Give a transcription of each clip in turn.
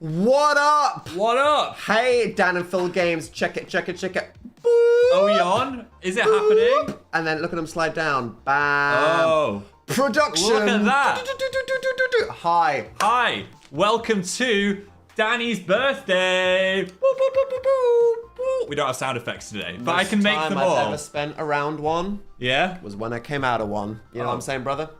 What up? What up? Hey, Dan and Phil Games. Check it. Are we on? Is it happening? And then look at them slide down. Bam. Oh. Production. Look at that. Hi. Hi. Welcome to Danny's birthday. We don't have sound effects today, but I can make them all. I've ever spent around one Yeah? was when I came out of one. You know what I'm saying, brother?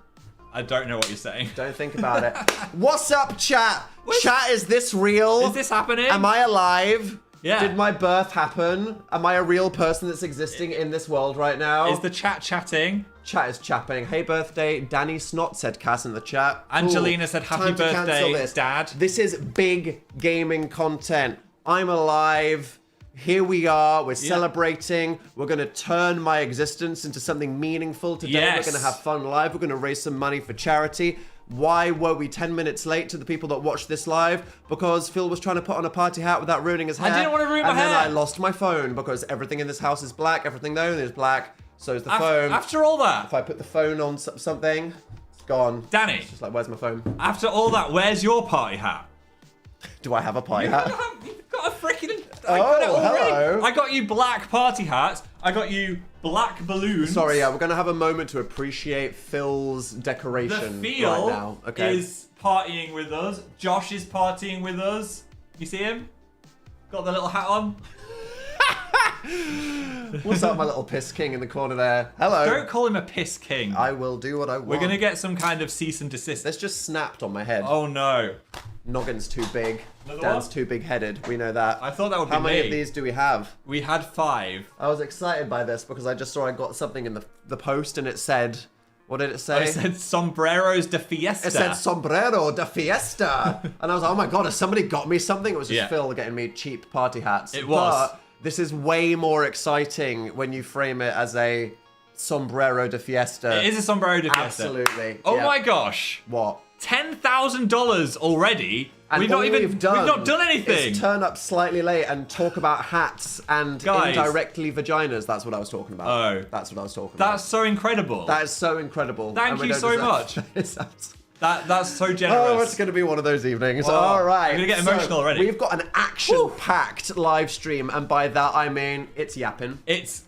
I don't know what you're saying. Don't think about it. What's up, chat? Chat, is this real? Is this happening? Am I alive? Yeah. Did my birth happen? Am I a real person that's existing in this world right now? Is the chat chatting? Chat is chapping. Hey, birthday. Danny Snot said Cass in the chat. Angelina said, happy Time to cancel birthday, this. Dad. This is big gaming content. I'm alive. Here we are. We're celebrating. We're going to turn my existence into something meaningful today. Yes. We're going to have fun live. We're going to raise some money for charity. Why were we 10 minutes late to the people that watched this live? Because Phil was trying to put on a party hat without ruining his hair. I didn't want to ruin my hair. And then I lost my phone because everything in this house is black. Everything there is black. So is the phone. After all that, If I put the phone on something, it's gone. Danny, It's just like, where's my phone? after all that, where's your party hat? Do I have a party hat? You've got a freaking... I got it already. hello. I got you black party hats. I got you black balloons. Sorry, yeah, we're going to have a moment to appreciate Phil's The decoration feel right now. Okay. is partying with us. Josh is partying with us. You see him? Got the little hat on. What's up, my little piss king in the corner there? Hello. Don't call him a piss king. I will do what I want. We're going to get some kind of cease and desist. This just snapped on my head. Oh no. Noggin's too big. Another Dan's one? too big-headed. We know that. I thought that would be How many me. of these do we have? We had 5. I was excited by this because I just saw I got something in the post and it said... What did it say? I said sombreros de fiesta. It said sombrero de fiesta. And I was like, oh my god, has somebody got me something? It was just Yeah. Phil getting me cheap party hats. It was. But this is way more exciting when you frame it as a sombrero de fiesta. It is a sombrero de fiesta. Absolutely. Oh yeah. my gosh. What? $10,000 already. And We've all not even we've done we've not done anything. is turn up slightly late and talk about hats and Guys. indirectly vaginas. That's what I was talking about. Oh. That's what I was talking about. That's so incredible. That is so incredible. Thank and we you don't so deserve- much. That's so generous. Oh, it's going to be one of those evenings. Oh, All right. I'm gonna get emotional already. We've got an action-packed live stream, and by that I mean it's yapping. It's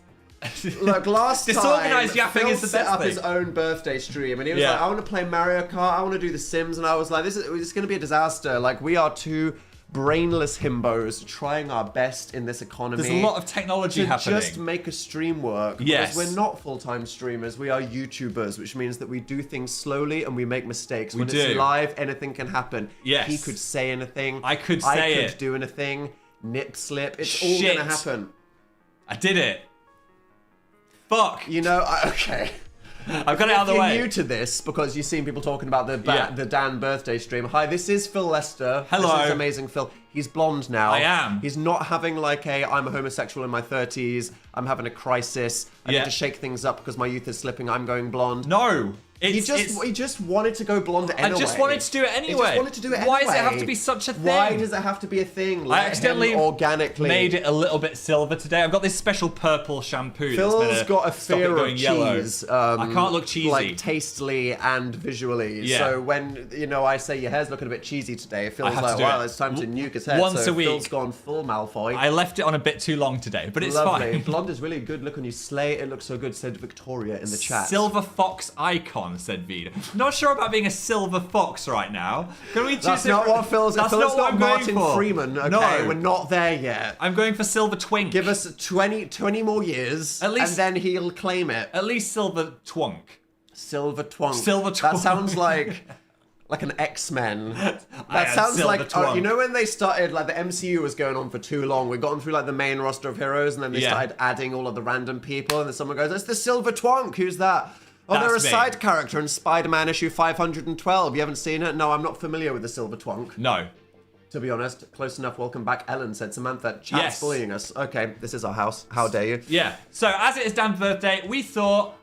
Look, last time, disorganized yapping Phil is the set best up thing. his own birthday stream, and he was Yeah. like, I want to play Mario Kart, I want to do The Sims, and I was like, this is going to be a disaster. Like, we are two brainless himbos trying our best in this economy. There's a lot of technology to happening. just make a stream work. Yes. Because we're not full-time streamers, we are YouTubers, which means that we do things slowly and we make mistakes. When do. it's live, anything can happen. Yes. He could say anything. I could say I it. could do anything. Nip slip. It's all Shit. going to happen. I did it. Fuck. You know, okay. I've got it out of the If you're way. new to this, because you've seen people talking about Yeah. the Dan birthday stream. Hi, this is Phil Lester. Hello. This is amazing Phil. He's blonde now. I am. He's not having like I'm a homosexual in my 30s. I'm having a crisis. I Yeah. need to shake things up because my youth is slipping. I'm going blonde. No. He It's, just wanted to go blonde anyway. I just wanted to do it anyway. He just wanted to do it anyway. Why does it have to be such a thing? Why does it have to be a thing? Let I accidentally him organically made it a little bit silver today. I've got this special purple shampoo. Phil's that's got a stop it fear going of yellow. cheese. I can't look cheesy. Like tastily and visually. Yeah. So when I say your hair's looking a bit cheesy today, it feels have like to do wow, it. it's time to nuke his head. Once so a week. Phil's gone full Malfoy. I left it on a bit too long today, but it's Lovely. fine. Blonde is really good. Look on you, slay. It looks so good. Said Victoria in the chat. Silver fox icon, said Vida. Not sure about being a silver fox right now. Can we choose That's not what Phil's. That's Phil's not what I'm Martin going for. Freeman. Okay, No. we're not there yet. I'm going for silver twink. Give us 20 more years, At least- and then he'll claim it. At least silver twonk. Silver twonk. Silver twonk. That sounds like an X-Men. I That am sounds Silver like Twonk. you know when they started like the MCU was going on for too long. We got them through like the main roster of heroes, and then they Yeah. started adding all of the random people, and then someone goes, "It's the Silver Twonk. Who's that?" Oh, they're a That's me. side character in Spider-Man issue 512. You haven't seen it? No, I'm not familiar with the Silver Twonk. No. To be honest, close enough. Welcome back, Ellen said. Samantha, chat's Yes. bullying us. Okay, this is our house. How dare you? Yeah. So as it is Dan's birthday, we thought,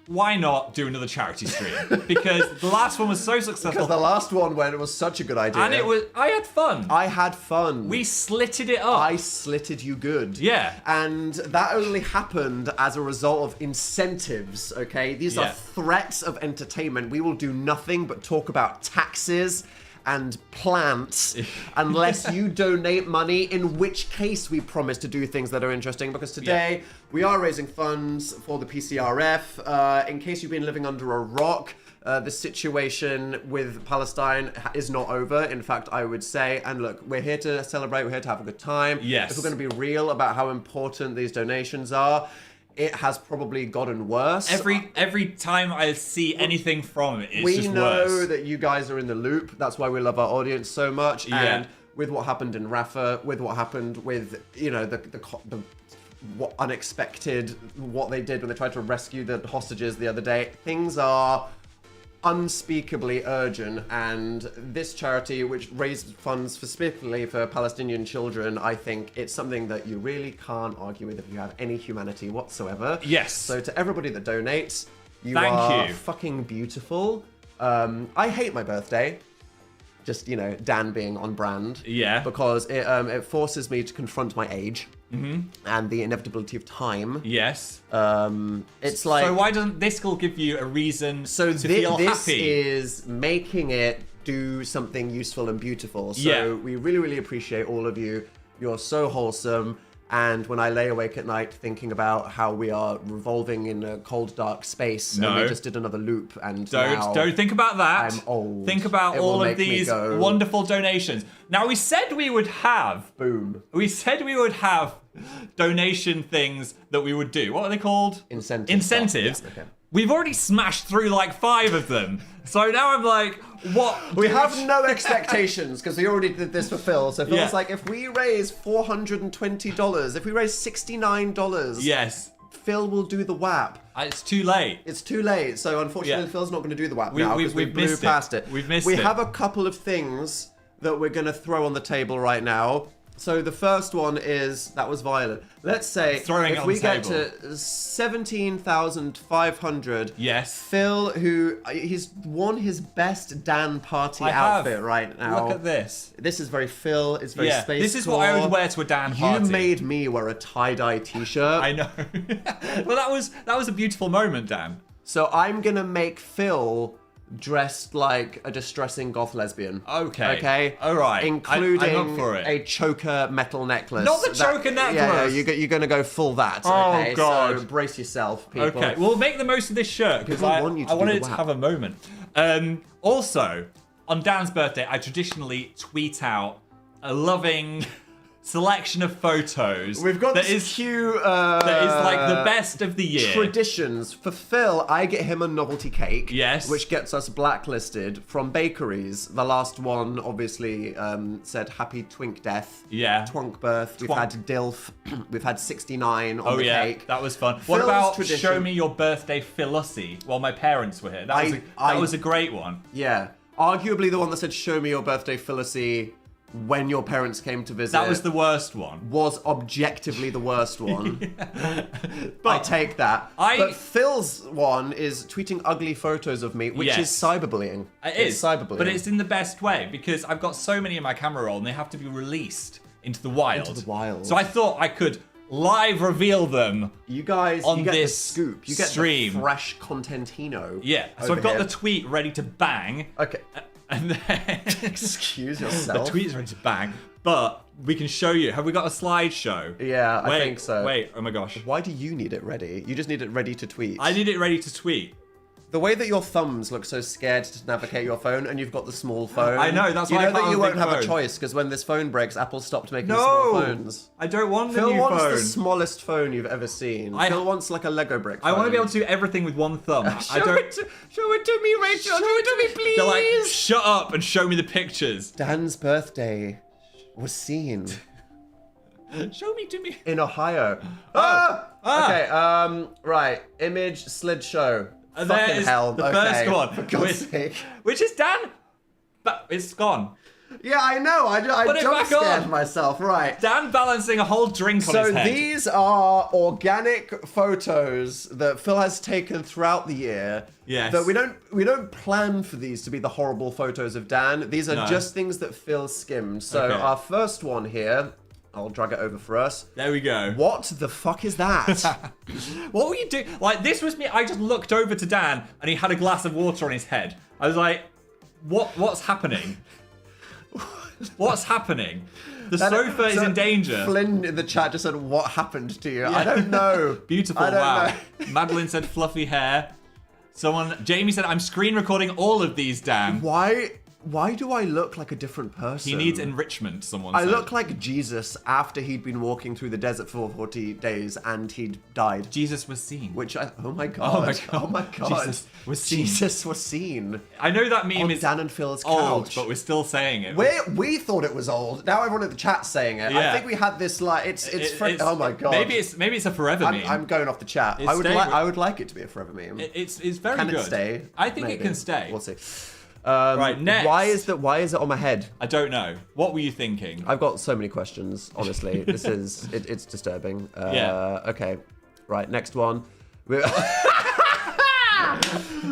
why not do another charity stream? Because the last one was so Because successful, the last one when it was such a good idea. and I had fun. I had fun. We slitted it up. I slitted you good. Yeah. And that only happened as a result of incentives, okay? These are Yeah. threats of entertainment. We will do nothing but talk about taxes and plants unless you donate money, in which case we promise to do things that are interesting, because today we are raising funds for the PCRF. In case you've been living under a rock, the situation with Palestine is not over. In fact, I would say, and look, we're here to celebrate, we're here to have a good time. Yes. If we're going to be real about how important these donations are, it has probably gotten worse. Every time I see anything from it, it's we just know worse. that you guys are in the loop. That's why we love our audience so much. Yeah. And with what happened in Rafah, with what happened with, you know, the what unexpected, what they did when they tried to rescue the hostages the other day, things are unspeakably urgent, and this charity, which raised funds specifically for Palestinian children, I think it's something that you really can't argue with if you have any humanity whatsoever. Yes. So to everybody that donates, you Thank are you. fucking beautiful. I hate my birthday. Just, you know, Dan being on brand. Yeah. Because it forces me to confront my age and the inevitability of time. Yes. It's like... So why doesn't this all give you a reason to this feel happy? is making it do something useful and beautiful. So Yeah. we really, really appreciate all of you. You're so wholesome. And when I lay awake at night thinking about how we are revolving in a cold, dark space, and No. we just did another loop, and now Don't think about that. I'm old. Think about It will all of make me these go, wonderful donations. Now, we said we would have boom. donation things that we would do. What are they called? Incentives. Incentives. Yeah, okay. We've already smashed through like 5 of them. So now I'm like, what? We have no expectations because we already did this for Phil. So Phil's Yeah. like, if we raise $420, if we raise $69, Yes. Phil will do the WAP. It's too late. It's too late, so unfortunately Yeah. Phil's not going to do the WAP now because we we've blew missed it. past it. We've missed We it. have a couple of things that we're going to throw on the table right now. So the first one is, that was violent. Let's say Throwing it if on we the get table. to 17,500, Yes. Phil, he's worn his best Dan party I have. outfit right now. Look at this. This is very Phil. It's very Yeah. space This is what I would core. wear to a Dan party. You made me wear a tie-dye t-shirt. I know. Well, that was a beautiful moment, Dan. So I'm gonna make Phil dressed like a distressing goth lesbian. Okay. Okay. All right. Including I'm up for it. a choker metal necklace. Not the choker necklace! Yeah, you're gonna go full that. Oh, Okay. God. So brace yourself, people. Okay, we'll make the most of this shirt because People I want you to I do wanted the it to WAP. have a moment. Also, on Dan's birthday, I traditionally tweet out a loving selection of photos. We've got that this is cute. that is like the best of the year. Traditions. For Phil, I get him a novelty cake. Yes. Which gets us blacklisted from bakeries. The last one, obviously, said Happy Twink Death. Yeah. Twonk Birth. We've had DILF. We've had 69 on Oh the yeah, cake. that was fun. What Phil's about tradition- Show Me Your Birthday Philussy while my parents were here? That was a great one. Yeah. Arguably the one that said Show Me Your Birthday Phyllis when your parents came to visit. That was the worst one. was objectively the worst one. But I take that. I- But Phil's one is tweeting ugly photos of me, which Yes. is cyberbullying. It's cyberbullying. but it's in the best way because I've got so many in my camera roll and they have to be released into the wild. Into the wild. So I thought I could live reveal them. You guys, on you get this the scoop. You get stream. the fresh contentino. Yeah. So over I've got here. the tweet ready to bang. Okay. And then Excuse the yourself. tweet is ready to bang. But we can show you. Have we got a slideshow? Yeah, I Wait, think so. Wait, oh my gosh. Why do you need it ready? You just need it ready to tweet. I need it ready to tweet. The way that your thumbs look so scared to navigate your phone, and you've got the small phone. I know, that's you why I know that found you a won't big have a phone. choice because when this phone breaks, Apple stopped making small No! phones. I don't want the Phil new wants phone. the smallest phone you've ever seen. Phil wants like a Lego brick. I want to be able phone. to do everything with one thumb. Show it to me, Rachel. Show it to me, please. They're like, shut up and show me the pictures. Dan's birthday was seen Show me to me. in Ohio. Okay. Right. Image slideshow. And there Fucking is hell. the Okay, first one. For God's sake. Which is Dan. But it's gone. Yeah, I know. I Put it jump back scared on. myself. Right. Dan balancing a whole drink on So his head. these are organic photos that Phil has taken throughout the year. Yes. That we don't plan for these to be the horrible photos of Dan. These are No. just things that Phil skimmed. So Okay. our first one here, I'll drag it over for us. There we go. What the fuck is that? What were you doing? Like, this was me. I just looked over to Dan and he had a glass of water on his head. I was like, what's happening? What's happening? The sofa is in danger. Flynn in the chat just said, "What happened to you?" I don't know. Beautiful. I don't Wow. know. Madeline said fluffy hair. Jamie said, I'm screen recording all of these, Dan. Why do I look like a different person? He needs enrichment, someone I said. look like Jesus after he'd been walking through the desert for 40 days and he'd died. Jesus was seen. Oh my god. Oh my god. Jesus was seen. Jesus was seen. I know that meme On is Dan and Phil's old, couch. but we're still saying it. We thought it was old. Now everyone in the chat's saying it. Yeah. I think we had this like oh my god. Maybe it's a forever meme. I'm going off the chat. It's I would like it to be a forever meme. It's very Can good. it stay? I think Maybe. it can stay. We'll see. Right, next. Why is it on my head? I don't know. What were you thinking? I've got so many questions, honestly. It's disturbing. Yeah. Okay. Right, next one.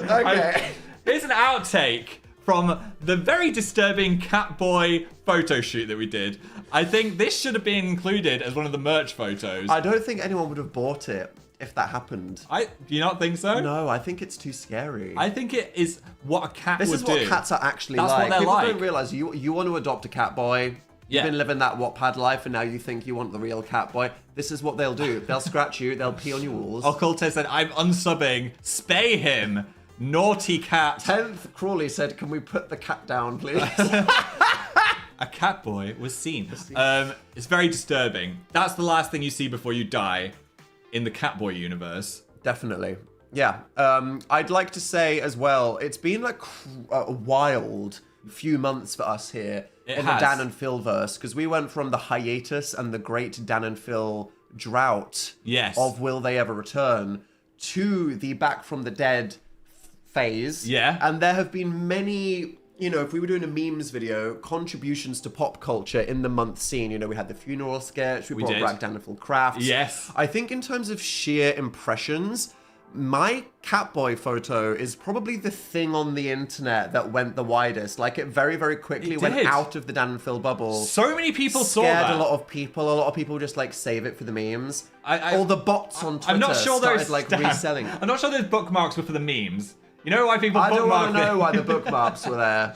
Okay. Here's an outtake from the very disturbing Catboy photo shoot that we did. I think this should have been included as one of the merch photos. I don't think anyone would have bought it if that happened. Do you not think so? No, I think it's too scary. I think it is what a cat This would is what do. cats are actually That's like. what they're People like. don't realize you want to adopt a cat boy. Yeah. You've been living that Wattpad life, and now you think you want the real cat boy. This is what they'll do. They'll scratch you. They'll pee on your walls. Occulto said, I'm unsubbing. Spay him. Naughty cat. 10th Crawley said, "Can we put the cat down, please?" A cat boy was seen. It's very disturbing. That's the last thing you see before you die in the Catboy universe. Definitely. Yeah. I'd like to say as well, it's been a wild few months for us here It in has. the Dan and Phil verse, because we went from the hiatus and the great Dan and Phil drought Yes. of will they ever return to the back from the dead phase. Yeah. And there have been many, if we were doing a memes video, contributions to pop culture in the month scene. We had the funeral sketch, we brought did. back Dan and Phil Crafts. Yes. I think in terms of sheer impressions, my Catboy photo is probably the thing on the internet that went the widest. Like, it very, very quickly It went did. out of the Dan and Phil bubble. So many people saw Scared that. a lot of people. A lot of people just like save it for the memes. I- All the bots on Twitter I'm not sure started those like Dan, reselling. I'm not sure those bookmarks were for the memes. You know why people I don't bookmark want to know it? why the bookmarks were there.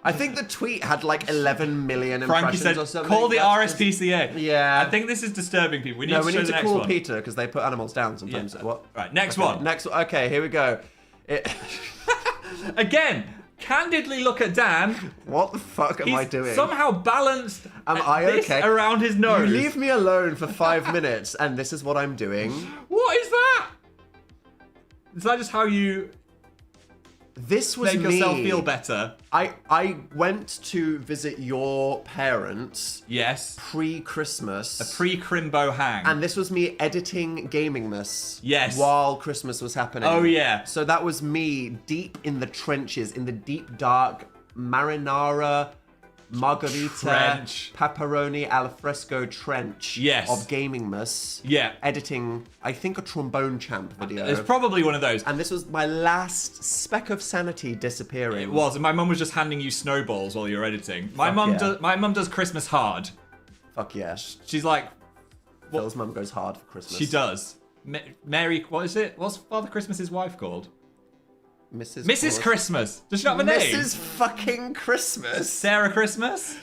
I think the tweet had like 11 million Frankie impressions said, or something. call the That's just- RSPCA. Yeah. I think this is disturbing people. We need No, to we show need the to next call one. Peter because they put animals down sometimes. Yeah. What? Right, next Okay, one. Okay, here we go. Again, candidly look at Dan. What the fuck am I He's doing? somehow balanced Am I this okay? around his nose. You leave me alone for 5 minutes, and this is what I'm doing. What is that? Is that just how you This was make me. yourself feel better? I went to visit your parents Yes. pre-Christmas. Pre-Crimbo hang. And this was me editing Gamingmas. Yes. While Christmas was happening. Oh, yeah. So that was me deep in the trenches, in the deep dark marinara, margarita, Trench. pepperoni alfresco trench Yes. of Gamingmas. Yeah. Editing, I think, a Trombone Champ video. It's probably one of those. And this was my last speck of sanity disappearing. It was, and my mum was just handing you snowballs while you were editing. My Fuck yeah. mum does Christmas hard. Fuck yeah. She's like, Phil's mum goes hard for Christmas. she does. Mary, what is it? What's Father Christmas's wife called? Mrs. Mrs. Claus. Christmas. Does she not have a name? Mrs. fucking Christmas. Sarah Christmas?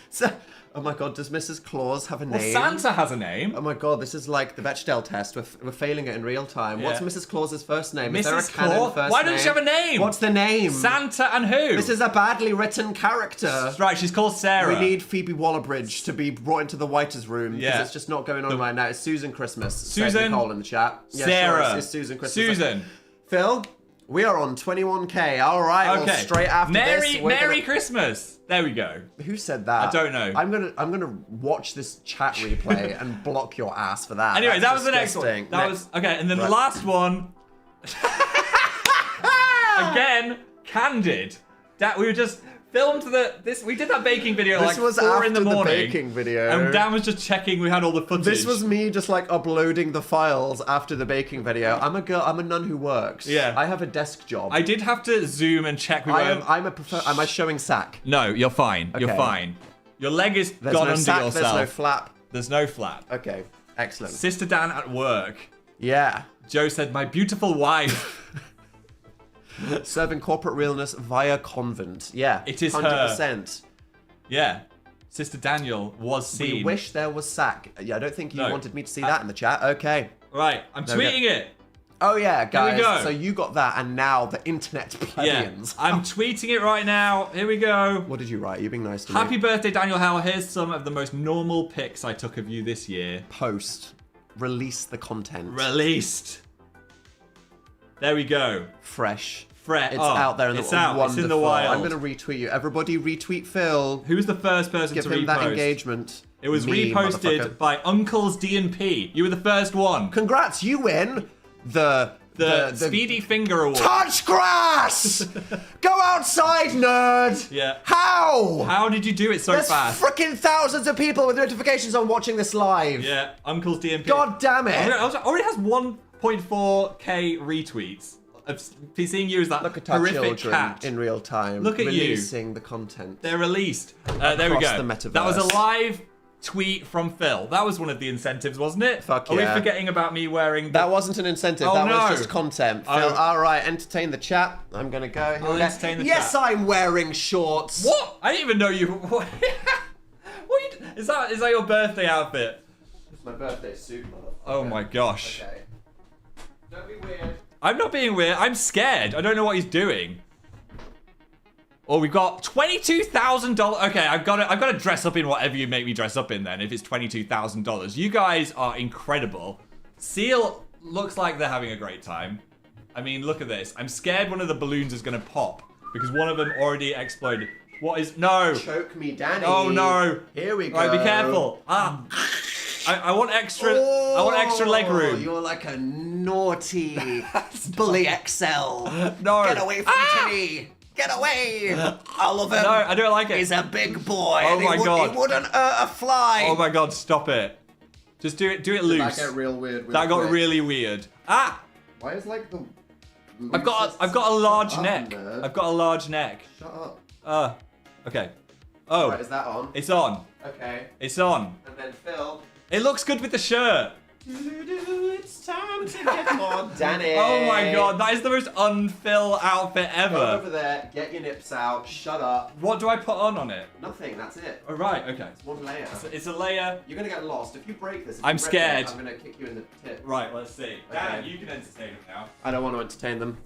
Oh my god, does Mrs. Claus have a Well, name? Santa has a name. Oh my god, this is like the Bechdel test. We're failing it in real time. What's Yeah. Mrs. Claus's first name? Is there a Mrs. canon Claus? first Why name? doesn't she have a name? What's the name? Santa and who? This is a badly written character. Right, she's called Sarah. We need Phoebe Waller-Bridge to be brought into the writers' room because Yeah. it's just not going on right now. It's Susan Christmas. Susan- said Nicole in the chat. Yeah, Sarah. Sure, it's Susan Christmas. Susan. Phil, we are on 21k. All right. Okay. Well, straight after Merry this, we're gonna- Christmas. There we go. Who said that? I don't know. I'm gonna watch this chat replay and block your ass for that. Anyway, That's that was the next one. disgusting. That was okay, and then the Right. last one. Again, candid. That we were just filmed we did that baking video This like was 4 after in the the morning. baking video. And Dan was just checking we had all the footage. This was me just like uploading the files after the baking video. I'm a girl. I'm a nun who works. Yeah. I have a desk job. I did have to zoom and check we I weren't. am. Am I showing sack? No, you're fine. You're Okay. fine. Your leg is There's gone no under sack. yourself. There's no flap. There's no flap. Okay. Excellent. Sister Dan at work. Yeah. Joe said, "My beautiful wife." Serving corporate realness via convent. Yeah. It is her. 100%. Yeah. Sister Daniel was seen. We wish there was sack. Yeah, I don't think you No. wanted me to see that in the chat. Okay. Right, I'm There we go. tweeting it. Oh yeah, guys. go. So you got that, and now the internet's Yeah, plebeians. I'm tweeting it right now. Here we go. What did you write? You being nice to Happy me. birthday, Daniel Howell. Here's some of the most normal pics I took of you this year. Post. Release the content. Released. There we go. Fresh. Fresh. It's out there in the It's out. wonderful. It's in the wild. I'm gonna retweet you. Everybody retweet Phil. Who was the first person Give to him repost? that engagement. It was Me, reposted motherfucker. by Uncles D&P. You were the first one. Congrats, you win The Speedy Finger Award. touch grass. Go outside, nerd. Yeah. How How did you do it so There's fast? freaking thousands of people with notifications on watching this live. Yeah, Uncles D&P. God damn it. Already has 1.4k retweets. Of seeing you as that Look at our horrific children cat. in real time. Look at you. releasing the content. They're released. There we Across go. the metaverse. That was a live tweet from Phil. That was one of the incentives, wasn't it? Fuck Are yeah. we forgetting about me wearing the... That wasn't an incentive. Oh, that no. was just content. Phil, all right, entertain the chat. I'm gonna go. Here I'll we go. entertain the yes, chat. I'm wearing shorts. What? I didn't even know you... What? Is that your birthday outfit? It's my birthday suit, motherfucker. Oh my gosh. Okay. Don't be weird. I'm not being weird. I'm scared. I don't know what he's doing. Oh, we've got $22,000. Okay, I've got to dress up in whatever you make me dress up in then. If it's $22,000, you guys are incredible. Seal looks like they're having a great time. I mean, look at this. I'm scared one of the balloons is going to pop because one of them already exploded. What is no? Choke me, Danny. Oh no! Here we go. Right, be careful. Ah. I want extra. I want extra leg room. You're like a naughty bully XL. No. Get away from Timmy. Get away. All of him. No, I don't like it. He's a big boy. Oh and my God. He wouldn't hurt a fly. Oh my god, stop it. Just do it loose. That got real weird. That got really weird. Ah! Why is like the? I've got a large Shut up, neck. nerd. I've got a large neck. Shut up. Okay. Oh. Right, is that on? It's on. Okay. It's on. And then Phil. It looks good with the shirt. It's time to get more Danny. Oh my god, that is the most unfill outfit Go over ever. there, get your nips out, shut up. What do I put on it? Nothing, that's it. Oh right, okay. It's one layer. It's a layer. You're gonna get lost. If you break this, if I'm you break scared. it, I'm gonna kick you in the tip. Right, let's see. Dan, Okay. you can entertain him now. I don't want to entertain them.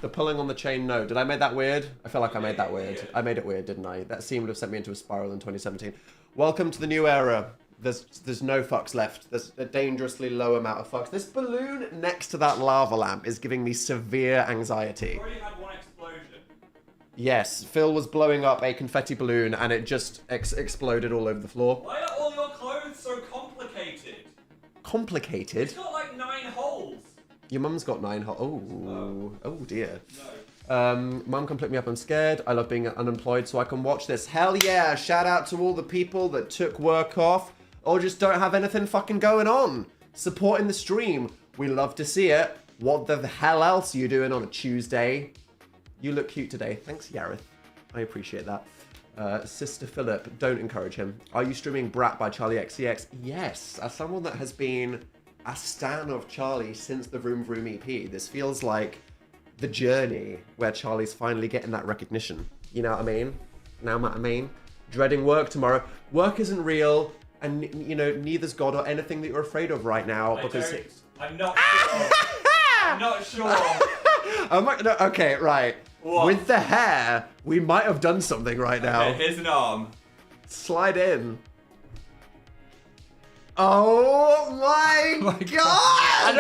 The pulling on the chain, no. Did I make that weird? I feel like I made that weird. I made it weird, didn't I? That scene would have sent me into a spiral in 2017. Welcome to the new era. There's no fucks left. There's a dangerously low amount of fucks. This balloon next to that lava lamp is giving me severe anxiety. Already had one explosion. Yes, Phil was blowing up a confetti balloon and it just exploded all over the floor. Why are all your clothes so complicated? Complicated? It's got like 9 holes. Your mum's got 9 oh dear. No. Mum can pick me up, I'm scared. I love being unemployed so I can watch this. Hell yeah, shout out to all the people that took work off or just don't have anything fucking going on. Supporting the stream. We love to see it. What the hell else are you doing on a Tuesday? You look cute today. Thanks, Yareth. I appreciate that. Sister Philip, don't encourage him. Are you streaming Brat by Charlie XCX? Yes, as someone that has been a stan of Charlie since the Vroom Vroom EP, this feels like the journey where Charlie's finally getting that recognition. You know what I mean? Know what I mean? Dreading work tomorrow. Work isn't real, and you know, neither's God or anything that you're afraid of right now because I'm not sure. I'm not sure. no, okay, right. What? With the hair, we might have done something right now. Okay, here's an arm. Slide in. Oh my god! I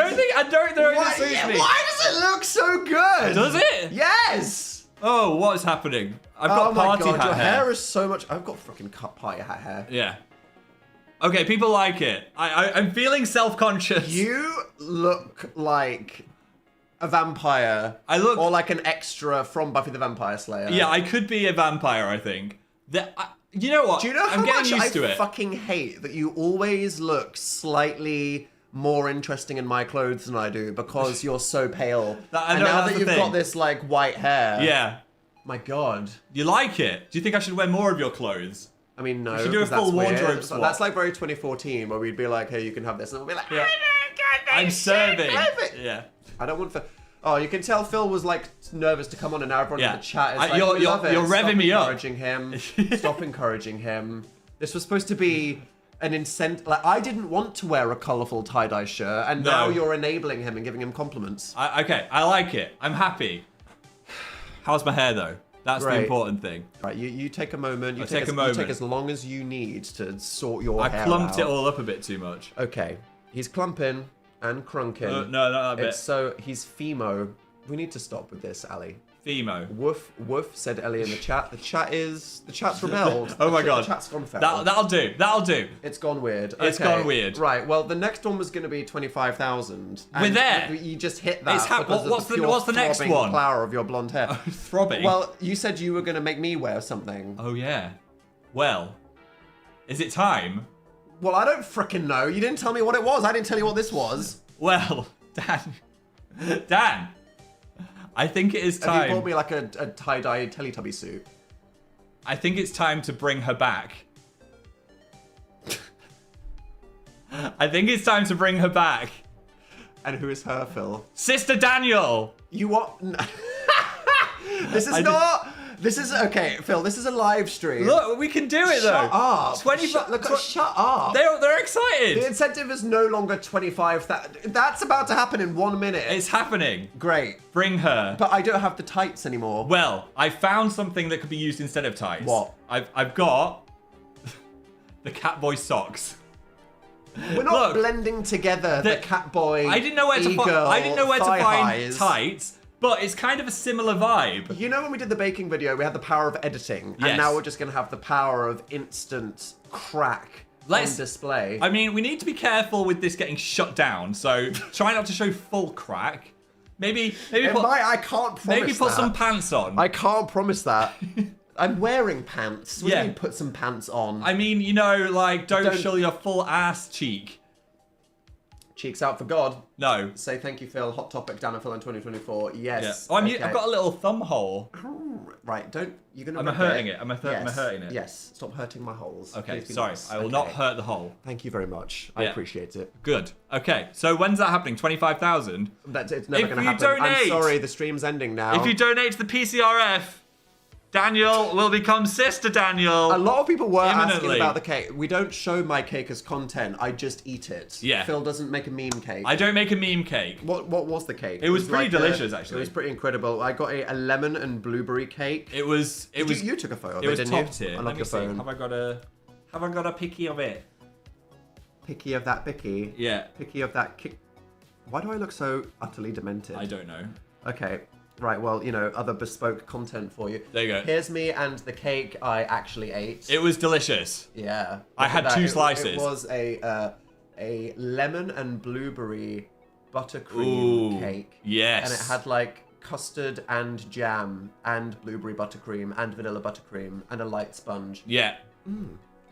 don't know if Why, this suits yeah, me. why does it look so good? Does it? Yes! Oh, what is happening? I've got Oh my party god, hat your hair. hair is so much. I've got freaking party hat hair. Yeah. Okay, people like it. I'm feeling self-conscious. You look like a vampire. I look- Or like an extra from Buffy the Vampire Slayer. Yeah, I could be a vampire, I think. You know what? Do you know how I'm getting much used I to it. fucking hate that you always look slightly more interesting in my clothes than I do because you're so pale. I And know, now that's that the you've thing. got this like white hair. Yeah. My god. You like it? Do you think I should wear more of your clothes? I mean, no. We should do a 'cause that's full weird. wardrobe swap. That's like very 2014 where we'd be like, hey, you can have this. And we'll be like, Yeah. oh my god, I'm serving. love it. Yeah. I don't want to. Oh, you can tell Phil was like nervous to come on, and now everyone in the chat is like, you're we love it. revving Stop me up. encouraging him. Stop encouraging him. This was supposed to be an incentive. Like, I didn't want to wear a colourful tie-dye shirt, and now you're enabling him and giving him compliments. Okay, I like it. I'm happy. How's my hair though? That's the important thing. Right, you take a moment. You take a moment. You take as long as you need to sort your hair out. I clumped it all up a bit too much. Okay, he's clumping and crunking. No, not that bit. So he's Fimo. We need to stop with this, Ali. Fimo. Woof, said Ellie in the chat. The chat's rebelled. Oh my god. The chat's gone feral. That'll do. It's gone weird. It's gone weird. Right, well, the next one was going to be 25,000. We're there. You just hit that. What's the next one? Flower of your blonde hair. Throbbing? Well, you said you were going to make me wear something. Oh, yeah. Well, is it time? Well, I don't frickin' know. You didn't tell me what it was. I didn't tell you what this was. Well, Dan, I think it is time. Have you bought me like a tie-dye Teletubby suit? I think it's time to bring her back. I think it's time to bring her back. And who is her, Phil? Sister Daniel! You what? This is okay, Phil. This is a live stream. Look, we can do it though. Shut up. 25. Shut up. They're excited. The incentive is no longer 25,000. That's about to happen in 1 minute. It's happening. Great. Bring her. But I don't have the tights anymore. Well, I found something that could be used instead of tights. What? I've got the Catboy socks. We're not blending together the Catboy. I didn't know where to find tights. But it's kind of a similar vibe. You know when we did the baking video, we had the power of editing. Yes. And now we're just going to have the power of instant crack on display. I mean, we need to be careful with this getting shut down. So try not to show full crack. Maybe I can't promise maybe put that. some pants on. I can't promise that. I'm wearing pants. What do you mean put some pants on? I mean, you know, like, don't show your full ass cheek. Cheeks out for God. No. Say thank you, Phil. Hot topic, Dan and Phil in 2024. Yes. Yeah. Oh, I've got a little thumb hole. Right, you're going to... Am I hurting it? Am I hurting it? Yes. Stop hurting my holes. Okay, sorry. Nice. I will not hurt the hole. Thank you very much. I appreciate it. Good. Okay, so when's that happening? 25,000? It's never going to happen. I'm sorry, the stream's ending now. If you donate to the PCRF, Daniel will become Sister Daniel. A lot of people were asking about the cake. We don't show my cake as content. I just eat it. Yeah. Phil doesn't make a meme cake. I don't make a meme cake. What was the cake? It was pretty delicious, actually. It was pretty incredible. I got a lemon and blueberry cake. It was. You took a photo of it, didn't top you? tier. I love your phone. Have I got a picky of it? Picky of that picky. Yeah. Picky of that kick. Why do I look so utterly demented? I don't know. Okay. Right, well, you know, other bespoke content for you. There you go. Here's me and the cake I actually ate. It was delicious. Yeah. I had 2 slices. It was a lemon and blueberry buttercream cake. Yes. And it had like custard and jam and blueberry buttercream and vanilla buttercream and a light sponge. Yeah.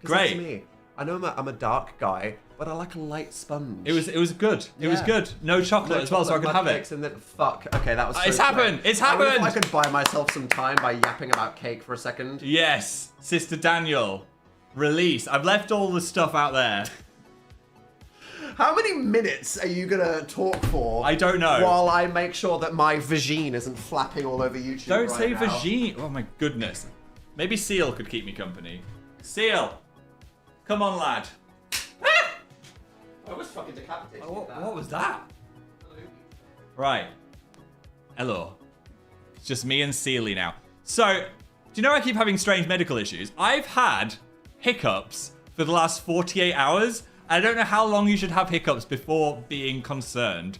Great. That's me. I know I'm a dark guy, but I like a light sponge. It was good. It was good. No chocolate as well, so I could have it. And then, fuck. Okay, that was so It's happened. It's happened. I could buy myself some time by yapping about cake for a second. Yes. Sister Daniel. Release. I've left all the stuff out there. How many minutes are you gonna talk for? I don't know. While I make sure that my vagine isn't flapping all over YouTube. Don't right say now. vagine. Oh my goodness. Maybe Seal could keep me company. Seal. Come on, lad. Ah! I was fucking decapitated. What was that? Right. Hello. It's just me and Sealy now. So, do you know I keep having strange medical issues? I've had hiccups for the last 48 hours. I don't know how long you should have hiccups before being concerned.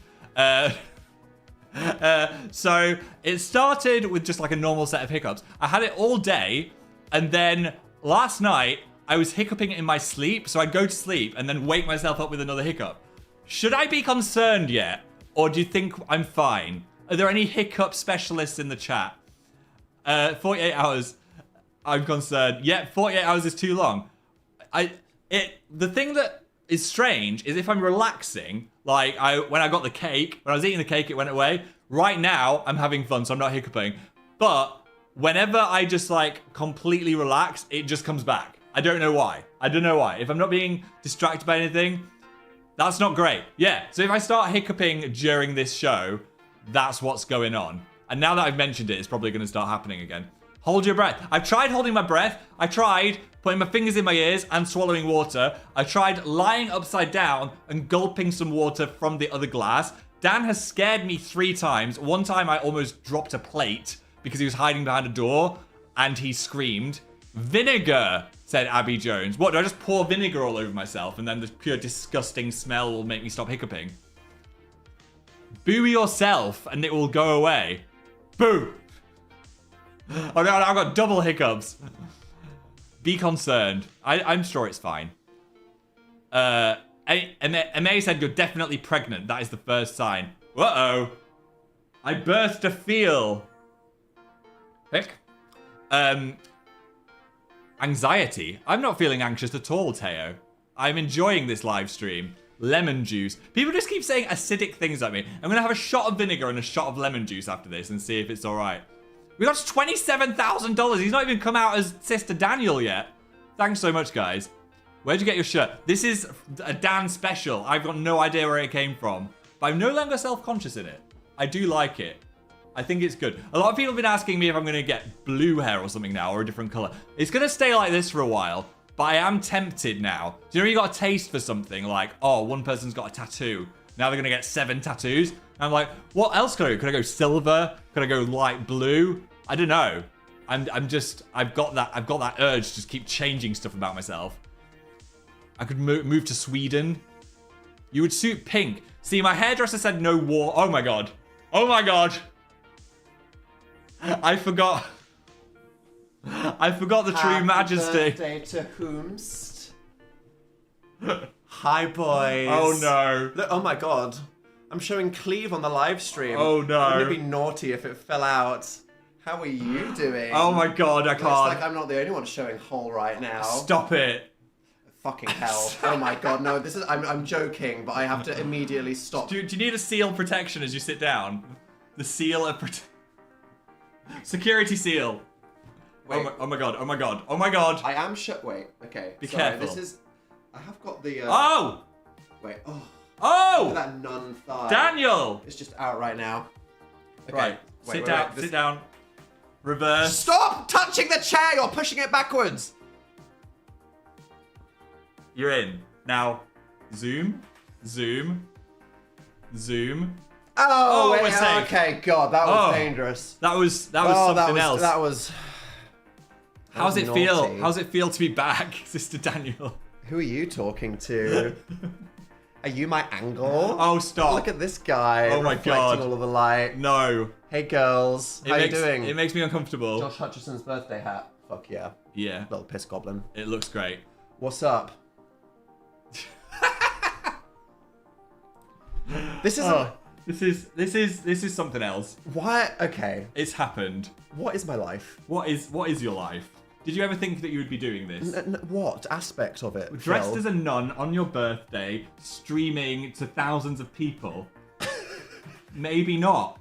So, it started with just like a normal set of hiccups. I had it all day, and then last night, I was hiccuping in my sleep, so I'd go to sleep and then wake myself up with another hiccup. Should I be concerned yet? Or do you think I'm fine? Are there any hiccup specialists in the chat? 48 hours, I'm concerned. Yeah, 48 hours is too long. The thing that is strange is if I'm relaxing, like when I got the cake, when I was eating the cake, it went away. Right now, I'm having fun, so I'm not hiccuping. But whenever I just like completely relax, it just comes back. I don't know why. If I'm not being distracted by anything, that's not great. Yeah, so if I start hiccuping during this show, That's what's going on. And now that I've mentioned it, it's probably going to start happening again. Hold your breath. I've tried holding my breath. I tried putting my fingers in my ears and swallowing water. I tried lying upside down and gulping some water from the other glass. Dan has scared me 3 times. One time I almost dropped a plate because he was hiding behind a door and he screamed. Vinegar, said Abby Jones. What, do I just pour vinegar all over myself and then the pure disgusting smell will make me stop hiccuping? Boo yourself and it will go away. Boo! Oh no, I've got double hiccups. Be concerned. I'm sure it's fine. May said you're definitely pregnant. That is the first sign. Uh-oh. I burst a feel. Pick. Anxiety. I'm not feeling anxious at all, Teo. I'm enjoying this live stream. Lemon juice. People just keep saying acidic things at me. I'm going to have a shot of vinegar and a shot of lemon juice after this and see if it's alright. We got $27,000. He's not even come out as Sister Daniel yet. Thanks so much, guys. Where'd you get your shirt? This is a Dan special. I've got no idea where it came from. But I'm no longer self-conscious in it. I do like it. I think it's good. A lot of people have been asking me if I'm going to get blue hair or something now or a different color. It's going to stay like this for a while. But I am tempted now. Do you know you got a taste for something like, oh, one person's got a tattoo. Now they're going to get 7 tattoos. And I'm like, what else could I go? Could I go silver? Could I go light blue? I don't know. I've got that urge to just keep changing stuff about myself. I could move to Sweden. You would suit pink. See, my hairdresser said no war. Oh my god. Oh my god. I forgot. I forgot the true majesty. Happy birthday to whomst. Hi, boys. Oh no. Look, oh my god. I'm showing Cleve on the live stream. Oh no. Wouldn't it be naughty if it fell out? How are you doing? Oh my god, I can't. Looks like I'm not the only one showing whole right now. Stop it. Fucking hell. Oh my god, no, this is I'm joking, but I have to immediately stop. Do you need a seal protection as you sit down? The seal of security seal. Wait. Oh my god, oh my god, oh my god. I am wait, okay. Be Sorry, careful. This is I have got the Oh! Wait, oh. Look Oh! at that nun thigh. Daniel! It's just out right now. Okay. Right, sit down, sit down. Reverse. Stop touching the chair! You're pushing it backwards! You're in. Now, zoom, zoom, zoom. Oh, wait, we're safe. okay, God, that was Oh. dangerous. That was something else. That was How's it naughty. feel? How's it feel to be back, Sister Daniel? Who are you talking to? Are you my angle? Oh, stop. Look at this guy. Oh my reflecting God. all of the light. No. Hey girls, how you doing? It makes me uncomfortable. Josh Hutcherson's birthday hat. Fuck yeah. Yeah, Little piss goblin. it looks great. What's up? This isn't. Oh, this is something else. Why? Okay. It's happened. What is my life? What is your life? Did you ever think that you would be doing this? What aspect of it? Dressed Phil? as a nun on your birthday, streaming to thousands of people. Maybe not.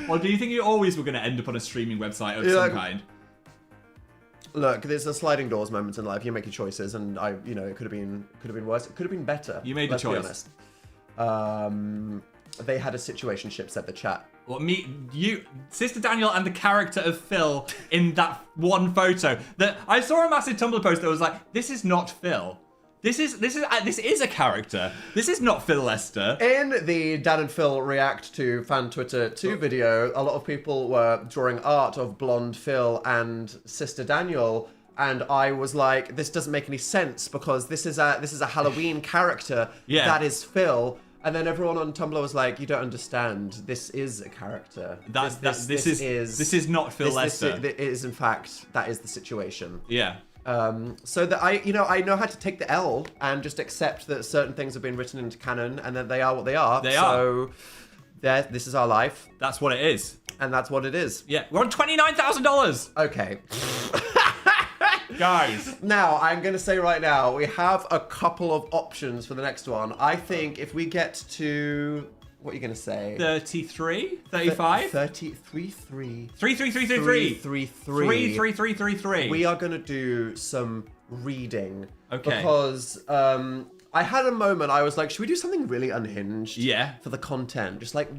Or do you think you always were going to end up on a streaming website of some kind? Look, there's a sliding doors moment in life. You're making choices, and it could have been worse. It could have been better. You made the let's be choice. honest. They had a situationship, said the chat. Well, Sister Daniel, and the character of Phil in that one photo. That I saw a massive Tumblr post that was like, "This is not Phil. This is a character. This is not Phil Lester." In the Dan and Phil React to Fan Twitter 2 video, a lot of people were drawing art of Blonde Phil and Sister Daniel, and I was like, this doesn't make any sense because this is a Halloween character that is Phil. And then everyone on Tumblr was like, you don't understand. This is a character. This is not Phil Lester. It is, in fact, that is the situation. Yeah. So that I know how to take the L and just accept that certain things have been written into canon and that they are what they are. So this is our life. That's what it is. And that's what it is. Yeah. We're on $29,000. Okay. Guys. Now, I'm going to say right now, we have a couple of options for the next one. I think if we get to... What are you going to say? 33? 35? 33. 33333. 333. 33333. We are going to do some reading. Okay. Because I had a moment, I was like, should we do something really unhinged? Yeah. For the content. Just like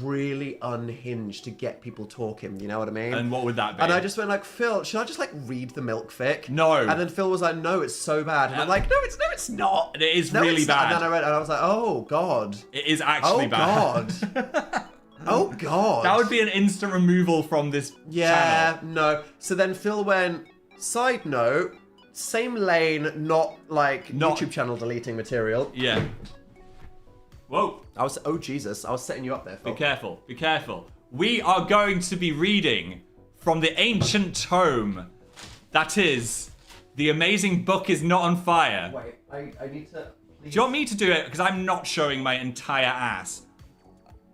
really unhinged to get people talking, you know what I mean? And what would that be? And I just went like, Phil, should I just like read the milk fic? No. And then Phil was like, no, it's so bad. And I'm like, no, it's not. It is No, really it's not." bad. And then I read it and I was like, oh God. It is actually bad. God. Oh God. That would be an instant removal from this Yeah, channel. no. So then Phil went, side note, same lane, not like Not- YouTube channel deleting material. Yeah. Whoa. Oh Jesus, I was setting you up there, Phil. Be careful. Be careful. We are going to be reading from the ancient tome. That is, The Amazing Book Is Not on Fire. Wait, I need to... Do you want me to do it? Because I'm not showing my entire ass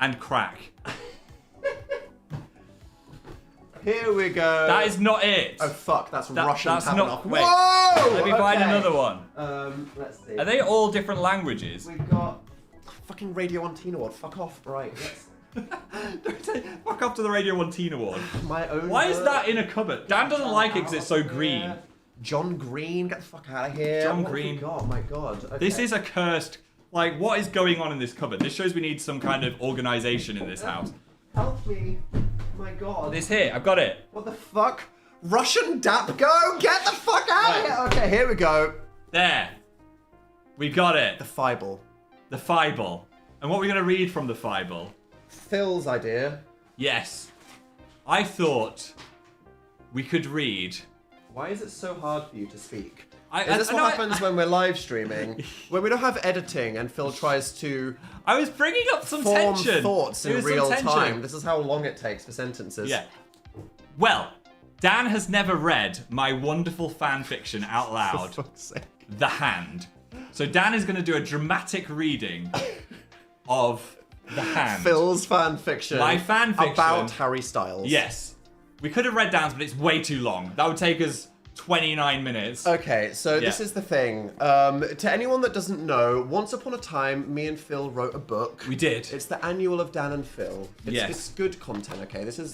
and crack. Here we go. That is not it. Oh fuck, that's Russian that's Tavanov. not- wait. Whoa! Let me find Okay. another one. Let's see. Are they all different languages? We've got fucking Radio 1 Teen Award. Fuck off. Right. Fuck off to the Radio 1 Teen Award. My own. Why is book. that in a cupboard? Dan doesn't like it because it's so green. Yeah. John Green, get the fuck out of here. John What have we Green. got? My God. Okay. This is a cursed... Like, what is going on in this cupboard? This shows we need some kind of organization in this house. Help me. My God. This here, I've got it. What the fuck? Russian Dapgo? Get the fuck out of here. Okay, here we go. There. We got it. The Fible. The Fible. And what are we going to read from the Fible? Phil's idea. Yes. I thought we could read... Why is it so hard for you to speak? I Is this know what happens when we're live streaming? When we don't have editing and Phil tries to I was bringing up some form tension. thoughts There in was some real tension. time. This is how long it takes for sentences. Yeah. Well, Dan has never read my wonderful fan fiction out loud, For fuck's sake. The Hand. So Dan is going to do a dramatic reading of The Hand. Phil's fan fiction. My fan fiction. About Harry Styles. Yes. We could have read Dan's, but it's way too long. That would take us 29 minutes. Okay, so this Yeah. is the thing. To anyone that doesn't know, once upon a time, me and Phil wrote a book. We did. It's the annual of Dan and Phil. It's, Yes. it's good content. Okay, this is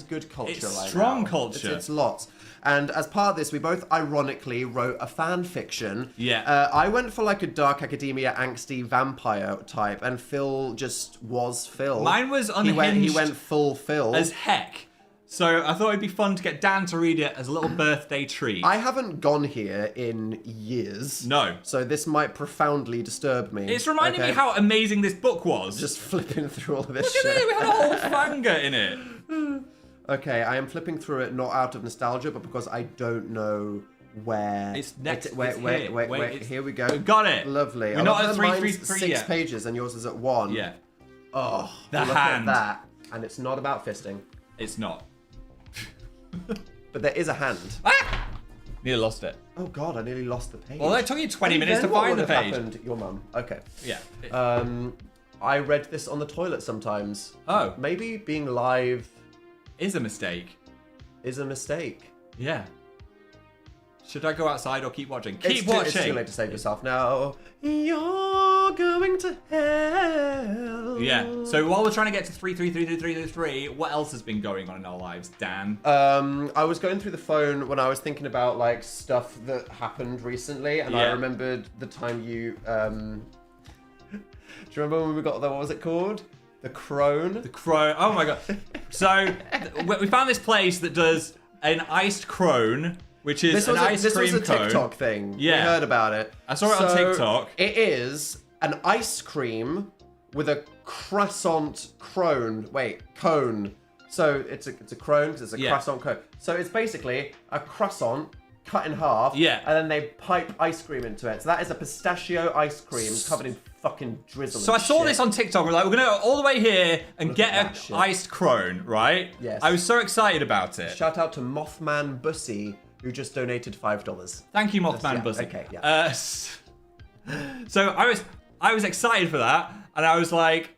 good culture. It's right strong now. culture. It's lots. And as part of this, we both ironically wrote a fan fiction. Yeah. I went for like a dark academia, angsty vampire type, and Phil just was Phil. Mine was He unhinged went full Phil. as heck. So I thought it'd be fun to get Dan to read it as a little birthday treat. I haven't gone here in years. No. So this might profoundly disturb me. It's reminding okay? me how amazing this book was. Just flipping through all of this Look at shit. it, we had a whole fanga in it. Okay, I am flipping through it not out of nostalgia, but because I don't know where. It's next. Wait, it's wait, here. wait, Wait, wait. it's- Here we go. We got it. Lovely. We're I not love at that 333 mine's 6 yet. pages and yours is at 1. Yeah, Oh, The look Hand. at that. And it's not about fisting, it's not. but there is a hand. Ah! Nearly lost it. Oh God, I nearly lost the page. Well, it took you 20 And minutes then to what find the would have page. happened? Your mum. Okay. Yeah. I read this on the toilet sometimes. Oh. Maybe being live Is a mistake. is a mistake. Yeah. Should I go outside or keep watching? It's Keep too- watching. It's too late to save yourself now. You're going to hell. Yeah. So while we're trying to get to 3333333, what else has been going on in our lives, Dan? I was going through the phone when I was thinking about like stuff that happened recently, and I Yeah. remembered the time you. Do you remember when we got the, what was it called? The crone. The crow. Oh my god. So we found this place that does an iced crone, which is an ice this cream was a cone. TikTok thing. Yeah. We heard about it. I saw it on TikTok. It is an ice cream with a croissant cone. So it's a crone because it's a Yeah. croissant cone. So it's basically a croissant cut in half. Yeah. And then they pipe ice cream into it. So that is a pistachio ice cream covered in fucking drizzle. So I and saw shit. this on TikTok. We're like, we're gonna go all the way here and at get that an shit. iced crone, right? Yes. I was so excited about it. Shout out to Mothman Bussy who just donated $5. Thank you, Mothman yeah, Bussy. okay, yeah. So I was excited for that, and I was like,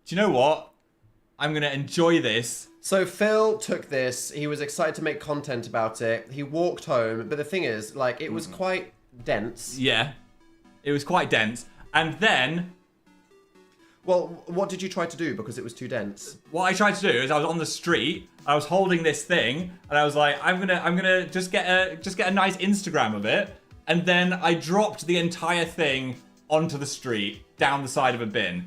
do you know what? I'm gonna enjoy this. So Phil took this. He was excited to make content about it. He walked home, but the thing is, like, it was quite dense. Yeah, it was quite dense. And then Well, what did you try to do because it was too dense? what I tried to do is I was on the street, I was holding this thing, and I was like, I'm gonna just get a nice Instagram of it, and then I dropped the entire thing onto the street, down the side of a bin.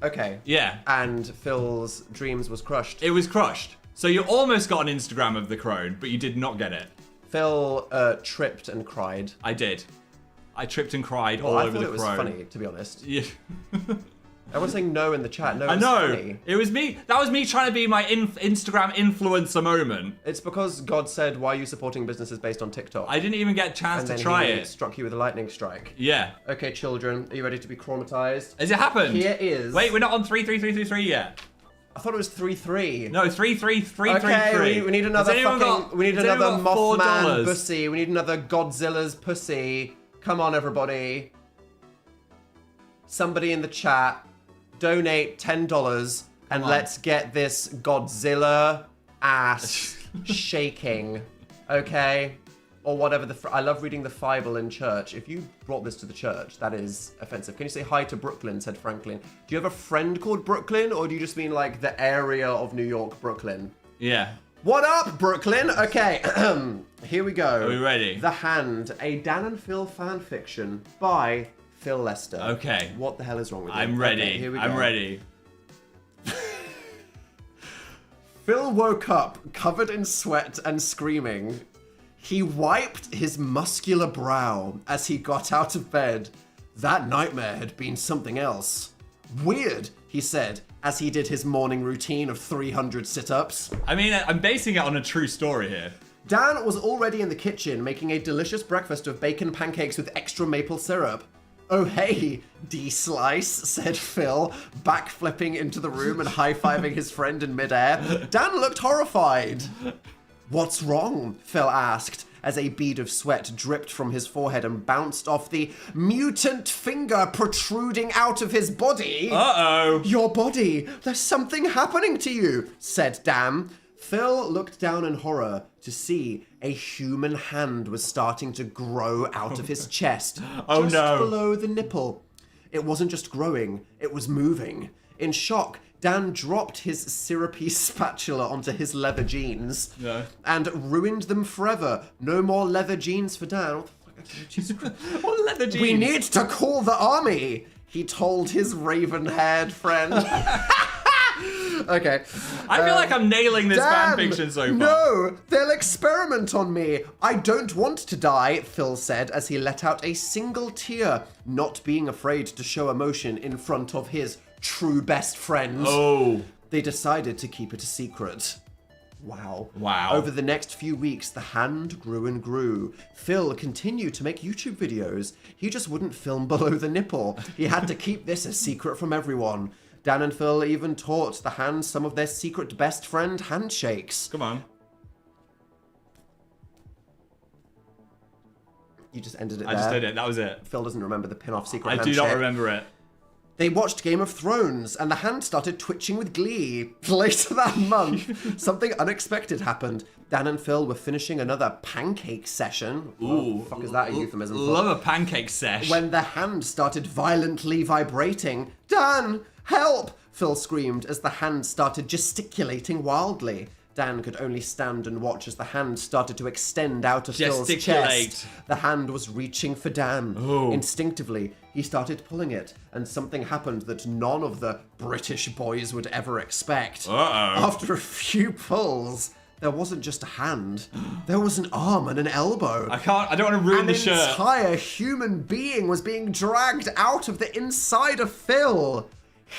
Okay. Yeah. And Phil's dreams was crushed. It was crushed. So you almost got an Instagram of the crone, but you did not get it. Phil tripped and cried. I did. I tripped and cried Well, all I over thought the it was crone. funny, to be honest. Yeah. Everyone's saying no in the chat. No, I it's know. funny. It was me. That was me trying to be my Instagram influencer moment. It's because God said, why are you supporting businesses based on TikTok? I didn't even get a chance and to then try he it. struck you with a lightning strike. Yeah. Okay, children, are you ready to be traumatized? Has it happened? Here is... Wait, we're not on 33333 yet. I thought it was 3-3. No, 33333. Okay, we need another Has anyone fucking... got- we need has another anyone got Mothman $4? pussy. We need another Godzilla's pussy. Come on, everybody. Somebody in the chat, donate $10 and on. let's get this Godzilla ass shaking. Okay? Or whatever I love reading the Bible in church. If you brought this to the church, that is offensive. Can you say hi to Brooklyn, said Franklin. Do you have a friend called Brooklyn, or do you just mean like the area of New York, Brooklyn? Yeah. What up, Brooklyn? Okay, here we go. Are we ready? The Hand, a Dan and Phil fan fiction by Phil Lester. Okay. What the hell is wrong with you? I'm ready. Okay, here we go. I'm ready. Phil woke up covered in sweat and screaming. He wiped his muscular brow as he got out of bed. That nightmare had been something else. Weird, he said, as he did his morning routine of 300 sit-ups. I mean, I'm basing it on a true story here. Dan was already in the kitchen making a delicious breakfast of bacon pancakes with extra maple syrup. Oh hey, D-Slice, said Phil, backflipping into the room and high-fiving his friend in midair. Dan looked horrified. What's wrong? Phil asked, as a bead of sweat dripped from his forehead and bounced off the mutant finger protruding out of his body. Uh-oh. Your body, there's something happening to you, said Dan. Phil looked down in horror to see a human hand was starting to grow out of his chest, Oh, just no. below the nipple. It wasn't just growing, it was moving. In shock, Dan dropped his syrupy spatula onto his leather jeans and ruined them forever. No more leather jeans for Dan. What the fuck? Jesus Christ. What leather jeans? We need to call the army, he told his raven-haired friend. Okay. I feel like I'm nailing this Dan, fanfiction so far. No, they'll experiment on me. I don't want to die, Phil said as he let out a single tear, not being afraid to show emotion in front of his true best friends. Oh. They decided to keep it a secret. Wow. Wow. Over the next few weeks, the hand grew and grew. Phil continued to make YouTube videos. He just wouldn't film below the nipple. He had to keep this a secret from everyone. Dan and Phil even taught the hand some of their secret best friend handshakes. Come on. You just ended it I there. just did it. That was it. Phil doesn't remember the pin-off secret I handshake. do not remember it. They watched Game of Thrones, and the hand started twitching with glee. Later that month, something unexpected happened. Dan and Phil were finishing another pancake session. What the fuck is that a euphemism for? Love a pancake sesh. When the hand started violently vibrating. Dan, help! Phil screamed as the hand started gesticulating wildly. Dan could only stand and watch as the hand started to extend out of Phil's Gesticulate. chest. The hand was reaching for Dan. Oh. Instinctively, he started pulling it, and something happened that none of the British boys would ever expect. Uh-oh. After a few pulls, there wasn't just a hand. There was an arm and an elbow. I don't want to ruin An the shirt. entire human being was being dragged out of the inside of Phil.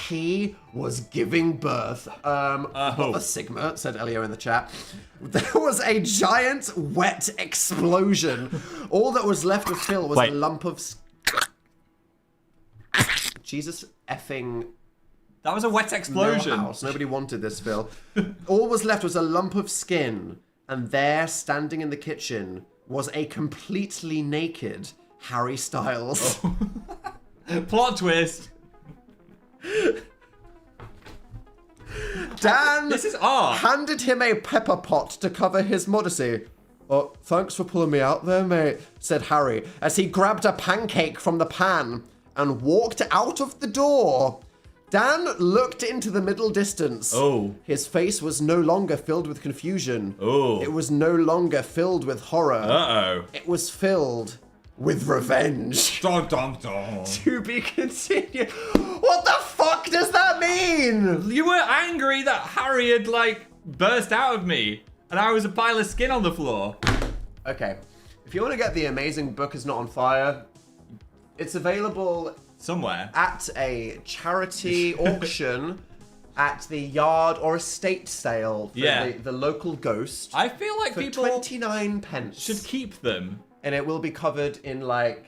He was giving birth. What the Sigma, said Elio in the chat. There was a giant wet explosion. All that was left of Phil was a lump of... Jesus effing... That was a wet explosion. Millhouse. Nobody wanted this, Phil. All was left was a lump of skin. And there, standing in the kitchen, was a completely naked Harry Styles. Plot twist. Dan This is art. handed him a pepper pot to cover his modesty. Oh, thanks for pulling me out there, mate, said Harry, as he grabbed a pancake from the pan and walked out of the door. Dan looked into the middle distance. Oh. His face was no longer filled with confusion. Oh. It was no longer filled with horror. Uh-oh. It was filled with revenge. Dun, dun, dun. To be continued. What the fuck does that mean? You were angry that Harry had, like, burst out of me, and I was a pile of skin on the floor. Okay. If you want to get The Amazing Book Is Not on Fire, it's available Somewhere. at a charity auction at the yard or estate sale for Yeah. the local ghost I feel like for people 29 pence. should keep them. And it will be covered in like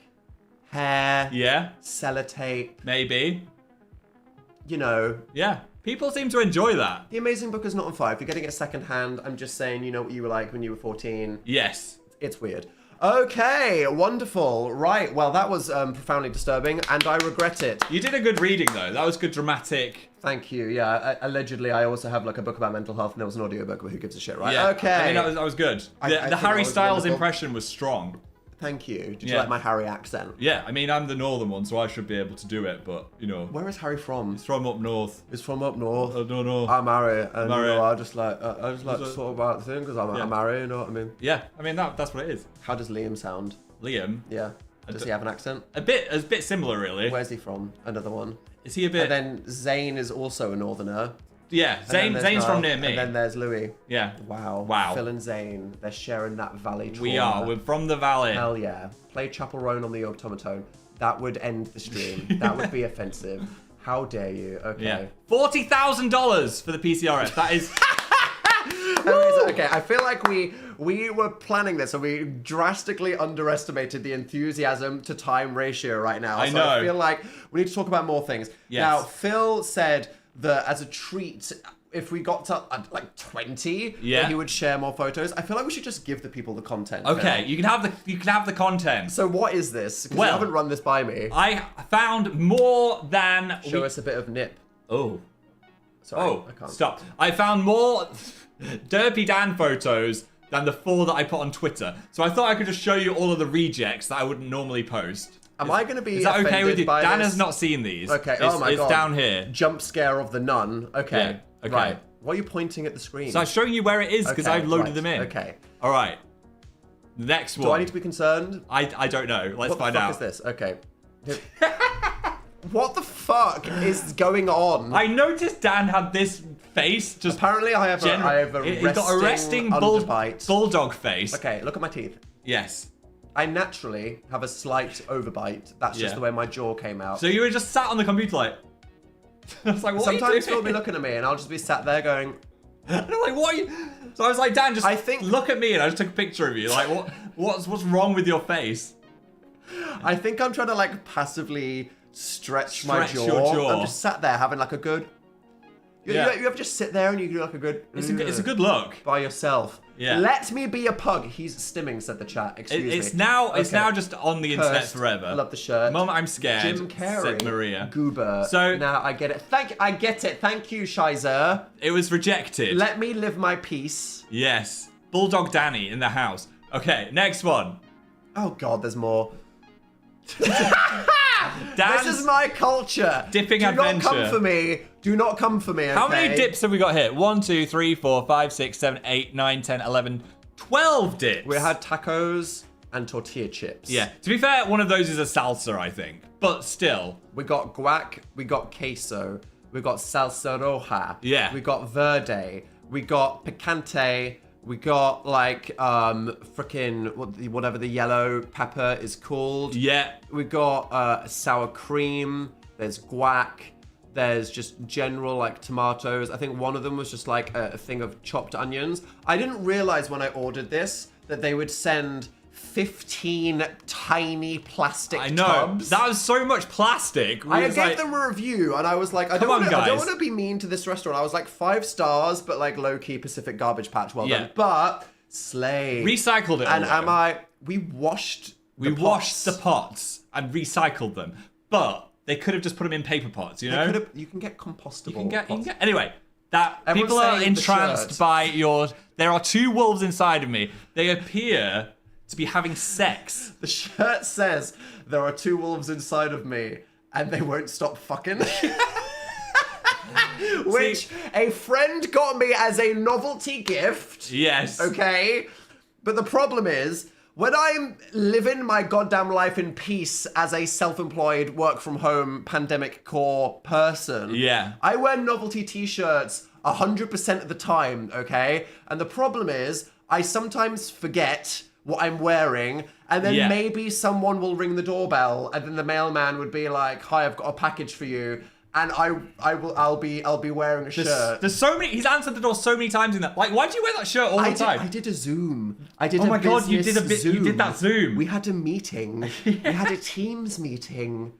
hair, Yeah, sellotape, maybe. you know. Yeah. People seem to enjoy that. The Amazing Book Is Not on Fire. If you're getting it secondhand, I'm just saying, you know what you were like when you were 14. Yes. It's weird. Okay, wonderful. Right, well, that was profoundly disturbing, and I regret it. You did a good reading, though. That was good dramatic. Thank you. Yeah, allegedly, I also have like a book about mental health, and there was an audiobook, but who gives a shit, right? Yeah. Okay. I mean, that was good. I The think that Harry was Styles wonderful. impression was strong. Thank you. Did you Yeah. like my Harry accent? Yeah, I mean, I'm the northern one, so I should be able to do it, but, you know, Where is Harry from? it's from up north. He's from up north. I don't know. I'm Harry, and Harry. you know, I just like to talk about the thing because I'm Yeah. Harry. You know what I mean? Yeah, I mean, that's what it is. How does Liam sound? Liam, Yeah. Does he have an accent? a bit similar, really. Where's he from? Another one. Is he a bit? And then Zane is also a northerner. Yeah, And then there's Zane's from Niall, near me. And then there's Louis. Yeah. Wow. Wow. Phil and Zane, they're sharing that valley trauma. We are. We're from the valley. Hell yeah. Play Chapel Roan on the Automaton. That would end the stream. That would be offensive. How dare you? Okay. Yeah. $40,000 for the PCRF. That is. Okay, I feel like we were planning this and we drastically underestimated the enthusiasm to time ratio right now. I So know. I feel like we need to talk about more things. Yes. Now, Phil said that as a treat, if we got to like 20, Yeah. that he would share more photos. I feel like we should just give the people the content. Okay, Phil. you can have the content. So what is this? Because Well- you haven't run this by me. I found more than. Show us a bit of nip. Oh. Sorry, Oh. I can't. Stop. I found more Derpy Dan photos than the 4 that I put on Twitter. So I thought I could just show you all of the rejects that I wouldn't normally post. Am I going to be Is that okay offended with you? by Dan this? has not seen these. Okay. It's, Oh my it's god. down here. Jump scare of the nun. Okay. Yeah, okay. Right. Why are you pointing at the screen? So I'm showing you where it is because Okay, I've loaded right, them in. Okay. All right. Next one. Do I need to be concerned? I don't know. Let's What the find fuck out. is this? Okay. What the fuck is going on? I noticed Dan had this face just. Apparently, I have a He's got a resting underbite. bulldog face. Okay, look at my teeth. Yes. I naturally have a slight overbite. That's just Yeah. the way my jaw came out. So you were just sat on the computer like. I was like, what Sometimes are you Phil doing? will be looking at me, and I'll just be sat there going, And I'm like, what are you? So I was like, Dan, just I think- look at me, and I just took a picture of you. Like, what's wrong with your face? I think I'm trying to like passively stretch my Stretch jaw. your jaw. I'm just sat there having like a good. Yeah. You ever just sit there and you do like a good. It's a good look. by yourself. Yeah. Let me be a pug. He's stimming, said the chat. Excuse me. It's now Okay. just on the internet Cursed. forever. I love the shirt. Mum, I'm scared. Jim Carrey. Said Maria. Goober. So- now I get it. I get it. Thank you, Shizer. It was rejected. Let me live my peace. Yes. Bulldog Danny in the house. Okay, next one. Oh God, there's more. Dan's, This is my culture. Dipping Do not come adventure. for me. Do not come for me. Okay? How many dips have we got here? 1, 2, 3, 4, 5, 6, 7, 8, 9, 10, 11, 12 dips. We had tacos and tortilla chips. Yeah. To be fair, one of those is a salsa, I think. But still. We got guac. We got queso. We got salsa roja. Yeah. We got verde. We got picante. We got like freaking whatever the yellow pepper is called. Yeah. We got sour cream. There's guac. There's just general like tomatoes. I think one of them was just like a thing of chopped onions. I didn't realize when I ordered this that they would send 15 tiny plastic I know. tubs. That was so much plastic. I was gave like, them a review and I was like, I Come don't on, guys. want to be mean to this restaurant. I was like 5 stars, but like low key Pacific garbage patch. Well Yeah. done. But slay. recycled it. And all, though. we washed. We the washed pots. the pots and recycled them. But they could have just put them in paper pots, you know? You can get compostable. You can get, pots. anyway, that Everyone's people are saying the entranced shirt. by your. There are 2 wolves inside of me. They appear to be having sex. The shirt says there are 2 wolves inside of me, and they won't stop fucking. which a friend got me as a novelty gift. Yes. Okay? But the problem is, when I'm living my goddamn life in peace as a self-employed, work-from-home, pandemic core person, Yeah. I wear novelty t-shirts 100% of the time, okay? And the problem is, I sometimes forget what I'm wearing, and then maybe someone will ring the doorbell, and then the mailman would be like, "Hi, I've got a package for you." And I'll be wearing a shirt. There's so many. He's answered the door so many times in that. Like, why do you wear that shirt all the time? I did a Zoom. I did. Oh my god, you business did a bit. Zoom. You did that Zoom. We had a meeting. We had a Teams meeting.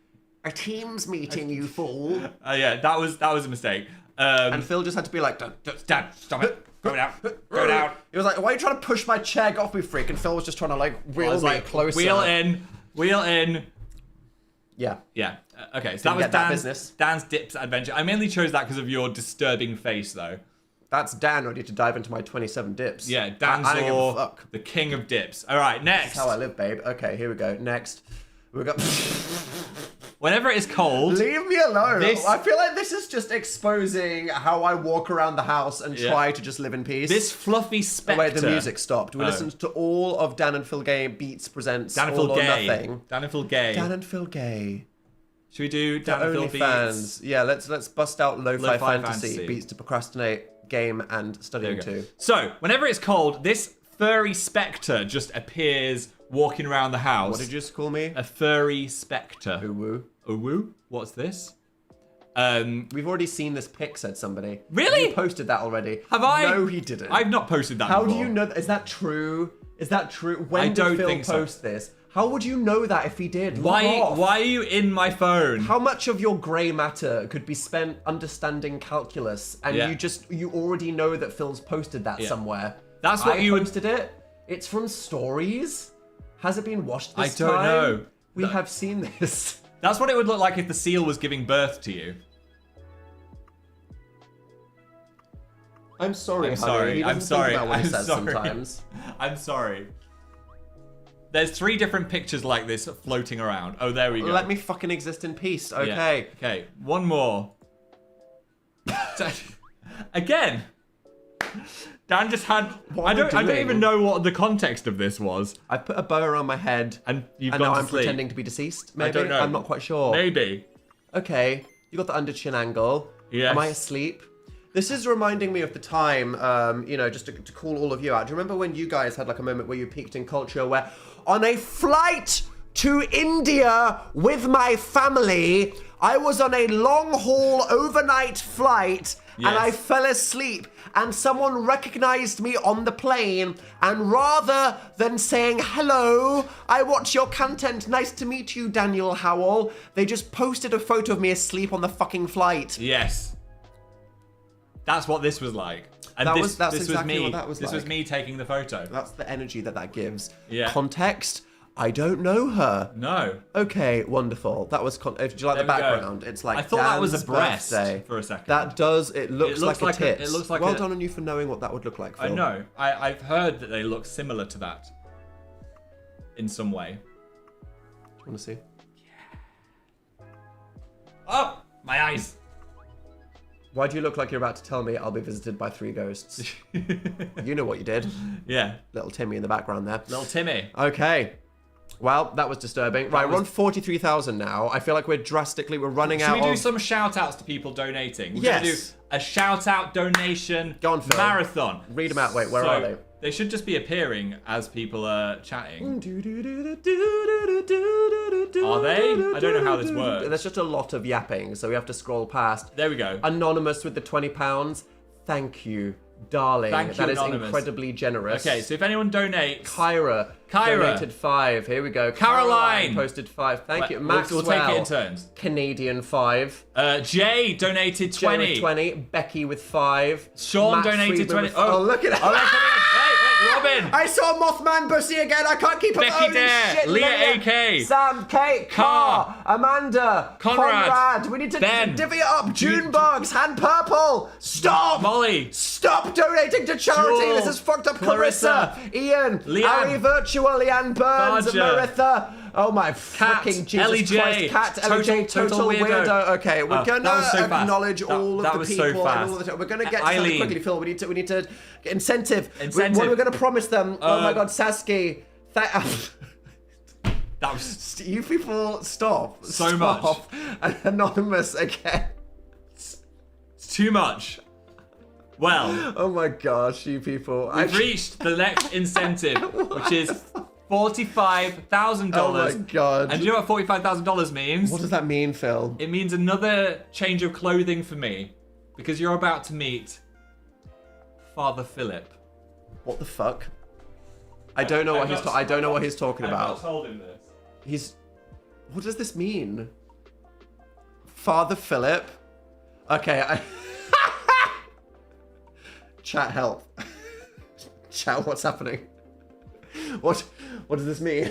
A Teams meeting, you fool. Yeah, that was a mistake. And Phil just had to be like, Dad, stop it. Go down. Go down. He was like, "Why are you trying to push my chair? Get off me, freak!" And Phil was just trying to like wheel me closer. Wheel in. Yeah. Yeah. Okay, so that was get that business. Dan's Dips adventure. I mainly chose that because of your disturbing face, though. That's Dan ready to dive into my 27 dips. Yeah, Dan's I don't give a fuck. the king of dips. All right, next. That's how I live, babe. Okay, here we go. Next. We got... Whenever it's cold... Leave me alone. This- I feel like this is just exposing how I walk around the house and try to just live in peace. This fluffy Oh, spectre... wait, the music stopped. We listened to all of Dan and Phil Gay Beats presents Dan and All Phil or Gay. Nothing. Dan and Phil Gay. Dan and Phil Gay. Should we do Dan and Phil Beats? OnlyFans. Yeah, let's bust out lo-fi, Lo-fi fantasy, fantasy. beats to procrastinate, game, and studying too. So, whenever it's cold, this furry spectre just appears walking around the house. What did you just call me? A furry spectre. Woo. Uwu? What's this? We've already seen this pic, said somebody. Really? You posted that already. Have I? No, he didn't. I've not posted that How before. do you know? Is that true? Is that true? When don't did Phil think so. post this? How would you know that if he did? Log Why off. are you in my phone? How much of your grey matter could be spent understanding calculus, and you already know that Phil's posted that somewhere? That's what I you would- posted it. It's from stories. Has it been washed this I don't time? know. We have seen this. That's what it would look like if the seal was giving birth to you. I'm sorry, I'm honey. sorry. He doesn't I'm sorry. think about what he I'm says sorry. sometimes. I'm sorry. There's 3 different pictures like this floating around. Oh, there we go. Let me fucking exist in peace, Yeah. okay? Okay, one more. Again. Dan just had... What I am I don't doing? even know what the context of this was. I put a bow around my head, And you've and gone now to I'm sleep. pretending to be deceased. Maybe don't know. I'm not quite sure. Maybe. Okay, you got the under chin angle. Yes. Am I asleep? This is reminding me of the time, just to call all of you out. Do you remember when you guys had like a moment where you peaked in culture where on a flight to India with my family, I was on a long haul overnight flight and I Yes. fell asleep and someone recognized me on the plane and rather than saying, "Hello, I watch your content, nice to meet you, Daniel Howell," they just posted a photo of me asleep on the fucking flight. Yes. That's what this was like. And That's this exactly was me. what that was This was like. me taking the photo. That's the energy that gives. Yeah. Context, I don't know her. No. Okay, wonderful. That was. Did you like the There we go. background? It's like I thought that was a Dan's breast birthday. for a second. That does. It looks, looks like like a a- tits. it looks like well a- done on you for knowing what that would look like, Phil. I know. I've heard that they look similar to that. In some way. Do you want to see? Oh! My eyes! Why do you look like you're about to tell me I'll be visited by 3 ghosts? You know what you did. Yeah. Little Timmy in the background there. Little Timmy. Okay. Well, that was disturbing. Right, we're on 43,000 now. I feel like we're running Should out we do of... some shout outs to people donating? We're Yes. going to do a shout out donation Go on, Phil. marathon. Read 'em out. Wait, where So, are they? They should just be appearing as people are chatting. Are they? I don't know how this works. There's just a lot of yapping, so we have to scroll past. There we go. Anonymous with the £20. Thank you, darling. Thank you, That is Anonymous. incredibly generous. Okay, so if anyone donates... Kyra donated 5. Here we go. Caroline posted 5. Thank you. We'll Maxwell. take it in turns. Canadian 5. Jay donated 20. Joe with 20. Becky with 5. Sean Matt donated Friedman 20. with- Oh, look at that. Oh, that's coming in. Wait, Robin. I saw Mothman Bussy again. I can't keep up. Becky Holy Dare, shit, Leah Lydia, AK, Sam, Kate, Car, Amanda, Conrad, We need to Ben, divvy it up. June Bugs, Hand Purple. Stop. Molly. Stop donating to charity. Jewel, This is fucked up. Clarissa, Ian, Leanne, Ari Virtual, Leanne Burns, Barger, Maritha, Oh my fucking Jesus LEJ, Christ. Cat, LEJ, total weirdo. Okay, we're going to acknowledge all of the people and all the... We're going to get to something quickly, Phil. We need to get incentive. What are we going to promise them? Oh my God, Sasuke. That was... You people, stop. So much. Anonymous again. It's too much. Well. Oh my gosh, you people. We've reached the next incentive, which is $45,000. Oh my God. And do you know what $45,000 means? What does that mean, Phil? It means another change of clothing for me. Because you're about to meet Father Philip. What the fuck? I don't know what he's talking about. I've not told him this. What does this mean? Father Philip? Okay, Chat, help. Chat, what's happening? What does this mean?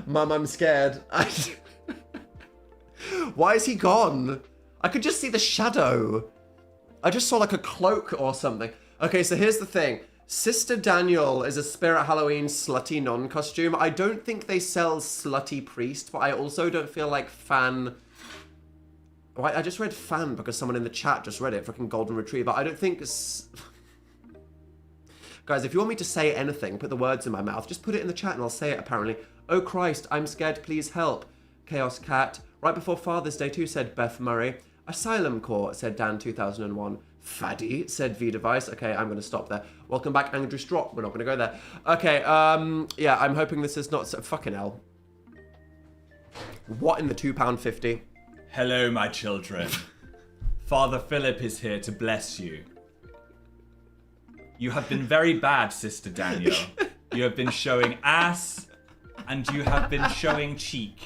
Mum, I'm scared. Why is he gone? I could just see the shadow. I just saw like a cloak or something. Okay, so here's the thing. Sister Daniel is a Spirit Halloween slutty nun costume. I don't think they sell slutty priest, but I also don't feel like fan... I just read fan because someone in the chat just read it, freaking golden retriever. I don't think... Guys, if you want me to say anything, put the words in my mouth, just put it in the chat and I'll say it, apparently. Oh Christ, I'm scared, please help. Chaos Cat. Right before Father's Day too, said Beth Murray. Asylum Corps, said Dan 2001. Faddy, said V-Device. Okay, I'm going to stop there. Welcome back, Andrew Strop. We're not going to go there. Okay, yeah, I'm hoping this is not... Fucking hell. What in the £2.50? Hello, my children. Father Philip is here to bless you. You have been very bad, Sister Daniel. You have been showing ass, and you have been showing cheek.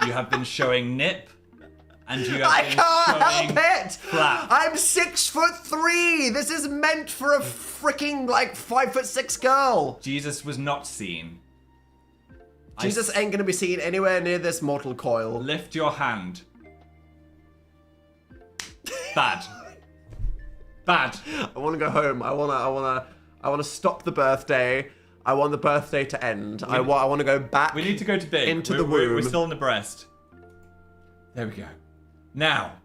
You have been showing nip, and you have been showing flap. I'm 6'3". This is meant for a freaking like 5'6" girl. Jesus was not seen. Jesus ain't gonna be seen anywhere near this mortal coil. Lift your hand. Bad. Bad. I want to go home. I want to stop the birthday. I want the birthday to end. I want to go back. We need to go to big. Into the womb. We're still in the breast. There we go. Now,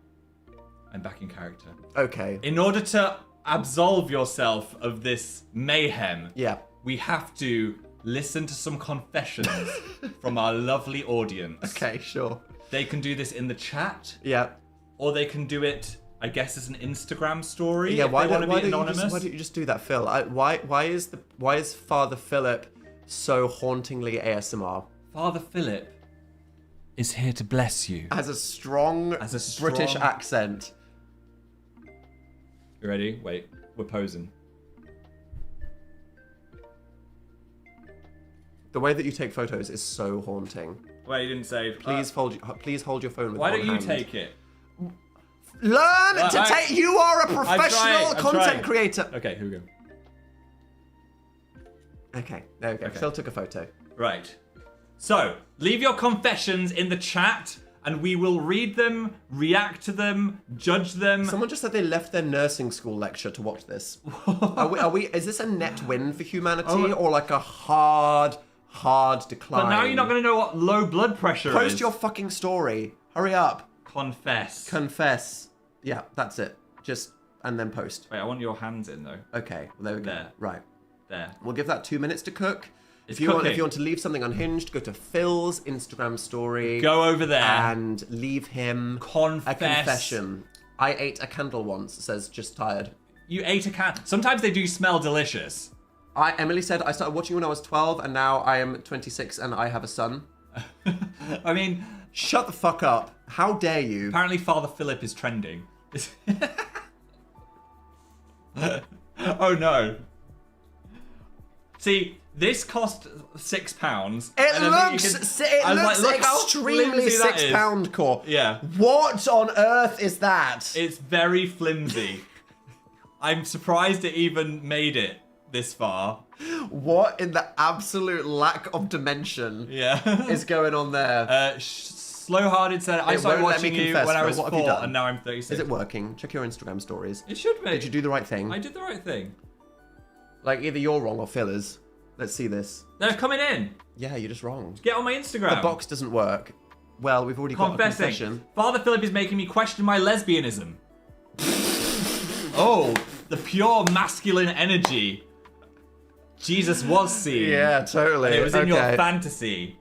I'm back in character. Okay. In order to absolve yourself of this mayhem, yeah, we have to listen to some confessions from our lovely audience. Okay, sure. They can do this in the chat. Yeah. Or they can do it, I guess, as an Instagram story. Yeah, why don't you just do that, Phil? Why is Father Philip so hauntingly ASMR? Father Philip is here to bless you. Has a strong British accent. You ready? Wait, we're posing. The way that you take photos is so haunting. Wait, you didn't save. Please hold your phone with why one don't you hand. take it? Learn to take. You are a professional content creator. Okay, here we go. Okay, there we go. Okay. Phil took a photo. Right. So, leave your confessions in the chat, and we will read them, react to them, judge them. Someone just said they left their nursing school lecture to watch this. Are we? Is this a net win for humanity, or like a hard decline? But now you're not going to know what low blood pressure is. Post your fucking story. Hurry up. Confess. Yeah, that's it. And then post. Wait, I want your hands in though. Okay, well, there we go. There. Right. There. We'll give that 2 minutes to cook. If you want to leave something unhinged, go to Phil's Instagram story. Go over there. And leave him Confess. a confession. I ate a candle once, says Just Tired. You ate a candle. Sometimes they do smell delicious. Emily said, I started watching when I was 12 and now I am 26 and I have a son. I mean... Shut the fuck up. How dare you? Apparently Father Philip is trending. Oh no. See, this cost £6. It looks extremely £6 core. Yeah. What on earth is that? It's very flimsy. I'm surprised it even made it this far. What in the absolute lack of dimension is going on there? Slow-hearted said, I started watching you when I was 4 and now I'm 36. Is it working? Check your Instagram stories. It should be. Did you do the right thing? I did the right thing. Like, either you're wrong or Phil is. Let's see this. They're coming in. Yeah, you're just wrong. Get on my Instagram. The box doesn't work. Well, we've already got a Confessing. confession. Father Philip is making me question my lesbianism. Oh, the pure masculine energy. Jesus was seen. Yeah, totally. And it was in your Okay. fantasy.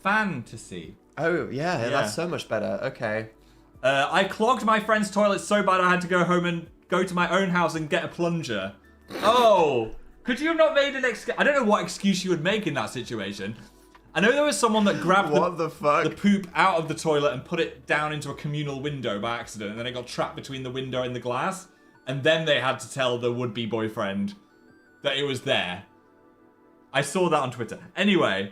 Fantasy. Oh, yeah, that's so much better. Okay. I clogged my friend's toilet so bad I had to go home and go to my own house and get a plunger. Oh, could you have not made an excuse? I don't know what excuse you would make in that situation. I know there was someone that grabbed What the fuck? the poop out of the toilet and put it down into a communal window by accident, and then it got trapped between the window and the glass, and then they had to tell the would-be boyfriend that it was there. I saw that on Twitter. Anyway.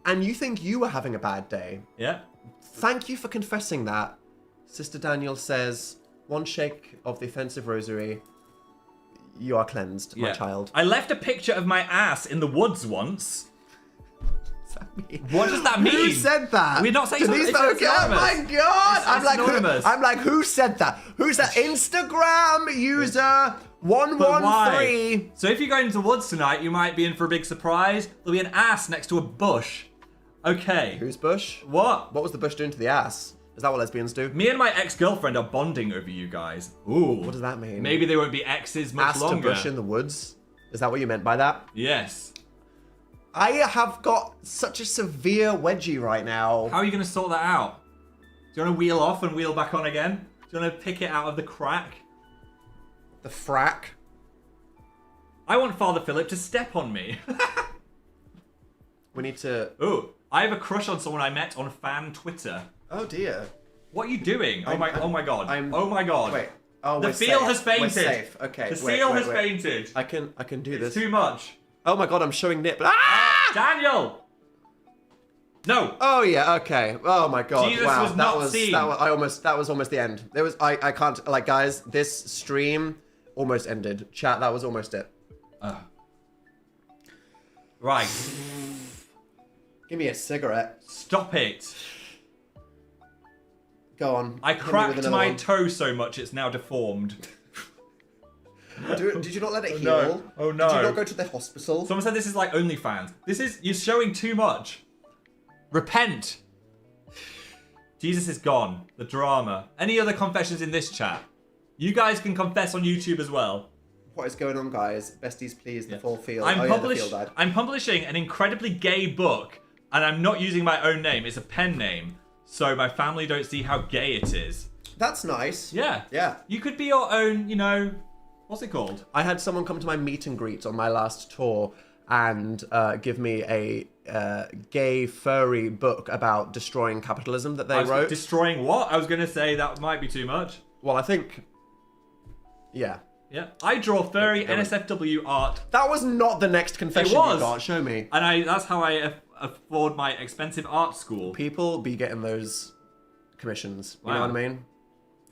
And you think you were having a bad day. Yeah. Thank you for confessing that. Sister Daniel says, one shake of the offensive rosary, you are cleansed, my child. I left a picture of my ass in the woods once. Mean? What does that mean? Who said that? We're not saying To these it's folk- Oh my anonymous. god! It's anonymous. I'm like, who said that? Who's that? Instagram user But why? 113. So if you go into the woods tonight, you might be in for a big surprise. There'll be an ass next to a bush. Okay. Who's Bush? What? What was the bush doing to the ass? Is that what lesbians do? Me and my ex-girlfriend are bonding over you guys. Ooh. What does that mean? Maybe they won't be exes much Ass longer. to bush in the woods? Is that what you meant by that? Yes. I have got such a severe wedgie right now. How are you going to sort that out? Do you want to wheel off and wheel back on again? Do you want to pick it out of the crack? The frack. I want Father Philip to step on me. We need to... Ooh, I have a crush on someone I met on fan Twitter. Oh dear. What are you doing? Oh my god. I'm- Oh my god. Wait. Oh, The we're seal safe. has fainted. We're safe. Okay. The wait, seal wait, has wait. fainted. I can do It's this. too much. Oh my god, I'm showing nip. Ah! Daniel! No. Oh yeah, okay. Oh my god. Jesus wow. was not seen. That was almost the end. There was I can't like guys, this stream almost ended. Chat, that was almost it. Right. Give me a cigarette. Stop it. Go on. I Hit me with cracked another my one. toe so much it's now deformed. Did you not let it heal? no. Oh, no. Did you not go to the hospital? Someone said this is like OnlyFans. You're showing too much. Repent. Jesus is gone. The drama. Any other confessions in this chat? You guys can confess on YouTube as well. What is going on, guys? Besties, please. The full field. I'm the field died. I'm publishing an incredibly gay book, and I'm not using my own name. It's a pen name, so my family don't see how gay it is. That's nice. Yeah. Yeah. You could be your own, what's it called? I had someone come to my meet and greet on my last tour and give me a gay furry book about destroying capitalism that they wrote. Destroying what? I was going to say that might be too much. Well, I think... Yeah. Yeah. I draw furry Go on. NSFW art, That was not the next confession It was. you got. Show me. and that's how I afford my expensive art school. People be getting those commissions. You know Wow. what I mean?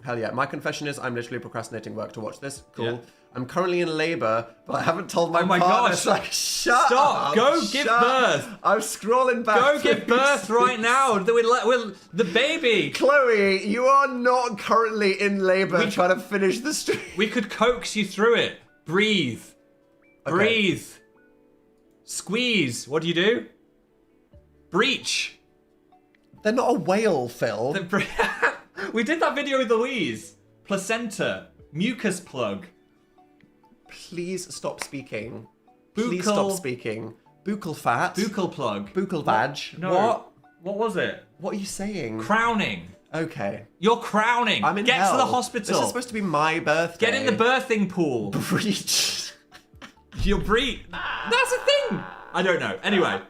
Hell yeah. My confession is I'm literally procrastinating work to watch this. Cool. Yeah. I'm currently in labor, but I haven't told my Oh my partner. gosh. It's like, shut Stop. up. Go give shut- birth. I'm scrolling back. Go through give birth right now. The baby. Chloe, you are not currently in labor trying to finish the stream. We could coax you through it. Breathe. Breathe. Squeeze. What do you do? Breach. They're not a whale, Phil. We did that video with Louise. Placenta. Mucus plug. Please stop speaking. Please Buccal- stop speaking. Buccal fat. Buccal plug. Buccal vag. No. What? What was it? What are you saying? Crowning. Okay. You're crowning. I'm in Get hell. to the hospital. This is supposed to be my birthday. Get in the birthing pool. Breach. You'll breathe. That's a thing. I don't know. Anyway.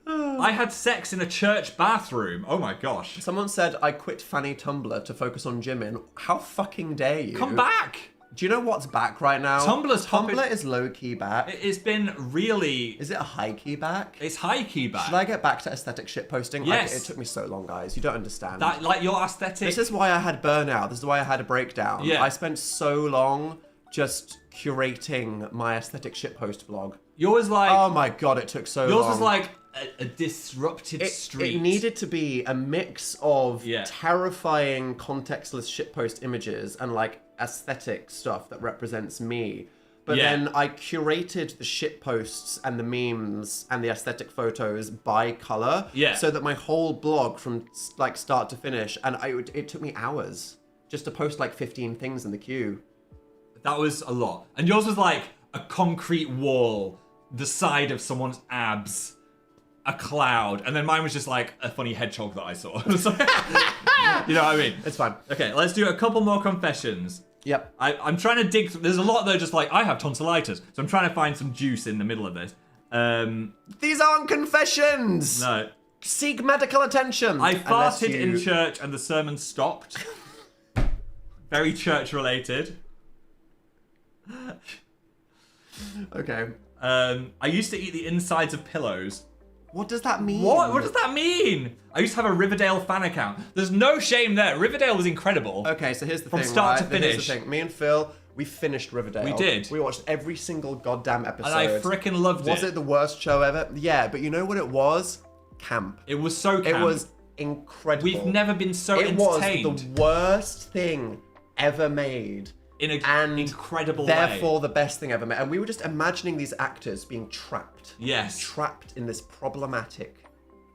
I had sex in a church bathroom. Oh my gosh. Someone said I quit Fanny Tumblr to focus on gymming. How fucking dare you? Come back. Do you know what's back right now? Tumblr is low key back. It's been really... Is it a high key back? It's high key back. Should I get back to aesthetic shit posting? Yes. It took me so long, guys. You don't understand. That, like your aesthetic... This is why I had burnout. This is why I had a breakdown. Yeah. I spent so long just curating my aesthetic shitpost blog. Yours like... Oh my god, it took so long. yours was like a disrupted street. It needed to be a mix of Yeah. terrifying contextless shitpost images and like aesthetic stuff that represents me. But Yeah. then I curated the shit posts and the memes and the aesthetic photos by color. Yeah. So that my whole blog from like start to finish, and it took me hours just to post like 15 things in the queue. That was a lot. And yours was like a concrete wall, the side of someone's abs, a cloud, and then mine was just like a funny hedgehog that I saw. So- you know what I mean? It's fine. Okay, let's do a couple more confessions. Yep. I'm trying to dig through. There's a lot that are just like, I have tonsillitis. So I'm trying to find some juice in the middle of this. These aren't confessions. No. Seek medical attention. I Unless farted you- in church and the sermon stopped. Very church related. Okay. I used to eat the insides of pillows. What does that mean? What does that mean? I used to have a Riverdale fan account. There's no shame there. Riverdale was incredible. Okay, so here's the From thing, start right? to Here's finish. the thing. Me and Phil, we finished Riverdale. We did. We watched every single goddamn episode. And I freaking loved it. Was it the worst show ever? Yeah, but you know what it was? Camp. It was so camp. It was incredible. We've never been so It was entertained the worst thing ever made. in an And incredible way. therefore the best thing ever made. And we were just imagining these actors being trapped. Yes. Trapped in this problematic,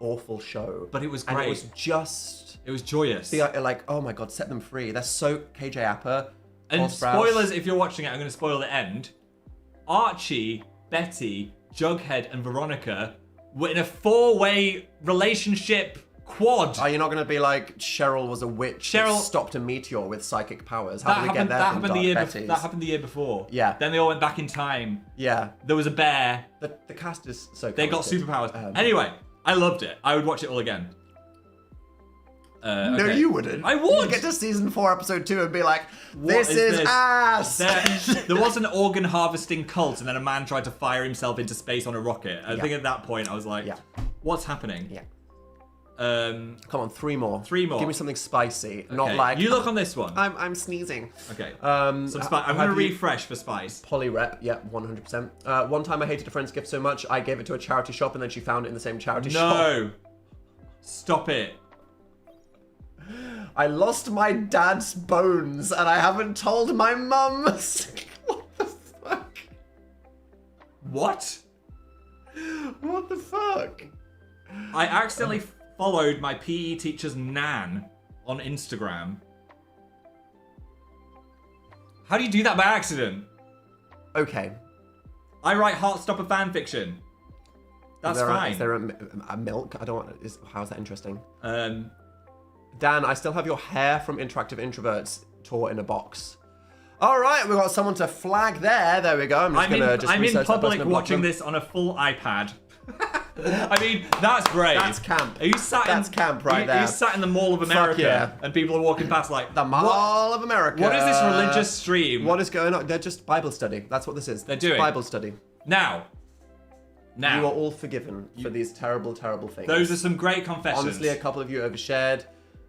awful show. But it was And great. it was just It was joyous. like, oh my god, set them free. They're so KJ Apper. And Paul Sprouse. spoilers, if you're watching it, I'm going to spoil the end. Archie, Betty, Jughead, and Veronica were in a 4-way relationship quad. Are you not going to be like Cheryl was a witch that Cheryl- stopped a meteor with psychic powers? How that did we happened, get there that, from happened the Dark year Betty's? that happened the year before. Yeah. Then they all went back in time. Yeah. There was a bear. The cast is so They got talented. superpowers. Anyway, I loved it. I would watch it all again. No, Okay. you wouldn't. I would. You'd get to season 4, episode 2 and be like, What this is this? ass! There was an organ harvesting cult, and then a man tried to fire himself into space on a rocket. I Yeah. think at that point I was like, Yeah. "What's happening?" Yeah. Um, Come on, 3 more. 3 more. Give me something spicy. Not okay. like, you look on this one. I'm sneezing. Okay. Um, Some I'm have gonna you- refresh for spice. Polyrep, yeah, 100%. One time I hated a friend's gift so much, I gave it to a charity shop and then she found it in the same charity shop. No. Stop it. I lost my dad's bones and I haven't told my mum. What the fuck? What? What the fuck? I accidentally followed my PE teacher's nan on Instagram. How do you do that by accident? Okay. I write Heartstopper fanfiction. That's fine. Is there a milk? I don't. How's that interesting? Um, Dan, I still have your hair from Interactive Introverts tore in a box. All right, we've got someone to flag there. There we go. I'm just gonna just I'm in research that public person and block watching them. this on a full iPad. I mean, that's great. That's camp. Are you sat That's in, camp right are you there. sat in the Mall of America yeah. and people are walking past like, The Mall of America. what is this religious stream? What is going on? They're just Bible study. That's what this is. They're It's doing. Bible study. Now, You are all forgiven for these terrible, terrible things. those are some great confessions. Honestly, a couple of you overshared.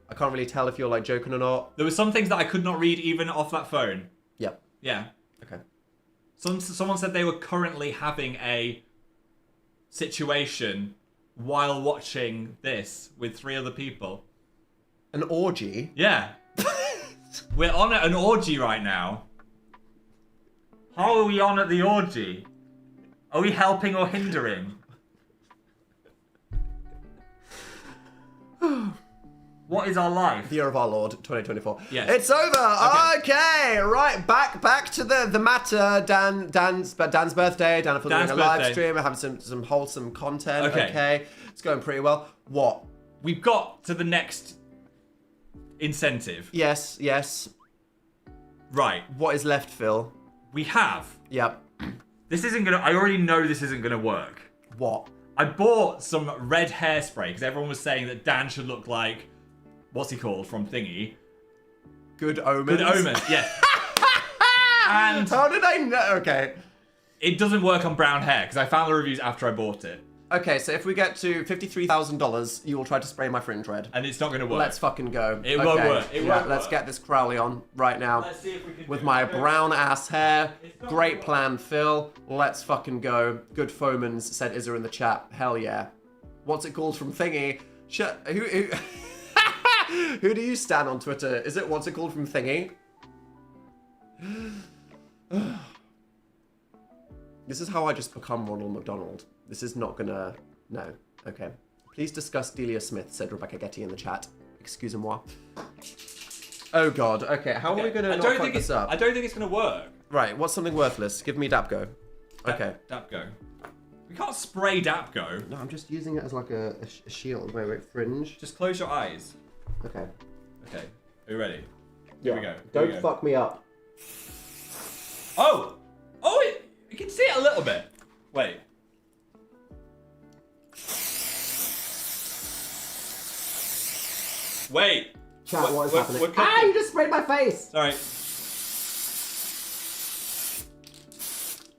I can't really tell if you're like joking or not. There were some things that I could not read even off that phone. Yep. Yeah. Okay. Someone said they were currently having a situation while watching this with 3 other people. An orgy. Yeah. We're on at an orgy right now. How are we on at the orgy? Are we helping or hindering? What is our life? The year of our Lord, 2024. Yes. It's over. Okay. Okay. Right. Back to the matter. Dan's birthday. Dan for doing Dan's a live birthday. stream. We're having some wholesome content. Okay. It's going pretty well. What? We've got to the next incentive. Yes. Right. What is left, Phil? We have. Yep. This isn't gonna. I already know this isn't gonna work. What? I bought some red hairspray because everyone was saying that Dan should look like, what's he called from Thingy? Good Omens. Good Omens, yes. And How did I know? Okay. it doesn't work on brown hair because I found the reviews after I bought it, Okay, so if we get to $53,000, you will try to spray my fringe red. and it's not gonna work. Let's fucking go. It won't Okay. work. It Yeah, won't let's work. get this Crowley on right now. Let's see if we can With do my it. brown ass hair. not Great gonna plan, Phil. Let's fucking go. Good Fomans, said Izza in the chat. Hell yeah. What's it called from Thingy? Who do you stand on Twitter? Is it what's it called from Thingy? This is how I just become Ronald McDonald. This is not gonna... No. Okay. Please discuss Delia Smith, said Rebecca Getty in the chat. Excusez-moi. Oh god, okay. How are we gonna not fuck this up? I don't think it's gonna work. Right, what's something worthless? Give me Dapgo. Okay. Dapgo. We can't spray Dapgo. No, I'm just using it as like a shield. Wait, fringe. Just close your eyes. Okay. Okay. Are you ready? Here we go. Don't fuck me up. Oh! Oh, you can see it a little bit. Wait. Wait. Chat, what is happening? We're cooking. Ah, you just sprayed my face! Sorry.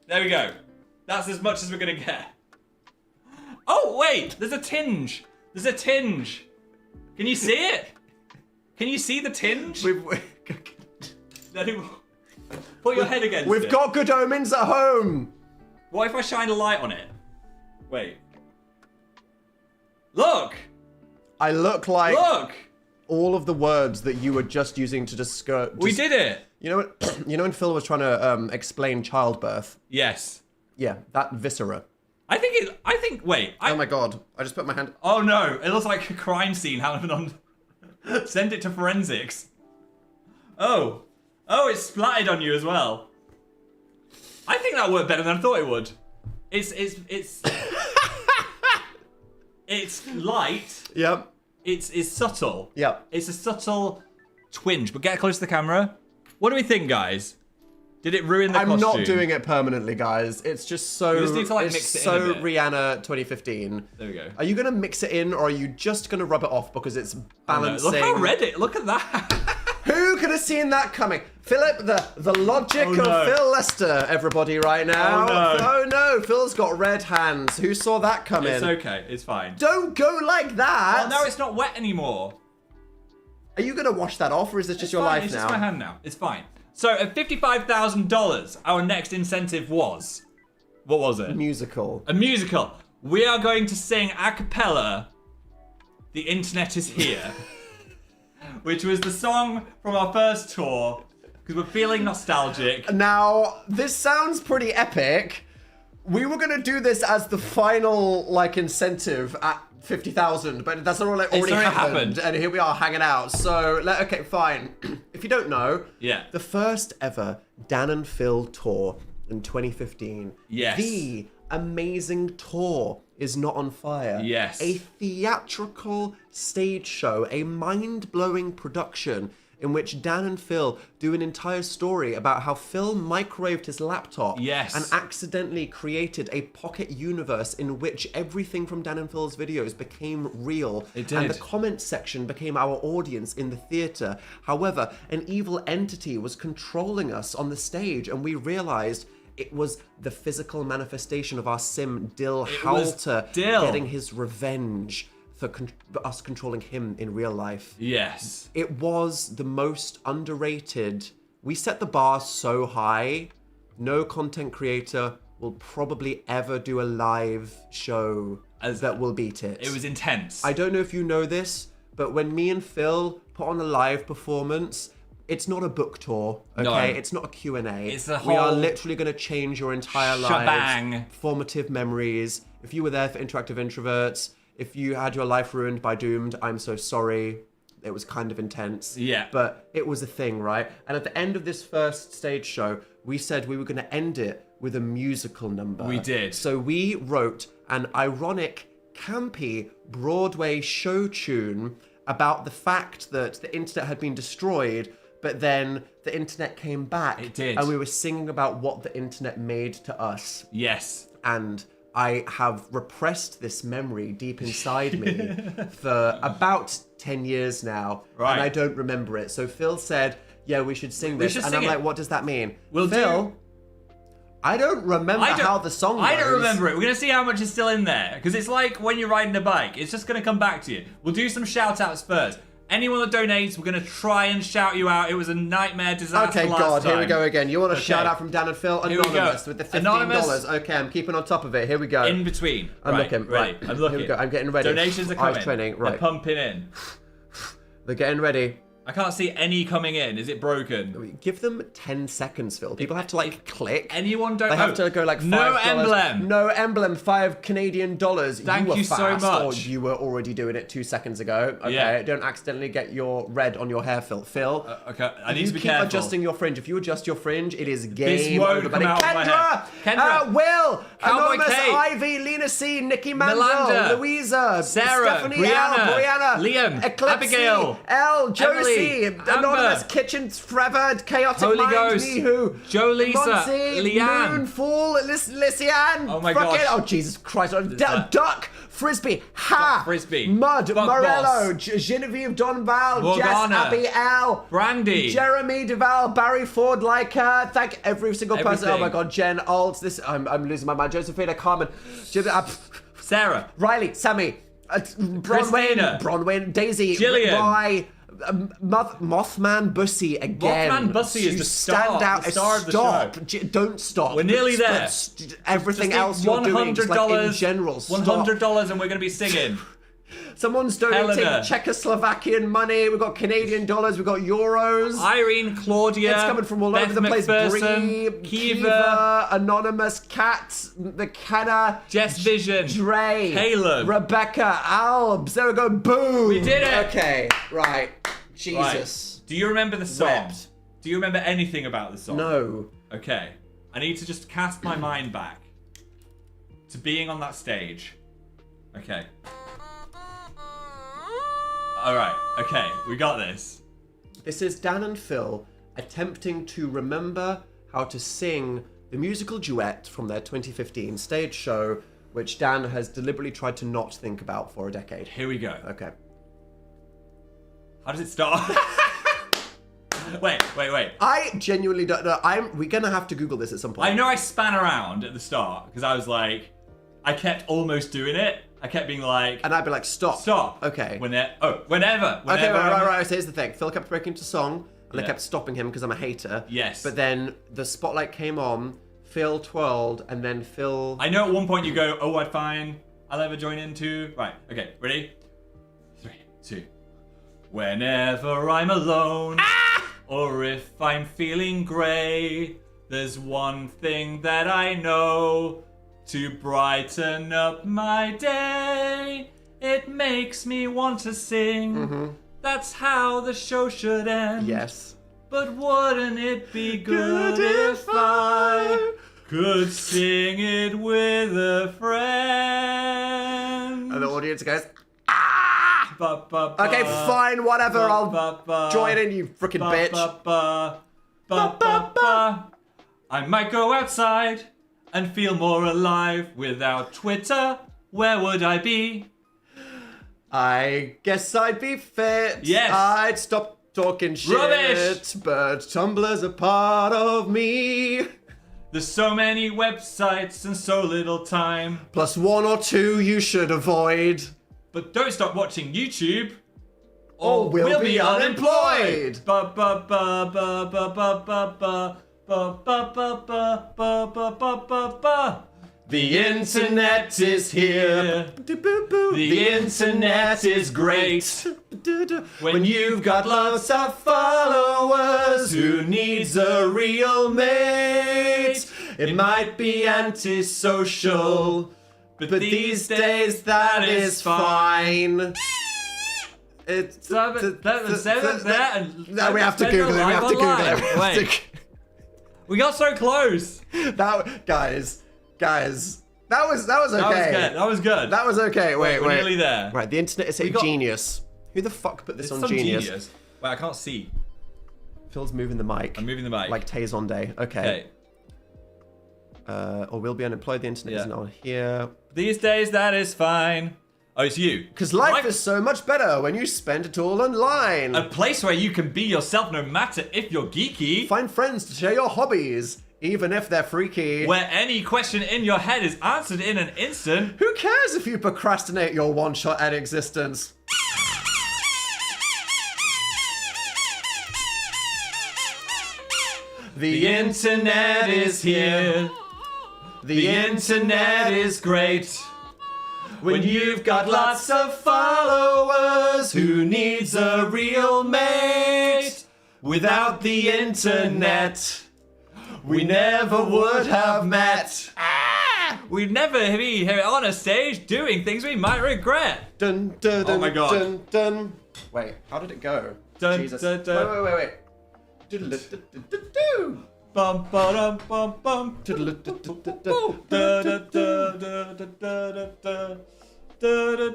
There we go. That's as much as we're gonna get. Oh, wait! There's a tinge! There's a tinge! Can you see it? Can you see the tinge? Put your head against it. We've got good omens at home! What if I shine a light on it? Wait. Look! I look like Look! all of the words that you were just using to describe. We did it! You know what? You know when Phil was trying to explain childbirth? Yes. Yeah, that viscera. Wait. Oh my god! I just put my hand. Oh no! It looks like a crime scene happened on. Send it to forensics. Oh, it's splattered on you as well. I think that worked better than I thought it would. It's it's light. Yep. It's subtle. Yep. It's a subtle twinge. But get close to the camera. What do we think, guys? Did it ruin the costume? I'm not doing it permanently, guys. It's just so. You just need to, like, it's mix it in so a bit. Rihanna 2015. There we go. Are you gonna mix it in, or are you just gonna rub it off because it's balancing? Look how red it. Look at that. Who could have seen that coming? Philip, the logic Oh, no. of Phil Lester, everybody, right now. Oh, no. Oh no, Phil's got red hands. Who saw that coming? It's okay. It's fine. Don't go like that. Oh, no, it's not wet anymore. Are you gonna wash that off, or is this just your fine. life It's now? just my hand now. It's fine. So at $55,000, our next incentive was, what was it? Musical. A musical. We are going to sing a cappella, "The Internet Is Here," which was the song from our first tour, because we're feeling nostalgic. Now, this sounds pretty epic. We were gonna do this as the final, like, incentive at 50,000, but that's already already happened, happened. and here we are hanging out. So, okay, fine. If you don't know, Yeah. the first ever Dan and Phil tour in 2015. Yes. The amazing tour is not on fire. Yes. A theatrical stage show, a mind-blowing production in which Dan and Phil do an entire story about how Phil microwaved his laptop Yes. and accidentally created a pocket universe in which everything from Dan and Phil's videos became real. It did. And the comment section became our audience in the theater. However, an evil entity was controlling us on the stage, and we realized it was the physical manifestation of our sim, Dill was Halter, Dill. getting his revenge for us controlling him in real life. Yes. It was the most underrated. We set the bar so high, no content creator will probably ever do a live show that will beat it. It was intense. I don't know if you know this, but when me and Phil put on a live performance, it's not a book tour, okay? No. It's not a Q&A. It's a We are whole literally going to change your entire shebang. lives. Formative memories. If you were there for Interactive Introverts, if you had your life ruined by Doomed, I'm so sorry. It was kind of intense. Yeah. But it was a thing, right? And at the end of this first stage show, we said we were going to end it with a musical number. We did. So we wrote an ironic, campy Broadway show tune about the fact that the internet had been destroyed, but then the internet came back. It did. And we were singing about what the internet made to us. Yes. And I have repressed this memory deep inside me for about 10 years now. Right. And I don't remember it. So Phil said, yeah, we should sing this. should And sing I'm it. like, what does that mean? We'll Phil, I don't remember how the song goes. I don't remember it. We're going to see how much is still in there. Because it's like when you're riding a bike. It's just going to come back to you. We'll do some shout outs first. Anyone that donates, we're going to try and shout you out. It was a nightmare disaster Okay, last God, time. here we go again. You want a shout out from Dan and Phil? Here we go. Anonymous with the $15. Anonymous. Okay, I'm keeping on top of it. Here we go. In between. I'm right, looking. Ready. Right. I'm looking. Here we go. I'm getting ready. Donations are Eyes coming. training. Right. They're pumping in. They're getting ready. I can't see any coming in. Is it broken? Give them 10 seconds, Phil. People have to like click. Anyone don't. They have to go like $5. No emblem. No emblem. $5 Canadian. Thank were you so fast, much. Or you were already doing it 2 seconds ago. Okay. Yeah. Don't accidentally get your red on your hair, Phil. Phil. Okay. I need you to be keep careful. adjusting your fringe. If you adjust your fringe, it is game won't over, come buddy. out of my hair. Kendra. Kendra. Will. Cowboy Anonymous. Kate. Ivy. Lena C. Nikki Mandel. Melanda. Louisa. Sarah. Stephanie Brianna. L. Brianna. Liam. Eclipse. Abigail. L. Josie. Emily. Anonymous. Amber. Kitchen. Trevor. Chaotic Holy Mind. Ghost. Mihu. Joe Lisa. Monty, Leanne. Moonfall, Lysiane. Oh my Fucking- gosh. Oh Jesus Christ! that? Duck, Frisbee, Ha, Duck, Frisbee. Mud, Fuck Morello, Boss. Genevieve Donval, Morgana. Jess, Abby L, Brandy. Jeremy Duval, Barry Ford, thank every single person. Oh Everything. my God, Jen Alt. I'm losing my mind. Josephina Carmen, Sarah. Riley, Sammy, Christina. Bronwyn, Daisy, Jillian. Rye. Mothman Bussy again. Mothman Bussy is You the stand star- out. the star of the Stop. show. Don't stop. We're nearly there. Everything Just else need you're doing, just like in general. Stop. $100 and we're going to be singing. Someone's donating Helena. Czechoslovakian money. We've got Canadian dollars. We've got euros. Irene, Claudia. It's coming from all Beth over the place. McPherson, Bree, Kiva, Anonymous, Cat, the Canna, Jess Vision, Dre, Caleb, Rebecca, Albs. There we go. Boom. We did it. Okay, right. Jesus. Right. Do you remember the song? Wept. Do you remember anything about the song? No. Okay. I need to just cast my mind back to being on that stage. Okay. Alright, okay, we got this. This is Dan and Phil attempting to remember how to sing the musical duet from their 2015 stage show, which Dan has deliberately tried to not think about for a decade. Here we go. Okay. How does it start? Wait. I genuinely don't know. We're gonna have to Google this at some point. I know I span around at the start because I was like, I kept almost doing it. I kept being like, And I'd be like, stop. stop. Okay. Whenever. Okay, right. So here's the thing. Phil kept breaking into song, and I Yeah. kept stopping him because I'm a hater. Yes. But then the spotlight came on, Phil twirled, and then Phil... I know at one point you go, oh, I fine. I'll ever join in too. Right, okay, ready? 3, 2. Whenever I'm alone, or if I'm feeling grey, there's one thing that I know to brighten up my day. It makes me want to sing. That's how the show should end. Yes. But wouldn't it be good if I could sing it with a friend? And the audience goes, Ba, ba, ba. okay, fine, whatever, Ba, I'll ba, ba. join in, you frickin' Ba, bitch. ba, ba. Ba, ba, ba. I might go outside and feel more alive. Without Twitter, where would I be? I guess I'd be fit. Yes. I'd stop talking shit. Rubbish. But Tumblr's a part of me. There's so many websites and so little time. Plus 1 or 2 you should avoid. But don't stop watching YouTube, Or we'll be unemployed. Ba ba ba ba ba ba ba ba ba ba ba ba ba ba ba ba ba. The internet is here. The internet is great. When you've got lots of followers, who needs a real mate? It might be antisocial, but these days that is fine. It's No, we have to Google it. We have to Google it. Wait, we got so close. That guys, that was okay. That was good. That was okay. Wait. We're nearly there. Right, the internet is a got- genius. Who the fuck put this It's on some Genius? genius. Wait, I can't see. Phil's moving the mic. I'm moving the mic. Like Tay Zonday. Okay. Or we'll be unemployed. The internet Yeah. isn't on here. These days that is fine. Oh, it's you. Because life is so much better when you spend it all online. A place where you can be yourself no matter if you're geeky. Find friends to share your hobbies, even if they're freaky. Where any question in your head is answered in an instant. Who cares if you procrastinate your one shot at existence? The internet is here. The internet is great. When you've got lots of followers, who needs a real mate? Without the internet, we never would have met. We'd never be here on a stage doing things we might regret. Dun, dun, dun, Oh my God. Dun, dun. Wait, how did it go? Dun, Jesus. dun, dun. Wait. Diddle-diddle-diddle-diddle-doo. Bum ba dum bum bum. Diddle-diddle-diddle-diddle. Da da da da da da da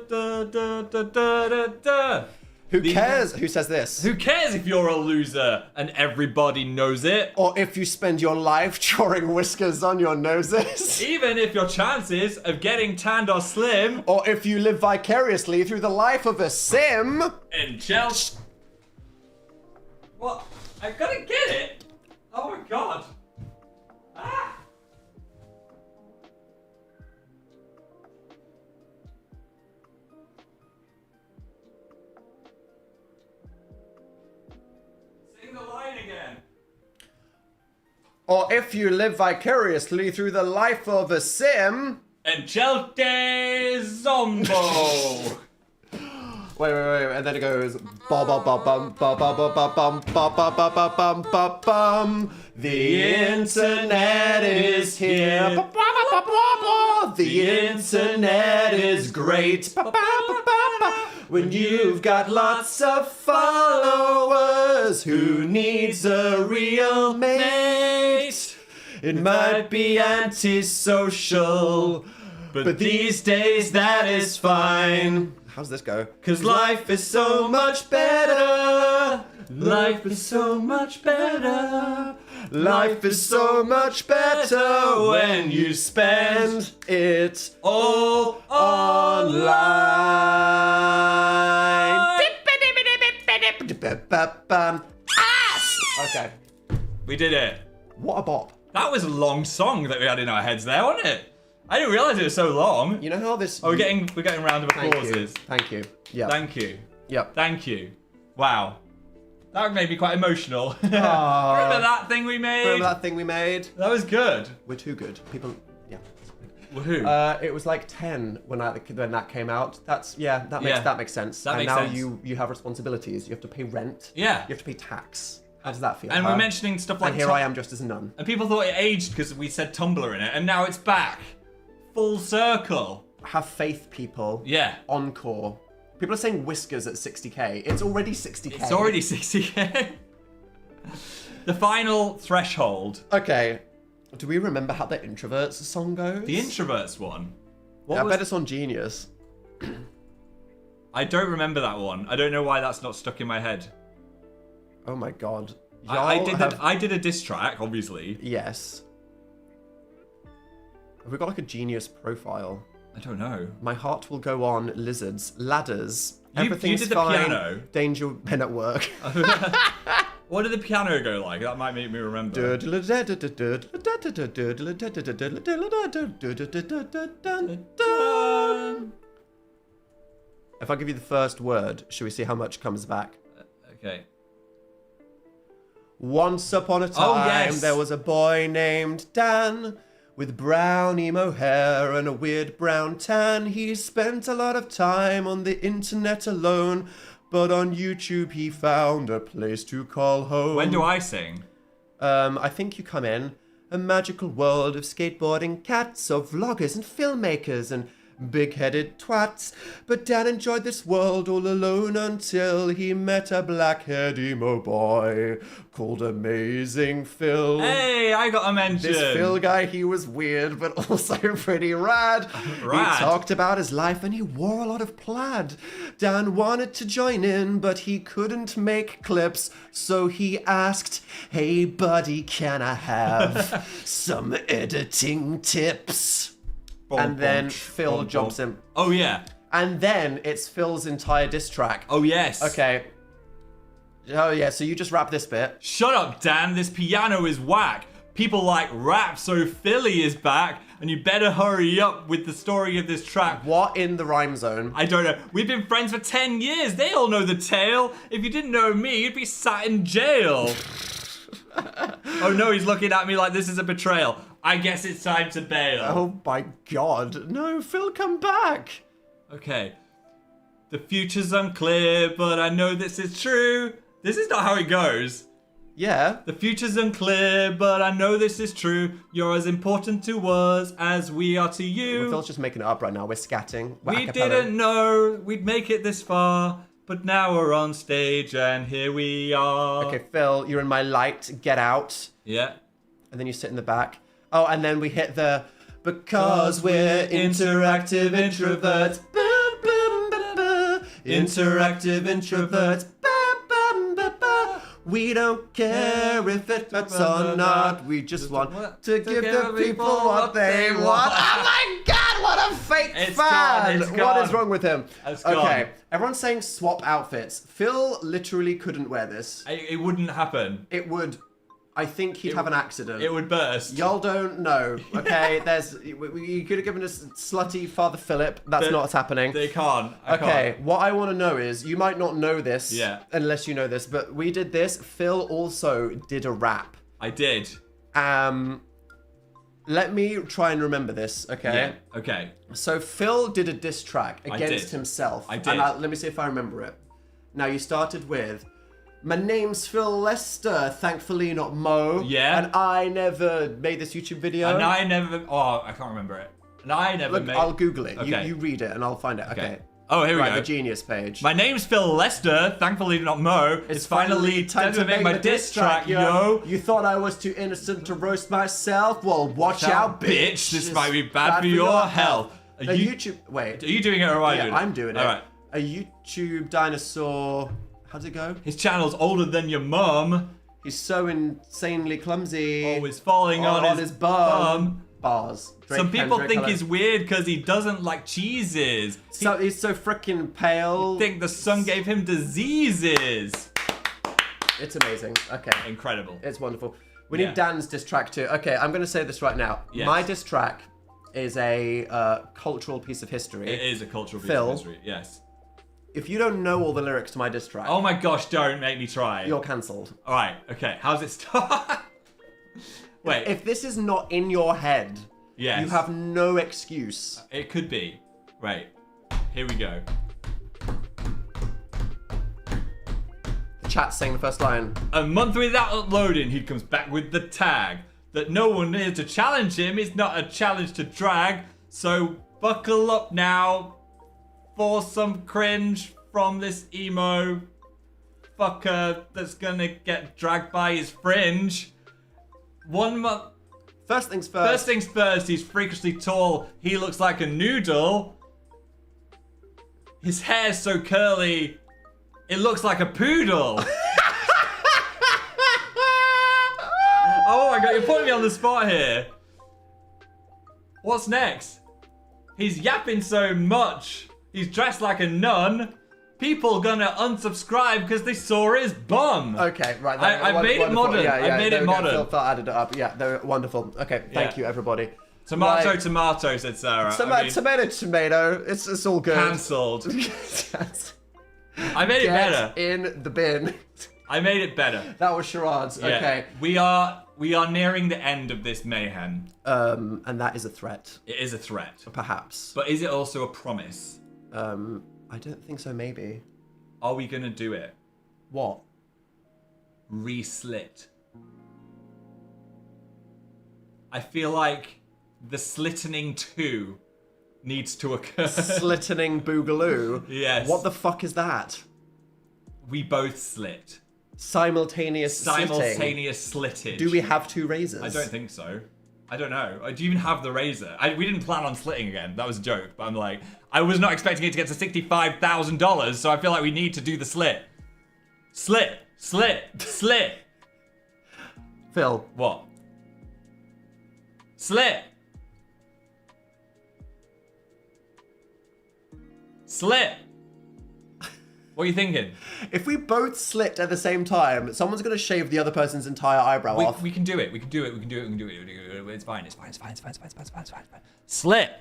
da da da da da. Who cares who says this? Who cares if you're a loser and everybody knows it? Or if you spend your life drawing whiskers on your noses? Even if your chances of getting tanned or slim Or if you live vicariously through the life of a sim? in Chelsea. What? I gotta get it. Oh my god. Ah. Sing the line again. Or if you live vicariously through the life of a sim? And Chelsea Zombo. Wait, and then it goes ba ba ba bum ba ba ba ba bum ba ba ba ba bum ba bum. The internet is here. Ba, ba, ba, ba, ba, ba. The internet is great. Ba, ba, ba, ba, ba. When you've got lots of followers, who needs a real mate? It might be antisocial, but these days that is fine. How's this go? 'Cause life is so much better. Life is so much better. Life is so much better when you spend it all online. Okay. We did it. What a bop. That was a long song that we had in our heads there, wasn't it? I didn't realize it was so long. You know how this... Oh, we're getting round of Thank you. applauses. Thank you. Yeah. Thank you. Yep. Thank you. Wow. That made me quite emotional. Remember that thing we made? Remember that thing we made? That was good. We're too good. People... Yeah. Woohoo. It was like 10 when that came out. That makes sense. That and makes now sense. you have responsibilities. You have to pay rent. Yeah. You have to pay tax. How does that feel? And we're mentioning stuff like... And here I am just as a nun. And people thought it aged because we said Tumblr in it, and now it's back. Full circle. Have faith, people. Yeah. Encore. People are saying whiskers at 60k. It's already 60k. It's already 60k. The final threshold. Okay. Do we remember how the Introverts song goes? The Introverts one. I bet it's on Genius. I don't remember that one. I don't know why that's not stuck in my head. Oh my god. I did a diss track, obviously. Yes. Have we got like a Genius profile? I don't know. My heart will go on, lizards, ladders. You Everything's did the fine. piano. Danger, men at work. What did the piano go like? That might make me remember. If I give you the first word, should we see how much comes back? Okay. Once upon a time, yes. there was a boy named Dan with brown emo hair and a weird brown tan. He spent a lot of time on the internet alone, but on YouTube he found a place to call home. When do I sing? I think you come in. A magical world of skateboarding cats, of vloggers and filmmakers and big-headed twats. But Dan enjoyed this world all alone until he met a black-haired emo boy called Amazing Phil. Hey, I got a mention. This Phil guy, he was weird, but also pretty rad. Rad. He talked about his life and he wore a lot of plaid. Dan wanted to join in, but he couldn't make clips, so he asked, "Hey buddy, can I have some editing tips?" And then Phil jumps in. Oh, yeah. And then it's Phil's entire diss track. Oh, yes. Okay. Oh, yeah, so you just rap this bit. Shut up, Dan. This piano is whack. People like rap, so Philly is back. And you better hurry up with the story of this track. What in the rhyme zone? I don't know. We've been friends for 10 years. They all know the tale. If you didn't know me, you'd be sat in jail. Oh no, he's looking at me like this is a betrayal. I guess it's time to bail. Oh my god. No, Phil, come back. Okay. The future's unclear, but I know this is true. This is not how it goes. Yeah. The future's unclear, but I know this is true. You're as important to us as we are to you. Phil's just making it up right now. We're scatting. We're We a cappella. didn't know we'd make it this far, but now we're on stage and here we are. Okay, Phil, you're in my light. Get out. Yeah. And then you sit in the back. Oh, and then we hit the because we're interactive introverts. Ba, ba, ba, ba. Interactive introverts. Ba, ba, ba, ba. We don't care if it hurts or not. We just want to give the people what they want. Oh my god, what a fake It's fan! gone, it's What gone. is wrong with him? It's gone. Okay, everyone's saying swap outfits. Phil literally couldn't wear this. It wouldn't happen. It would. I think he'd have an accident. It would burst. Y'all don't know, okay? You could have given us slutty Father Philip. That's not what's happening. They can't. I Okay, can't. what I want to know is, you might not know this, Yeah. unless you know this, but we did this. Phil also did a rap. I did. Let me try and remember this, okay? Yeah. Okay. So Phil did a diss track I against did. himself. I did. And let me see if I remember it. Now, you started with, my name's Phil Lester, thankfully not Mo. Yeah. And I never made this YouTube video. And I never. Oh, I can't remember it. And I never Look, made. I'll Google it. Okay. You read it and I'll find it. Okay. Oh, here we Right, go. the Genius page. My name's Phil Lester, thankfully not Mo. It's finally time to make my diss track, yo. You thought I was too innocent to roast myself? Well, watch out, bitch. This might be bad for your health. A Are you- YouTube... Wait. Are you doing it or am I doing it? Yeah, I'm doing it. All right. A YouTube dinosaur... How's it go? His channel's older than your mum. He's so insanely clumsy. Always falling on his bum. Bars. Drake Some people Kendrick, think hello. he's weird because he doesn't like cheeses. So he's so freaking pale. Think the sun gave him diseases. It's amazing. Okay. Incredible. It's wonderful. We Yeah. need Dan's diss track too. Okay, I'm going to say this right now. Yes. My diss track is a cultural piece of history. It is a cultural piece Phil. of history. Yes. If you don't know all the lyrics to my diss track, Oh my gosh! Don't make me try. you're cancelled. All right. Okay. How's it start? Wait. If this is not in your head, Yes. you have no excuse. It could be. Right. Here we go. The chat's saying the first line. A month without uploading, he comes back with the tag that no one is to challenge him. It's not a challenge to drag. So buckle up now for some cringe from this emo fucker that's gonna get dragged by his fringe. 1 month. First things first. First things first, he's freakishly tall. He looks like a noodle. His hair's so curly, it looks like a poodle. Oh my god, you're putting me on the spot here. What's next? He's yapping so much. He's dressed like a nun. People gonna unsubscribe because they saw his bum. Okay, right. I made it modern. I made it modern. Phil added it up. Yeah, they're wonderful. Okay, thank Yeah. you, everybody. Tomato, Right. tomato, said Sarah. Tomato. It's all good. Cancelled. I made it Get better. in the bin. I made it better. That was charades. Yeah. Okay. We are nearing the end of this mayhem. And that is a threat, It is a threat. perhaps. But is it also a promise? I don't think so. Maybe. Are we gonna do it? What? Re-slit. I feel like the slittening 2 needs to occur. Slittening boogaloo. Yes. What the fuck is that? We both slit. Simultaneous slitting. Simultaneous slittage. Do we have two razors? I don't think so. I don't know. Do you even have the razor? We didn't plan on slitting again. That was a joke. But I'm like, I was not expecting it to get to $65,000, so I feel like we need to do the slit. Slit. Slit. Slit. Phil. What? Slit. Slit. What are you thinking? If we both slit at the same time, someone's gonna shave the other person's entire eyebrow off. We can do it. We can do it. We can do it. We can do it. It's fine. It's fine. It's fine. It's fine. It's fine. It's fine. It's fine. It's fine. It's fine. Slit.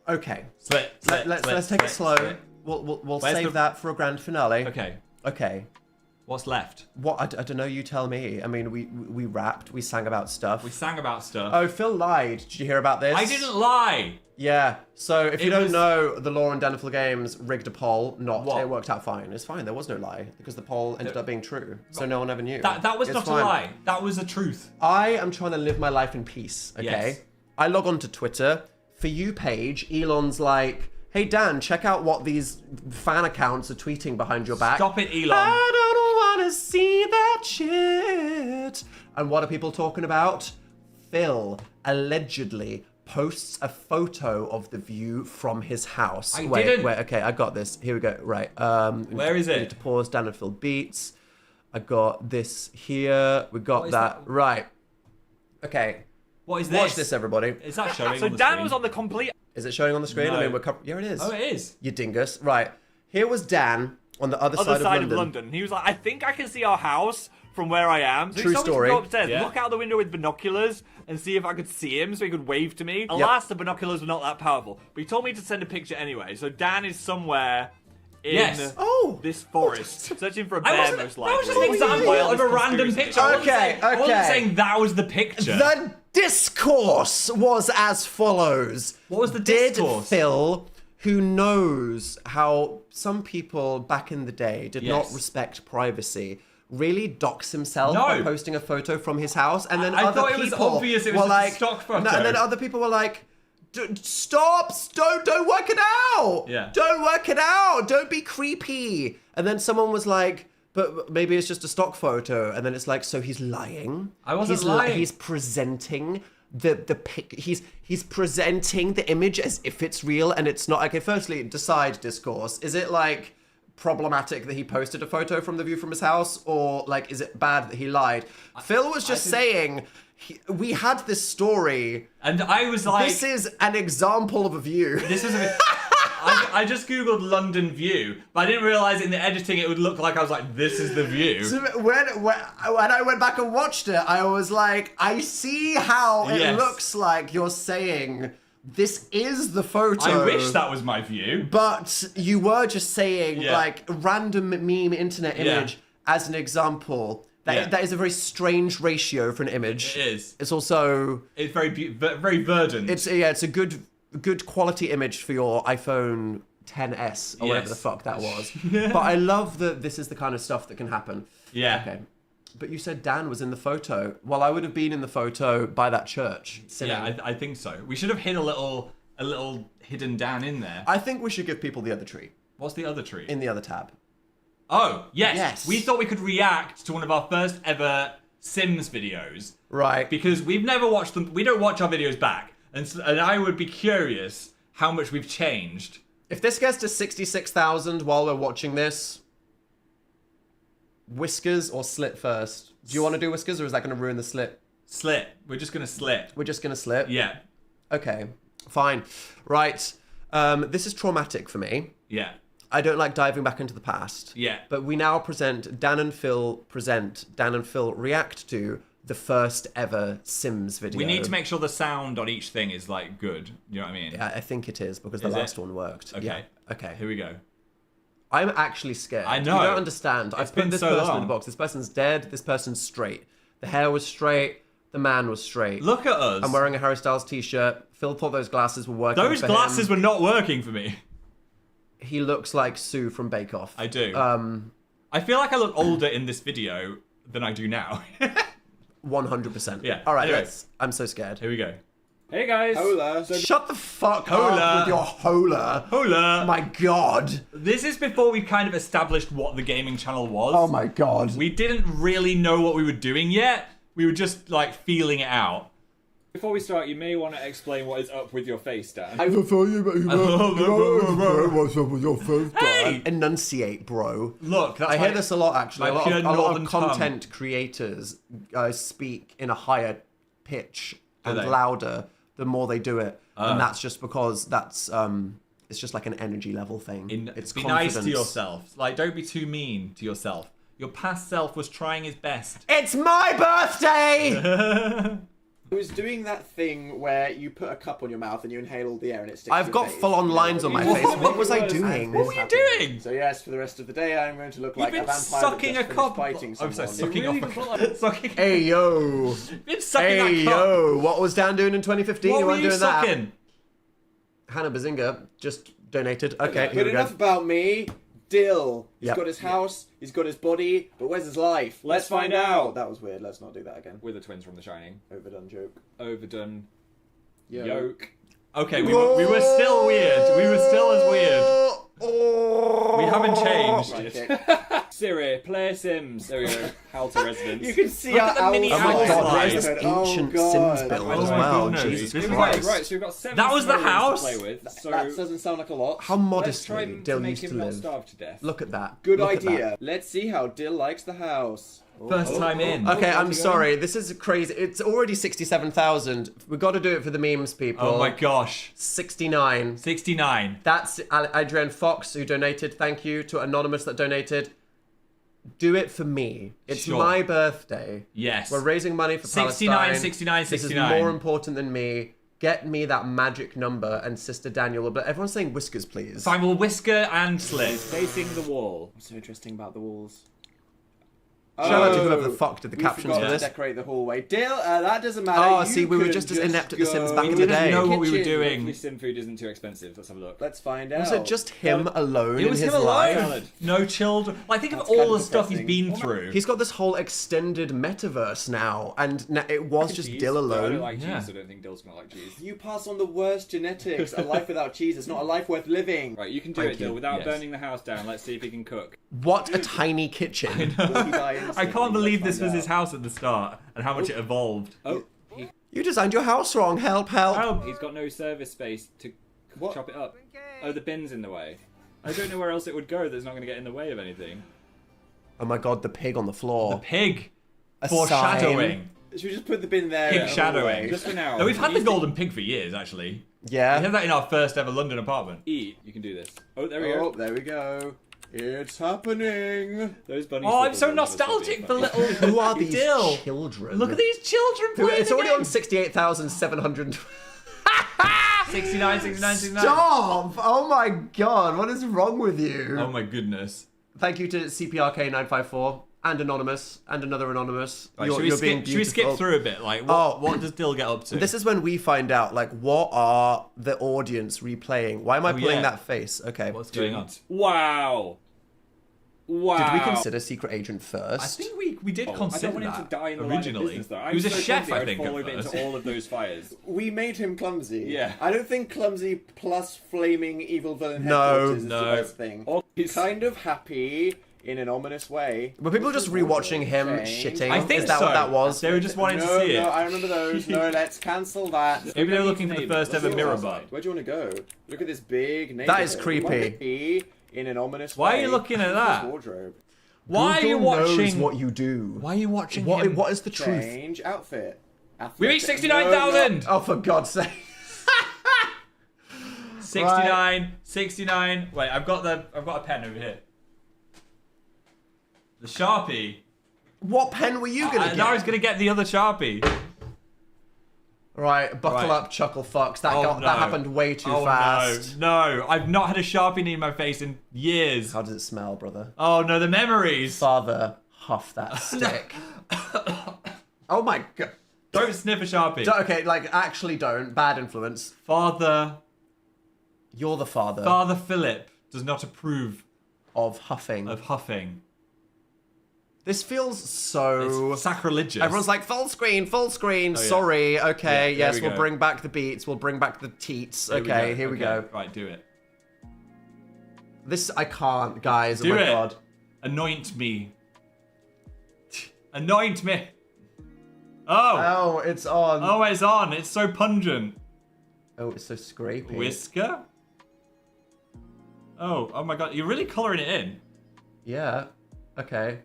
Okay. Slit. Slit. Let's slit, take it slit, slow. slit. We'll Where's save the- that for a grand finale. Okay. Okay. What's left? What? I don't know. You tell me. I mean, we rapped. We sang about stuff. We sang about stuff. Oh, Phil lied. Did you hear about this? I didn't lie. Yeah. So if you It don't was- know, the Law and Danville Games rigged a poll. What? It worked out fine. It's fine. There was no lie because the poll ended up being true. So no one ever knew. That was It's not fine. a lie. That was the truth. I am trying to live my life in peace. Okay. Yes. I log on to Twitter. For you page, Elon's like, "Hey Dan, check out what these fan accounts are tweeting behind your back." Stop it, Elon. I don't want to see that shit. And what are people talking about? Phil allegedly posts a photo of the view from his house. I wait, didn't. Wait, okay, I got this. Here we go. Right. Where is we it? need to pause. Dan and Phil beats. I got this here. We got is that. that? Right. Okay. What is this? Watch this, everybody. Is that showing So on the Dan screen? was on the complete Is it showing on the screen? No. I mean, yeah, it is. Oh, it is. You dingus. Right. Here was Dan on the other, other side of London. He was like, I think I can see our house from where I am. So True he told me story. to go upstairs, Yeah. look out the window with binoculars, and see if I could see him so he could wave to me. Alas, the binoculars were not that powerful. But he told me to send a picture anyway. So Dan is somewhere in Yes. Oh. this forest, searching for a I bear, wasn't, most that likely. was just an Oh, example yeah. of a random picture. I wasn't Okay, saying- I wasn't okay. saying that was the picture. The discourse was as follows. What was the Did discourse? Phil, who knows how some people back in the day did not Yes. respect privacy, really dox himself No. by posting a photo from his house? And then I other thought it was people obvious it was were just a like, stock photo. No, and then other people were like, stop, don't work it out. Yeah. Don't work it out. Don't be creepy. And then someone was like, but maybe it's just a stock photo. And then it's like, so he's lying. I wasn't He's lying. He's presenting the pic. He's presenting the image as if it's real and it's not. Okay, firstly, decide discourse. Is it like problematic that he posted a photo from the view from his house, or like is it bad that he lied? Phil was just saying we had this story. And I was like, This is an example of a view. this was a bit... I just googled London View, but I didn't realize in the editing it would look like I was like, this is the view. So when I went back and watched it, I was like, I see how it Yes. looks like you're saying this is the photo. I wish that was my view. But you were just saying Yeah. like a random meme internet Yeah. image as an example. That is a very strange ratio for an image. It is. It's also It's very very verdant. it's a good quality image for your iPhone 10s or whatever Yes. the fuck that was. But I love that this is the kind of stuff that can happen. Yeah. Okay. But you said Dan was in the photo. Well, I would have been in the photo by that church. Sitting. Yeah, I think so. We should have hid a little hidden Dan in there. I think we should give people the other tree What's the other tree? in the other tab. Oh, yes. Yes. We thought we could react to one of our first ever Sims videos Right. because we've never watched them. We don't watch our videos back. And I would be curious how much we've changed. If this gets to 66,000 while we're watching this, whiskers or slit first? Do you want to do whiskers or is that going to ruin the slit? Slit. We're just going to slit. We're just going to slit? Yeah. Okay, fine. Right. This is traumatic for me. Yeah. I don't like diving back into the past. Yeah. But we now Dan and Phil react to the first ever Sims video. We need to make sure the sound on each thing is like good. You know what I mean? Yeah, I think it is because the Is it? last one worked. Okay. Yeah. Okay. Here we go. I'm actually scared. I know. You don't understand. I've been put this so person in long. the box. This person's dead. This person's straight. The hair was straight. The man was straight. Look at us. I'm wearing a Harry Styles t-shirt. Phil thought those glasses were working Those for glasses him. were not working for me. He looks like Sue from Bake Off. I do. Um, I feel like I look older in this video than I do now. 100%. Yeah, All right, anyway. I'm so scared. Here we go. Hey guys. Hola. Shut the fuck Hola. up with your hola. Hola. My God. This is before we kind of established what the gaming channel was. Oh my God. We didn't really know what we were doing yet. We were just like feeling it out. Before we start, you may want to explain what is up with your face, Dan. What's up with your face, Hey! Enunciate, bro. Look, that's I hear my- this a lot, actually. A my lot, pure of, a lot northern of tongue. content creators speak in a higher pitch and they? louder the more they do it. Ah. And that's just because that's it's just like an energy level thing. It's be confidence. nice to yourself. Like, don't be too mean to yourself. Your past self was trying his best. It's my birthday! Who's doing that thing where you put a cup on your mouth and you inhale all the air and it sticks I've to your got face? full-on lines on my What? face. What was I doing? What were you doing? So yes, for the rest of the day, I'm going to look like You've a been vampire sucking that a just cup. finished fighting I'm someone. sorry, sucking off a sucking. Hey yo. You've been sucking Hey that cup. yo. What was Dan doing in 2015? What You were weren't you doing sucking? that. Hannah Bazinga just donated. Okay, here But we go. enough about me. Dill. He's Yep. got his house, he's got his body, but where's his life? Let's find out. That was weird. Let's not do that again. We're the twins from The Shining. Overdone joke. Overdone. Yo. Yoke. Okay, we were still weird. We were still as weird. Oh. We haven't changed. Right, okay. Siri, play Sims. There we go. Halter residence. You can see Look our at the mini Oh my house god, slide. there's this Oh ancient god. Sims build Oh as my well. goodness. Jesus This is Christ. Right, so we've got 7 That was the small rooms house? to play with. So That doesn't sound like a lot. How let's try modestly to Dill make used to him not live. starve to death. Look at that. Good Look at that. idea. Let's see how Dill likes the house. First time in. Okay, I'm how's it sorry. This is crazy. It's already 67,000. We've got to do it for the memes, people. Oh my gosh. 69. 69. That's Adrian Fox who donated. Thank you to Anonymous that donated. Do it for me. It's Sure. my birthday. Yes. We're raising money for 69, Palestine. 69, This is 69. more important than me. Get me that magic number and Sister Daniel. But everyone's saying whiskers, please. Fine, we'll whisker and slit. Facing the wall. What's so interesting about the walls? Shout out to whoever the fuck did the we captions forgot for to this. decorate the hallway. Dill, that doesn't matter. Oh, You see, we were could just as inept at The Sims go back We in the didn't day. know what we were kitchen. doing. Hopefully Sim food isn't too expensive. Let's have a look. Let's find out. Was it just him alone It was in his him alone. life? Salad. No children. Like, think of That's all kind the of stuff he's depressing. been through. He's got this whole extended metaverse now, and it was just Cheese. Dill I don't alone. like cheese, Yeah. so I don't think Dill's gonna like cheese. You pass on the worst genetics. A life without cheese is not a life worth living. Right, you can do Thank it, Dill, you. without Yes. burning the house down. Let's see if he can cook. What a tiny kitchen. Will he die I instantly? can't believe Let's this was find his out. house at the start and how much it evolved. Oh, You designed your house wrong. Help, help. Oh, he's got no service space to What? chop it up. Oh, the bin's in the way. I don't know where else it would go that's not going to get in the way of anything. Oh my god, the pig on the floor. the pig. A Foreshadowing. Should we just put the bin there? Pig and shadowing. away? Just for now. No, we've had He the needs to golden pig for years, actually. We Yeah. had that in our first ever London apartment. eat. You can do this. Oh, there we Oh, go. there we go. It's happening. Those bunny Oh, I'm slippers so will never stop nostalgic being for funny. little. Who are these Dill. children? Look at these children playing. It's the already game. on 68,700. 69, 69, 69. Stop! Oh my god, what is wrong with you? Oh my goodness. Thank you to CPRK954 and Anonymous and another Anonymous. Right, You're being should we skip beautiful. through a bit? Like, Oh. what does Dill get up to? This is when we find out, like, what are the audience replaying? Why am I pulling yeah. that face? Okay. What's going on? Wow. Wow. Did we consider Secret Agent first? I think we did I consider don't want him that to die in the line of originally. business, though. He was a so chef, clumsy, I I'd think, fall at over first. into all of those fires. We made him clumsy. Yeah. I don't think clumsy plus flaming evil villain No, headquarters is no. the best thing. Or He's kind of happy in an ominous way. Were people just rewatching him shitting? I think Is that so. what that was? They were just wanting no, to see no, it. I remember those. No, let's cancel that. Maybe they were looking for the Neighbours. first ever Let's mirror go bud. outside. Where do you want to go? Look at this big neighborhood. That is creepy. In an ominous Why way. are you looking at that? Wardrobe. Why are you Google knows watching? what you do? Why are you watching What, him? what is the truth? Change outfit. We reached Athletic- 69,000. Oh, for God's sake. 69, 69. Wait, I've got a pen over here. The Sharpie. What pen were you going to get? Now I was gonna get the other Sharpie. Right, buckle Right. up, chuckle fucks. That, Oh, that no. happened way too Oh fast. no, I've not had a Sharpie in my face in years. How does it smell, brother? Oh no, the memories. Father, huff that stick. Oh my god. Don't sniff a Sharpie. Okay, like, actually don't. Bad influence. Father You're the father Philip does not approve of huffing. of huffing. This feels so... It's sacrilegious. Everyone's like, full screen, full screen. Oh, yeah. Sorry. Okay, Yeah, there yes, we we'll go. bring back the beats. We'll bring back the teats. Okay, here we go. Right, do it. This, I can't, guys. Do oh my it. god. Anoint me. Anoint me. Oh. Oh, it's on. Oh, it's on. It's so pungent. Oh, it's so scrapey. Whisker? Oh my god. You're really colouring it in. Yeah. Okay.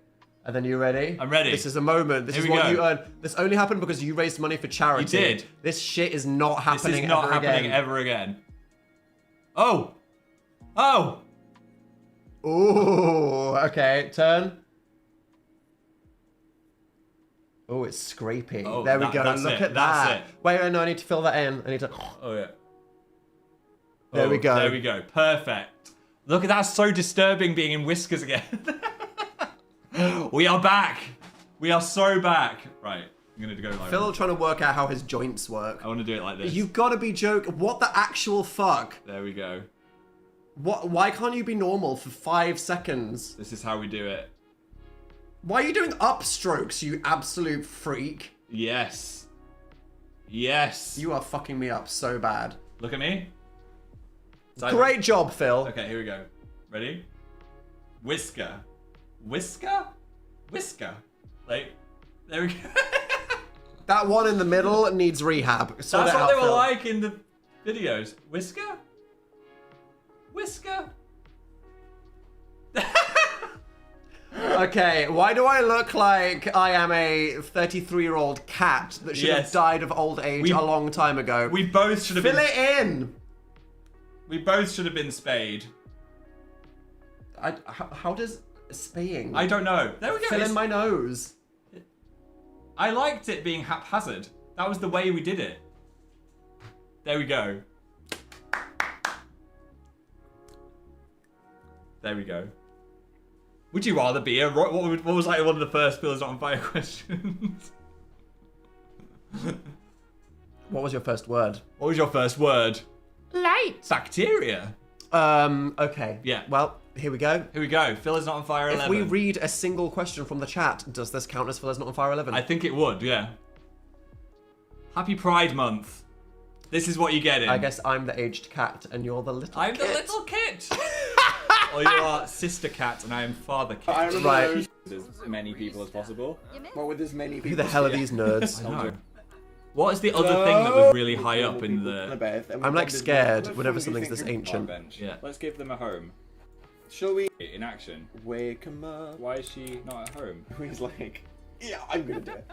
And then you ready? I'm ready. This is a moment. This Here is we what go. you earn. This only happened because you raised money for charity. You did. This shit is not This happening is not ever happening again. ever again. Oh. Oh. Ooh. Okay. Turn. Oh, it's scrapey. Oh, there we go. that's Look it, at that's that. it. Wait, no, I need to fill that in. I need to. Oh yeah. There we go. There we go. Perfect. Look at that. So disturbing being in whiskers again. We are back. We are so back. Right. I'm gonna go like Phil trying to work out how his joints work. I want to do it like this. You've got to be joking. What the actual fuck? There we go. What? Why can't you be normal for 5 seconds? This is how we do it. Why are you doing upstrokes, you absolute freak? Yes. Yes. You are fucking me up so bad. Look at me. Great job, Phil. Okay, here we go. Ready? Whisker. Whisker? Whisker. Like, there we go. That one in the middle needs rehab. Sort That's it what out, they were Phil. like in the videos. Whisker? Whisker? Okay, why do I look like I am a 33-year-old cat that should have Yes. died of old age a long time ago? We both should have Fill been. it in! We both should have been spayed. How does spaying? I don't know. There we go. Fill It's- in my nose. I liked it being haphazard. That was the way we did it. There we go. There we go. Would you rather be a what was like one of the first Phil is not on fire questions? What was your first word? What was your first word? Light. Bacteria. Okay. Yeah. Well, here we go. Here we go. Phil is not on fire 11. If we read a single question from the chat, does this count as Phil is not on fire 11? I think it would, yeah. Happy Pride Month. This is what you get in. I guess I'm the aged cat and you're the little I'm kit. the little kit. Or you are sister cat and I am father kit. I remember Right. those. As many people as possible. What with as many people? Who the hell are these nerds? No. What is the other thing that was really high up in the... I'm like scared whenever something's this ancient. Bench. Yeah. Let's give them a home. Shall we In action. wake him up? Why is she not at home? He's like, yeah, I'm gonna do it.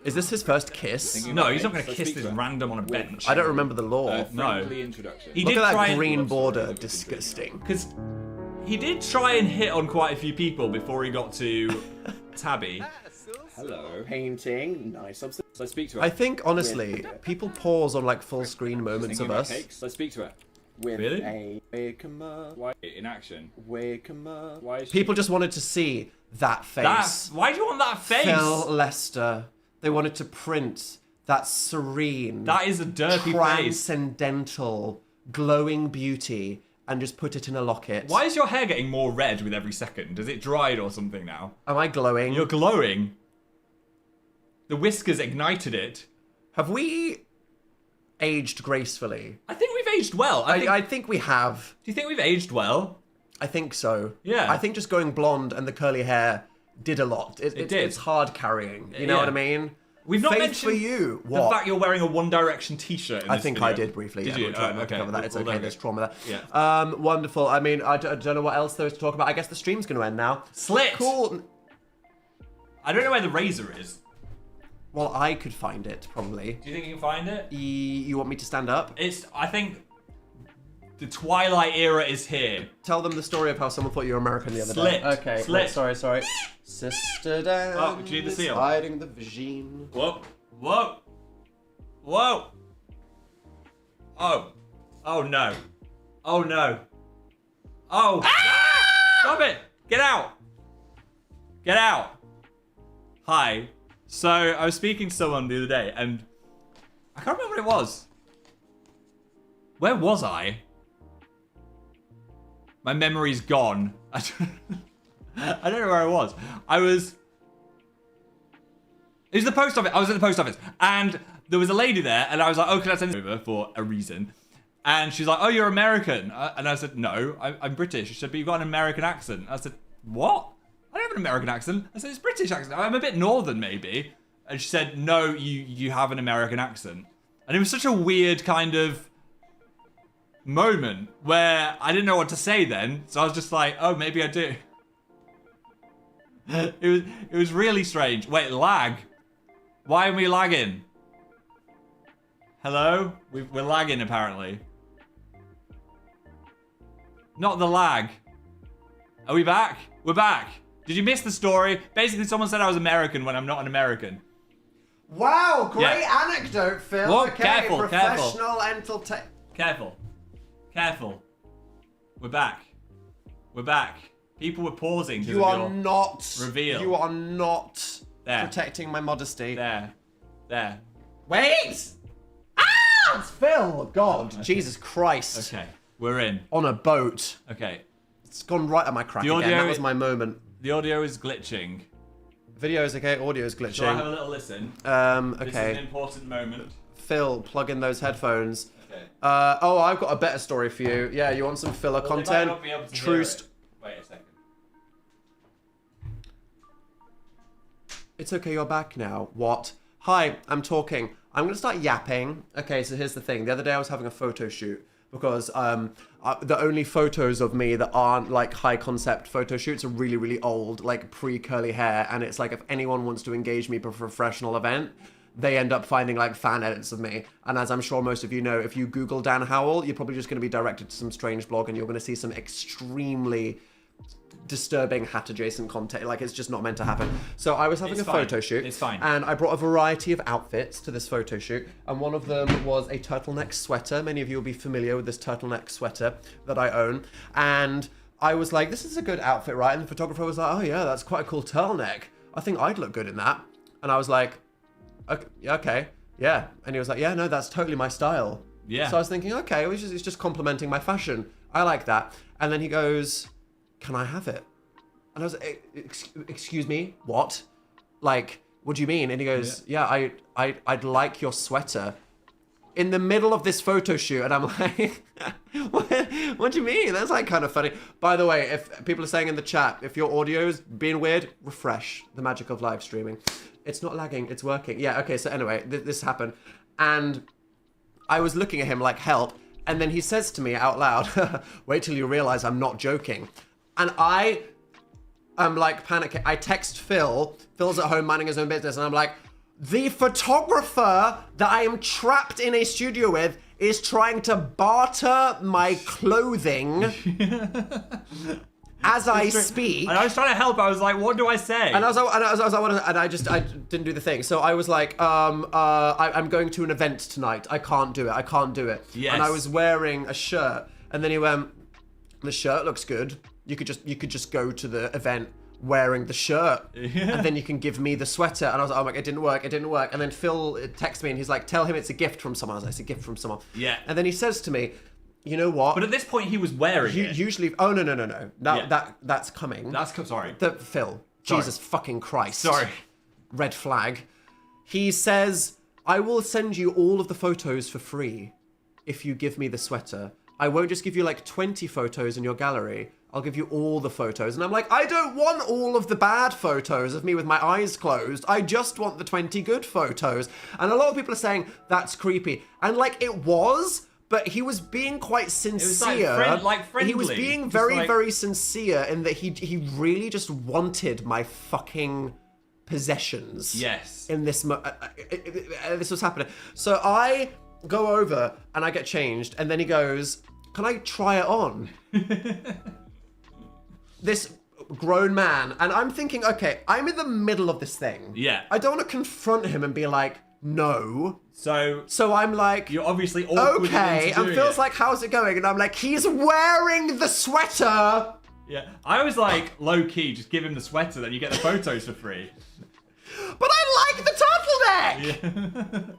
Is this his first kiss? No, he's not going to Let's kiss speak this to her. random on a bench. I don't remember the law. Friendly introduction. He Look did at try that and... green border. Disgusting. Because he did try and hit on quite a few people before he got to Tabby. Hello. Painting, nice observation. Let's speak to her. I think, honestly, people pause on like full screen moments Thinking of about us. cakes. Let's speak to her. With Really? a wake him up, Why in action? wake him up. Why is she... People just wanted to see that face. Why do you want that face? Phil Lester. They wanted to print that serene, That is a dirty face. transcendental, glowing beauty and just put it in a locket. Why is your hair getting more red with every second? Is it dried or something now? Am I glowing? You're glowing. The whiskers ignited it. Have we aged gracefully? I think we've aged well. I think we have. Do you think we've aged well? I think so. Yeah. I think just going blonde and the curly hair did a lot. It did. It's hard carrying. You know Yeah. what I mean? We've not Faith mentioned for you. the What? fact you're wearing a One Direction t-shirt in I this think video. I did briefly. Did yeah, you? We'll try not to Okay. cover that. It's Well, okay. there we There's go. trauma there. Yeah. Wonderful. I mean, I don't know what else there is to talk about. I guess the stream's going to end now. Slit. Cool. I don't know where the razor is. Well, I could find it probably. Do you think you can find it? You want me to stand up? I think the Twilight era is here. Tell them the story of how someone thought you were American the other Slit. day. Okay. Slit. Wait, sorry. Sister Dan. Oh, do you need the is seal? hiding the vagine. Whoa. Whoa. Whoa. Oh. Oh no. Oh no. Oh. Stop it. Get out. Get out. Hi. So I was speaking to someone the other day and I can't remember what it was. Where was I? My memory's gone. I don't know where I was. It was the post office. I was at the post office and there was a lady there and I was like, oh, can I send this over for a reason? And she's like, oh, you're American. And I said, no, I'm British. She said, but you've got an American accent. I said, what? I don't have an American accent. I said, it's British accent. I'm a bit northern maybe. And she said, no, you have an American accent. And it was such a weird kind of moment where I didn't know what to say then. So I was just like, oh, maybe I do. It was really strange. Wait, lag. Why are we lagging? Hello? We're lagging apparently. Not the lag. Are we back? We're back. Did you miss the story? Basically, someone said I was American when I'm not an American. Wow, great anecdote, Phil. Whoa, okay, careful, professional entertainment. Careful. Careful. We're back. We're back. People were pausing to You are not. reveal. You are not There. protecting my modesty. There. There. Wait! Ah! It's Phil. God, Jesus Christ. Okay. We're in. On a boat. Okay. It's gone right at my crack The again. audio- That was my moment. The audio is glitching. Video's okay, audio's Shall I have glitching. a little listen? This is an Okay. important moment. Phil, plug in those headphones. Okay. Oh, I've got a better story for you. Yeah, you want some filler Well, they might content? not be able to True hear it. st- Wait a second. It's okay, you're back now. What? Hi, I'm talking. I'm gonna start yapping. Okay, so here's the thing. The other day I was having a photo shoot because the only photos of me that aren't like high concept photo shoots are really, really old, like pre-curly hair. And it's like if anyone wants to engage me for a professional event, they end up finding like fan edits of me. And as I'm sure most of you know, if you Google Dan Howell, you're probably just gonna be directed to some strange blog and you're gonna see some extremely disturbing hat adjacent content. Like, it's just not meant to happen. So I was having It's a fine. photo shoot. It's fine. And I brought a variety of outfits to this photo shoot, and one of them was a turtleneck sweater. Many of you will be familiar with this turtleneck sweater that I own. And I was like, this is a good outfit, right? And the photographer was like, oh yeah, that's quite a cool turtleneck. I think I'd look good in that. And I was like, okay, yeah. And he was like, yeah, no, that's totally my style. Yeah. So I was thinking, okay, it's just complimenting my fashion. I like that. And then he goes, can I have it? And I was like, excuse me, what? Like, what do you mean? And he goes, yeah, I'd like your sweater. In the middle of this photo shoot, and I'm like, what do you mean? That's like kind of funny. By the way, if people are saying in the chat, if your audio's being weird, refresh. The magic of live streaming. It's not lagging, it's working. Yeah, okay, so anyway, this happened. And I was looking at him like, help. And then he says to me out loud, wait till you realize I'm not joking. And I'm like panicking. I text Phil. Phil's at home minding his own business. And I'm like, the photographer that I am trapped in a studio with is trying to barter my clothing as I speak. And I was trying to help. I was like, what do I say? And I didn't do the thing. So I was like, I'm going to an event tonight. I can't do it. Yes. And I was wearing a shirt. And then he went, the shirt looks good. You could just go to the event wearing the shirt, and then you can give me the sweater. And I was like, oh my God, it didn't work. And then Phil texts me and he's like, tell him it's a gift from someone. I was like, it's a gift from someone. Yeah. And then he says to me, you know what? But at this point, he was wearing it. Usually, oh no. That's coming. Sorry. Phil. Jesus fucking Christ. Sorry. Red flag. He says, I will send you all of the photos for free if you give me the sweater. I won't just give you like 20 photos in your gallery. I'll give you all the photos. And I'm like, I don't want all of the bad photos of me with my eyes closed. I just want the 20 good photos. And a lot of people are saying, that's creepy. And like, it was, but he was being quite sincere. friendly. He was being Just very, like- very sincere in that he really just wanted my fucking possessions. Yes. In this this was happening. So I go over and I get changed, and then he goes, can I try it on? This grown man, and I'm thinking, okay, I'm in the middle of this thing. Yeah. I don't want to confront him and be like, no. So I'm like, you're obviously awkward okay, into and doing Phil's it. like, how's it going? And I'm like, he's wearing the sweater. Yeah. I was like, low key, just give him the sweater, then you get the photos for free. But I like the turtleneck.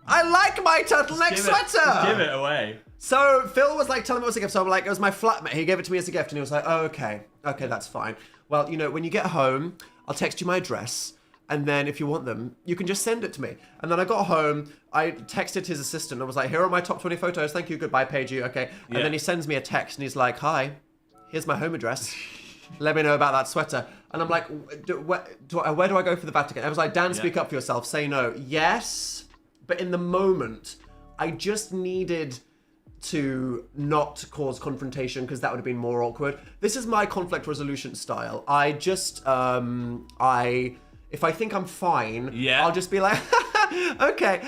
I like my turtleneck sweater. Just give it away. So Phil was like telling me it was a gift. So I'm like, it was my flatmate. He gave it to me as a gift, and he was like, oh, okay, that's fine. Well, you know, when you get home, I'll text you my address, and then if you want them, you can just send it to me. And then I got home, I texted his assistant, and was like, here are my top 20 photos. Thank you, goodbye, page you, okay. And Yeah. then he sends me a text, and he's like, hi, here's my home address. Let me know about that sweater. And I'm like, where do I go for the Vatican? I was like, Dan, speak up for yourself. Say no. Yes, but in the moment, I just needed to not cause confrontation because that would have been more awkward. This is my conflict resolution style. I just, if I think I'm fine, Yeah. I'll just be like, okay.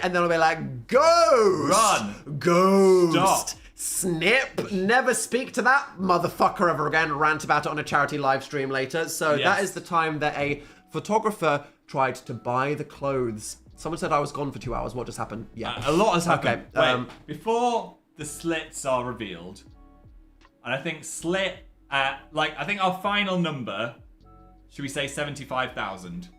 And then I'll be like, ghost! Run! Ghost! Stop. Snip! Never speak to that motherfucker ever again. Rant about it on a charity live stream later. So Yes. that is the time that a photographer tried to buy the clothes Someone said I was gone for 2 hours. What just happened? Yeah. A lot has happened. Okay, Wait, before the slits are revealed, and I think I think our final number, should we say 75,000?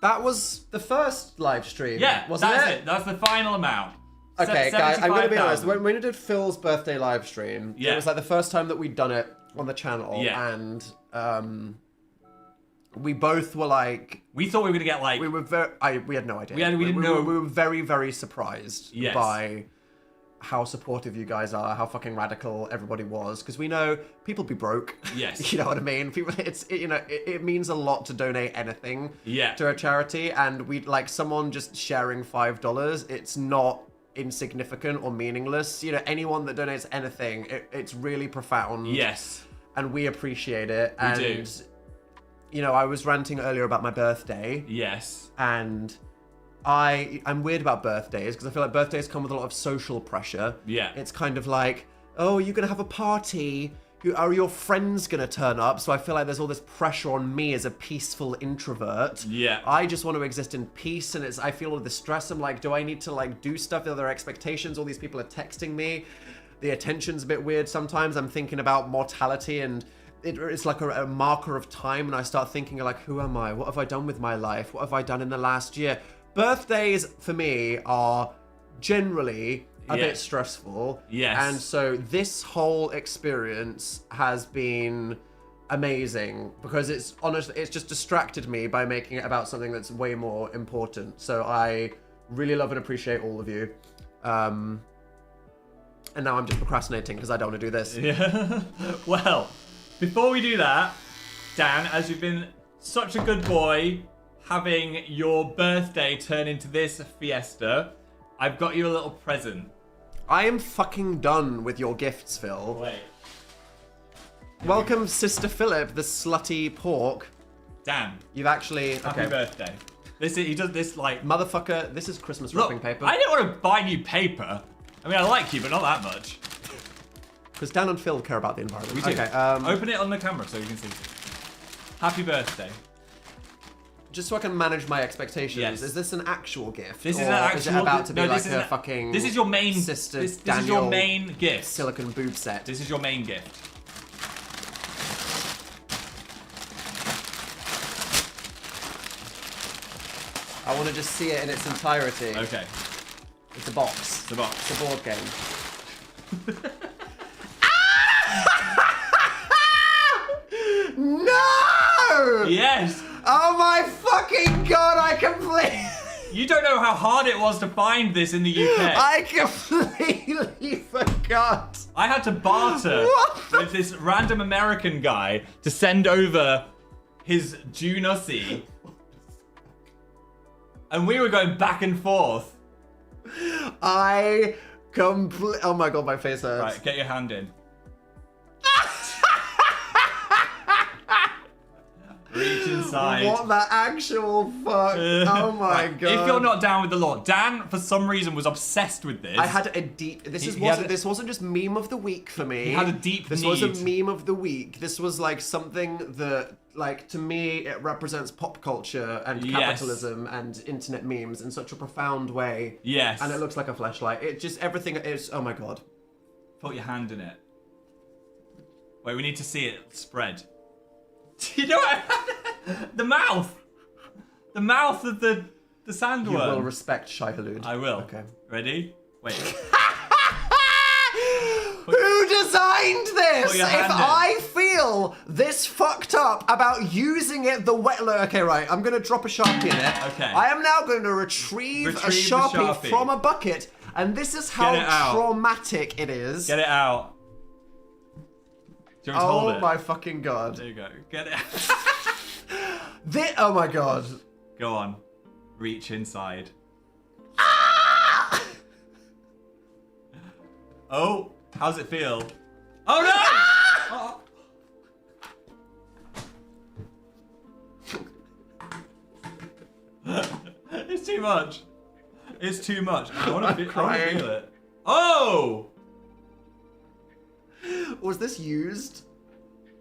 That was the first live stream. Yeah, wasn't that's it? it. That's the final amount. Okay, guys, I'm going to be honest. 75,000. When we did Phil's birthday live stream, Yeah. it was like the first time that we'd done it on the channel, Yeah. and we both were like, We thought we were gonna get like we were we had no idea. We didn't know. We were very, very surprised Yes. by how supportive you guys are, how fucking radical everybody was, because we know people be broke. Yes. You know what I mean? People, it means a lot to donate anything Yeah. to a charity, and we like someone just sharing $5. It's not insignificant or meaningless. You know, anyone that donates anything, it's really profound. Yes. And we appreciate it. We and do. you know, I was ranting earlier about my birthday, Yes. and I'm weird about birthdays because I feel like birthdays come with a lot of social pressure. Yeah. It's kind of like, oh, you're gonna have a party. Are your friends gonna turn up? So I feel like there's all this pressure on me as a peaceful introvert. Yeah. I just want to exist in peace, and I feel all the stress. I'm like, do I need to like do stuff? Are there expectations? All these people are texting me. The attention's a bit weird sometimes. I'm thinking about mortality, and it's like a marker of time, and I start thinking like, who am I? What have I done with my life? What have I done in the last year? Birthdays for me are generally a bit Yes. stressful. Yes. And so this whole experience has been amazing because it's just distracted me by making it about something that's way more important. So I really love and appreciate all of you. And now I'm just procrastinating because I don't want to do this. Yeah. Well, before we do that, Dan, as you've been such a good boy, having your birthday turn into this fiesta, I've got you a little present. I am fucking done with your gifts, Phil. Wait. Welcome, Sister Philip, the slutty pork. Dan, You've actually... happy birthday. He does this like... Motherfucker, this is Christmas Look, wrapping paper. I didn't want to buy new paper. I mean, I like you, but not that much. Because Dan and Phil care about the environment. We do. Okay, Open it on the camera so you can see. Happy just so I can manage my expectations, Yes. is this an actual gift? This is or an actual. Is it about to be no, like this is a fucking... This is your main. Sister This is Daniel your main gift. silicon boob set? This is your main gift. I want to just see it in its entirety. Okay. It's a box. The box. It's a board game. No! Yes. Oh my fucking god, I completely... You don't know how hard it was to find this in the UK. I completely forgot. I had to barter What the with this random American guy to send over his Junossi. And we were going back and forth. I Oh my god, my face hurts. Right, get your hand in. Reach inside. What the actual fuck? Oh my Right, god. If you're not down with the law, Dan, for some reason, was obsessed with this. I had a deep. This wasn't just meme of the week for me. He had a deep This was a need. meme of the week. This was like something that, like, to me, it represents pop culture and Yes. capitalism and internet memes in such a profound way. Yes. And it looks like a fleshlight. It just everything is. Oh my god. Put your hand in it. Wait, we need to see it spread. You know what? The mouth. The mouth of the sandworm. You will respect Shai Hulud. I will. Okay. Ready? Wait. Who designed this? Put your If hand in. I feel this fucked up about using it the way... Look, okay, right. I'm going to drop a Sharpie in it. Okay. I am now going to retrieve a Retrieve the Sharpie Sharpie. from a bucket. And this is how Get it out. traumatic it is. Get it out. Do you want me to hold Oh it? my fucking god. There you go. Get it out. Oh my god. Go on. Reach inside. Ah! Oh, how's it feel? Oh no! Ah! Oh. It's too much. It's too much. I want to crying. feel it. Oh! Was this used?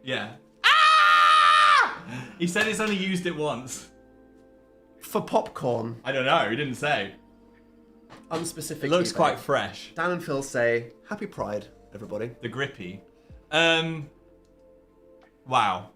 Yeah. Ah! He said it's only used it once. For popcorn, I don't know. He didn't say. unspecific. It looks quite fresh. Dan and Phil say, Happy Pride, everybody. The grippy. Wow.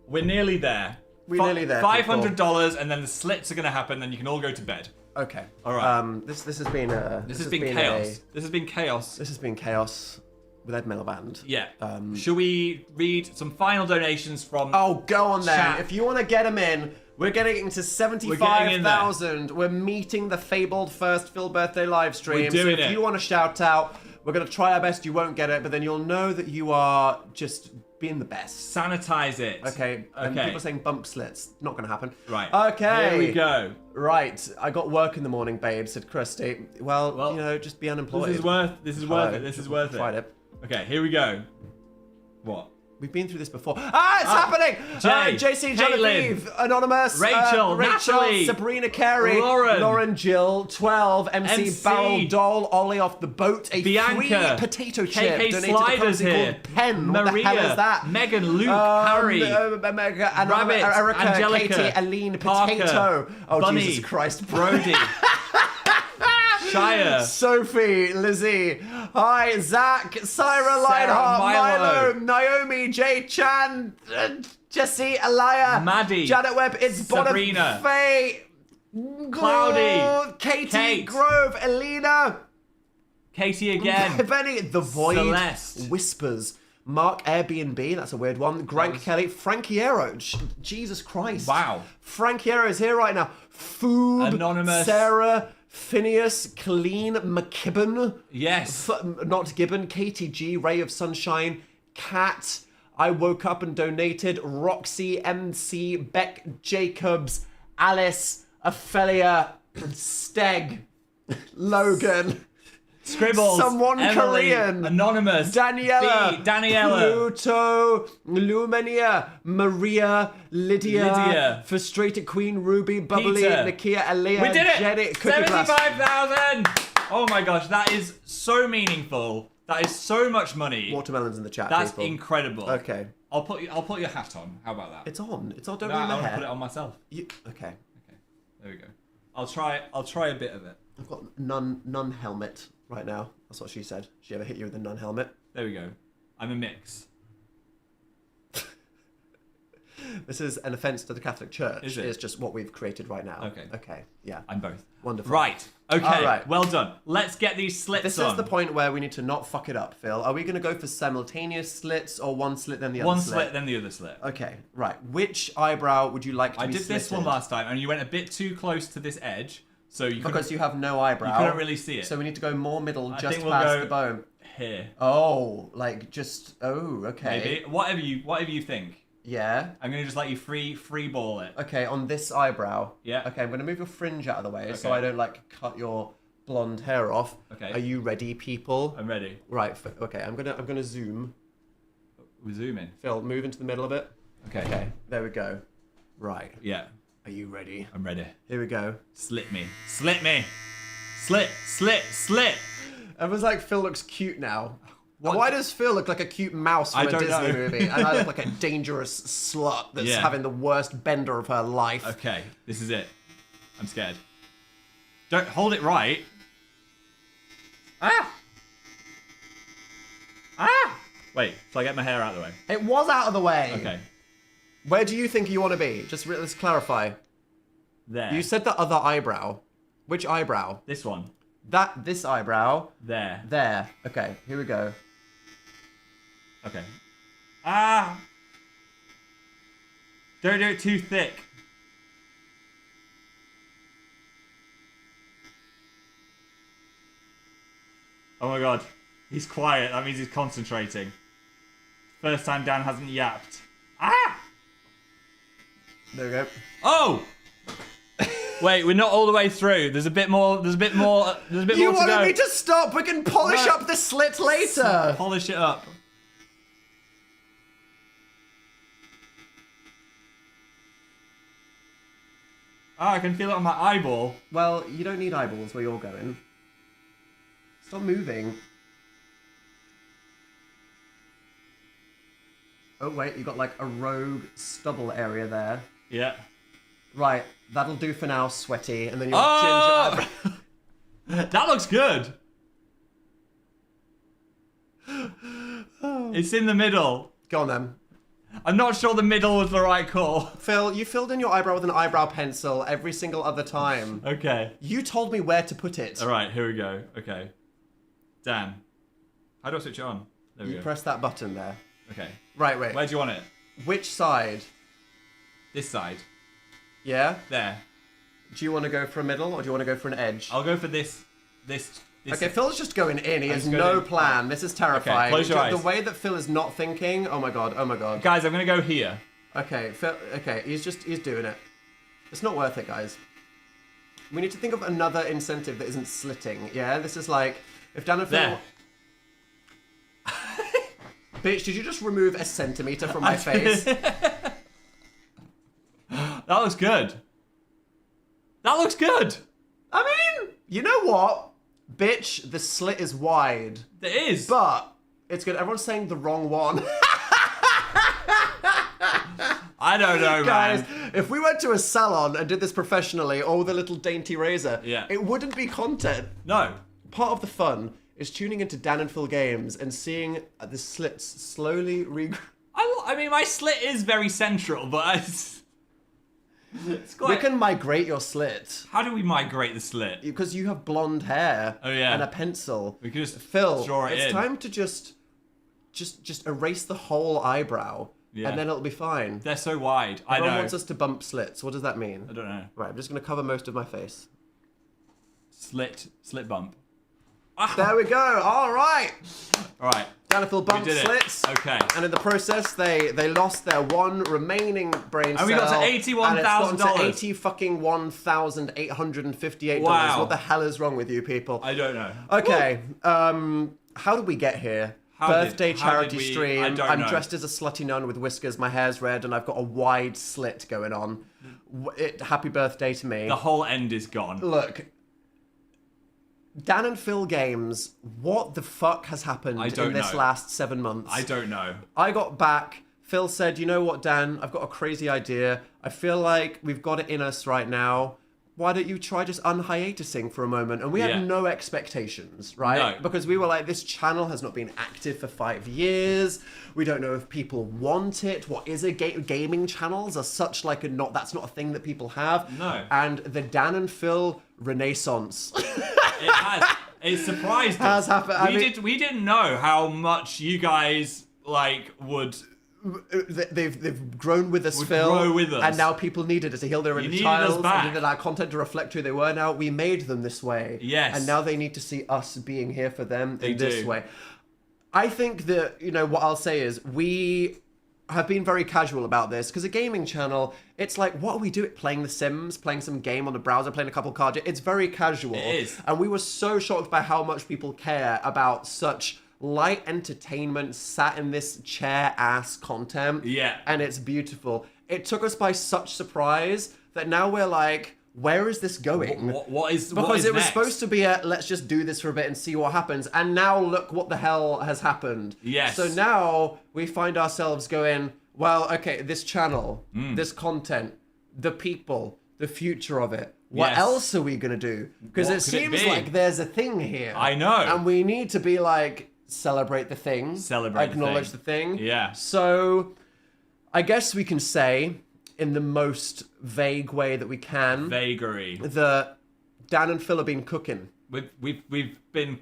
We're nearly there. We're nearly there, $500, and then the slits are gonna happen. Then you can all go to bed. Okay. All right. This has been This has been chaos. This has been chaos. This has been chaos with Ed Miliband. Yeah. Shall we read some final donations from? Oh, go on then. Chat. If you want to get them in, we're getting to 75,000. We're meeting the fabled first Phil birthday live stream. We're doing so if it. you want to shout out, we're going to try our best. You won't get it, but then you'll know that you are just being the best. Sanitize it. Okay. And Okay. people saying bump slits. Not going to happen. Right. Okay. Here we go. Right. I got work in the morning, babe, said Kirsty. Well, you know, just be unemployed. This is worth it. This is worth Tried it. it. Okay, here we go. What? We've been through this before. Ah, it's happening! Jay, JC, Caitlin, Genevieve, Anonymous, Rachel, Natalie, Sabrina Carey, Lauren, Jill, 12, MC, Barrel Doll, Ollie off the boat, a Bianca, free potato chip KK donated to a Sliders company here, called Pen. Maria, What the hell is that? Megan, Luke, Harry, Rabbit, Erica, Angelica, Katie, Aline, Parker, Potato. Oh, Bunny, Jesus Christ. Brody, Shire, Sophie, Lizzie, hi, Zach, Syra, Lionheart, Milo, Naomi, Jay Chan, Jesse, Alaya, Maddie, Janet Webb, it's Sabrina, Faye, Cloudy, Katie, Kate, Grove, Elena, Katie again, Benny, The Void, Celeste, Whispers, Mark Airbnb, that's a weird one, Grank Kelly, Frankiero, Jesus Christ. Wow. Frankiero is here right now. Foob, Anonymous, Sarah, Phineas, Colleen, McKibben. Yes. Not Gibbon, Katie G, Ray of Sunshine, Kat, I Woke Up and Donated, Roxy, MC, Beck Jacobs, Alice, Ophelia, Steg, Logan, Scribbles, someone Emily, Korean, Anonymous, Daniela, B, Daniela, Pluto, Lumenia, Maria, Lydia, Frustrated Queen, Ruby, Bubbly, Peter. Nakia, Alea, We did it! Jenny, Cookie Glass. 75,000! Oh my gosh, that is so meaningful. That is so much money. Watermelons in the chat. That's people. incredible. Okay. I'll put your hat on. How about that? It's on. It's on. Don't No, I ruin my want to hair. put it on myself. Okay. Okay. There we go. I'll try a bit of it. I've got nun helmet right now. That's what she said. She ever hit you with a nun helmet? There we go. I'm a mix. This is an offence to the Catholic Church. Is it? It's just what we've created right now. Okay. Okay. Yeah. I'm both. Wonderful. Right. Okay. All right. Well done. Let's get these slits This on. is the point where we need to not fuck it up, Phil. Are we going to go for simultaneous slits or one slit then the other One slit? slit, then the other slit. Okay, right. Which eyebrow would you like to I be did this one slitted? last time, and you went a bit too close to this edge, so you couldn't, Because you have no eyebrow. you couldn't really see it. So we need to go more middle, I just think we'll past go- the bone. Here, Oh, like just... Oh, okay. maybe. Whatever you think. Yeah. I'm gonna just let you free ball it. Okay, on this eyebrow. Yeah. Okay, I'm going to move your fringe out of the way so Okay. I don't, like, cut your blonde hair off. Okay. Are you ready, people? I'm ready. Right, okay, I'm gonna zoom. We're zooming. Phil, move into the middle of it. Okay. Okay, there we go. Right. Yeah, Are you ready? I'm ready. Here we go. Slit me. Slit me. Slit. Slit. Slit. Everyone's like, Phil looks cute now. Why does Phil look like a cute mouse from I a don't Disney know. movie? And I look like a dangerous slut that's Yeah. having the worst bender of her life. Okay, this is it. I'm scared. Don't hold it right. Ah! Ah! Wait, shall I get my hair out of the way? It was out of the way. Okay. Where do you think you want to be? Just let's clarify. There. You said the other eyebrow. Which eyebrow? this one. This eyebrow. There. There. Okay, here we go. Okay. Ah! Don't do it too thick. Oh my god. He's quiet. That means he's concentrating. First time Dan hasn't yapped. Ah! There we go. Oh! Wait, we're not all the way through. There's a bit more. There's a bit more. There's a bit You more to go. wanted me to stop. We can polish No. up the slit later. Polish it up. Ah, I can feel it on my eyeball. Well, you don't need eyeballs where you're going. Stop moving. Oh wait, you got like a rogue stubble area there. Yeah. Right, that'll do for now, sweaty. And then you'll Oh! ginger eyebrow. That looks good. It's in the middle. Go on then. I'm not sure the middle was the right call. Phil, you filled in your eyebrow with an eyebrow pencil every single other time. Okay. You told me where to put it. All right, here we go. Okay. Dan. How do I switch it on? There we You go. press that button there. Okay. Right, wait. Where do you want it? Which side? This side. Yeah? There. Do you want to go for a middle or do you want to go for an edge? I'll go for this. Okay, Phil's just going in. He has just no going in. plan. This is terrifying. close your eyes. The way that Phil is not thinking. Oh my god. Oh my god. Guys, I'm gonna go here. Okay, Phil. Okay, he's doing it. It's not worth it, guys. We need to think of another incentive that isn't slitting. Yeah, this is like if Dan and Phil. There. Bitch, did you just remove a centimeter from my face? That looks good. That looks good. I mean, you know what? Bitch, the slit is wide. It is. But it's good. Everyone's saying the wrong one. I don't know, Guys, man. if we went to a salon and did this professionally, or with a little dainty razor, Yeah. it wouldn't be content. No. Part of the fun is tuning into Dan and Phil games and seeing the slits slowly regrow. I mean, my slit is very central, but it's quite... We can migrate your slit. How do we migrate the slit? Because you have blonde hair Oh, yeah. and a pencil. We can just Phil, draw it it's in. time to just erase the whole eyebrow, Yeah. and then it'll be fine. They're so wide. I Everyone know. wants us to bump slits. What does that mean? I don't know. Right, I'm just going to cover most of my face. Slit bump. There we go. All right. All right. Dan and Phil bumped did it. slits. Okay. And in the process, they lost their one remaining brain cell. And we got to And it's $81,000. gotten to $81,858. Wow. What the hell is wrong with you people? I don't know. Okay. How did we get here? How Birthday did charity we- stream. I don't I'm know. dressed as a slutty nun with whiskers. My hair's red, and I've got a wide slit going on. Happy birthday to me. The whole end is gone. Look, Dan and Phil games. What the fuck has happened I don't in this know. last 7 months? I don't know. I got back. Phil said, "You know what, Dan? I've got a crazy idea. I feel like we've got it in us right now. Why don't you try just unhiatusing for a moment?" And we Yeah. had no expectations, right? No. Because we were like, this channel has not been active for 5 years. We don't know if people want it. What is a gaming channels are such like a not. That's not a thing that people have. No. And the Dan and Phil renaissance. It has. It surprised us. Has happened. I mean- We didn't know how much you guys would. They've grown with us, Would Phil. grow with us. And now people needed it to heal their You inner needed us child. back. They needed our content to reflect who they were. Now we made them this way. Yes. And now they need to see us being here for them They in this do. way. I think that, what I'll say is we have been very casual about this because a gaming channel, it's like, what are we doing? Playing The Sims, playing some game on the browser, playing a couple cards. It's very casual. It is. And we were so shocked by how much people care about such light entertainment sat in this chair ass content. Yeah. And it's beautiful. It took us by such surprise that now we're like, where is this going? What is Because it was next? supposed to be a let's just do this for a bit and see what happens. And now look what the hell has happened. Yes. So now we find ourselves going, well, okay, this channel, this content, the people, the future of it. What Yes. else are we going to do? Because What it could it seems be? like there's a thing here. I know. And we need to be like, celebrate the thing. Celebrate the acknowledge thing. the thing. Yeah. So I guess we can say, in the most vague way that we can, Vagary. that Dan and Phil have been cooking. We've been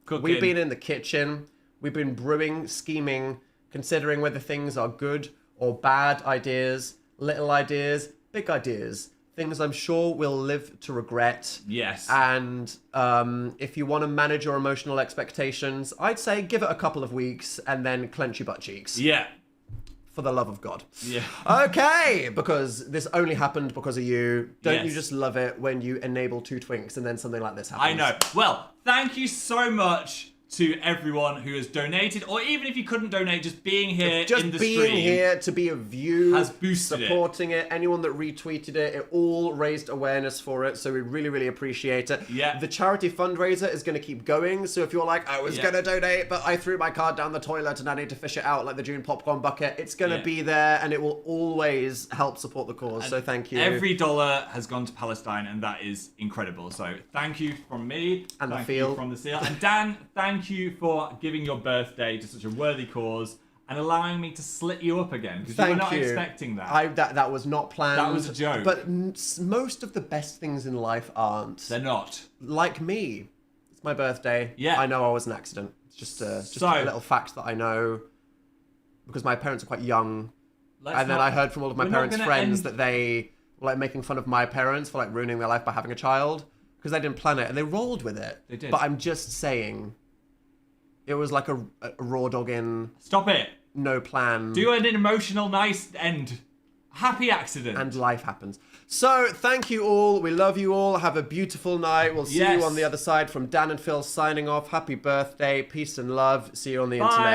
cooking. We've been in the kitchen. We've been brewing, scheming, considering whether things are good or bad ideas, little ideas, big ideas, things I'm sure we'll live to regret. Yes. And if you want to manage your emotional expectations, I'd say give it a couple of weeks and then clench your butt cheeks. Yeah. For the love of God. Yeah. Okay, because this only happened because of you. Don't you Yes. just love it when you enable two twinks and then something like this happens? I know. Well, thank you so much to everyone who has donated, or even if you couldn't donate, just being here Just in the being stream here to be a view has boosted supporting it. Anyone that retweeted it all raised awareness for it, so we really, really appreciate it. Yeah. The charity fundraiser is going to keep going, so if you're like, I was Yeah. going to donate, but I threw my card down the toilet and I need to fish it out like the June popcorn bucket, it's going to Yeah. be there, and it will always help support the cause, so thank you. Every dollar has gone to Palestine, and that is incredible. So thank you from me, And the thank field. you from the seal, and Dan, thank you for giving your birthday to such a worthy cause and allowing me to slit you up again because you were Thank not you. expecting that. That was not planned. That was a joke. But most of the best things in life aren't. They're not. Like me. It's my birthday. Yeah. I know I was an accident. It's just So- a little fact that I know because my parents are quite young. Let's And then not- I heard from all of my we're not parents' gonna friends end- that they were like making fun of my parents for like ruining their life by having a child because they didn't plan it and they rolled with it. They did. But I'm just saying, it was like a raw dog in, Stop it. no plan. Do an emotional, nice end. Happy accident. And life happens. So, thank you all. We love you all. Have a beautiful night. We'll see Yes. you on the other side. From Dan and Phil signing off. Happy birthday. Peace and love. See you on the Bye. internet.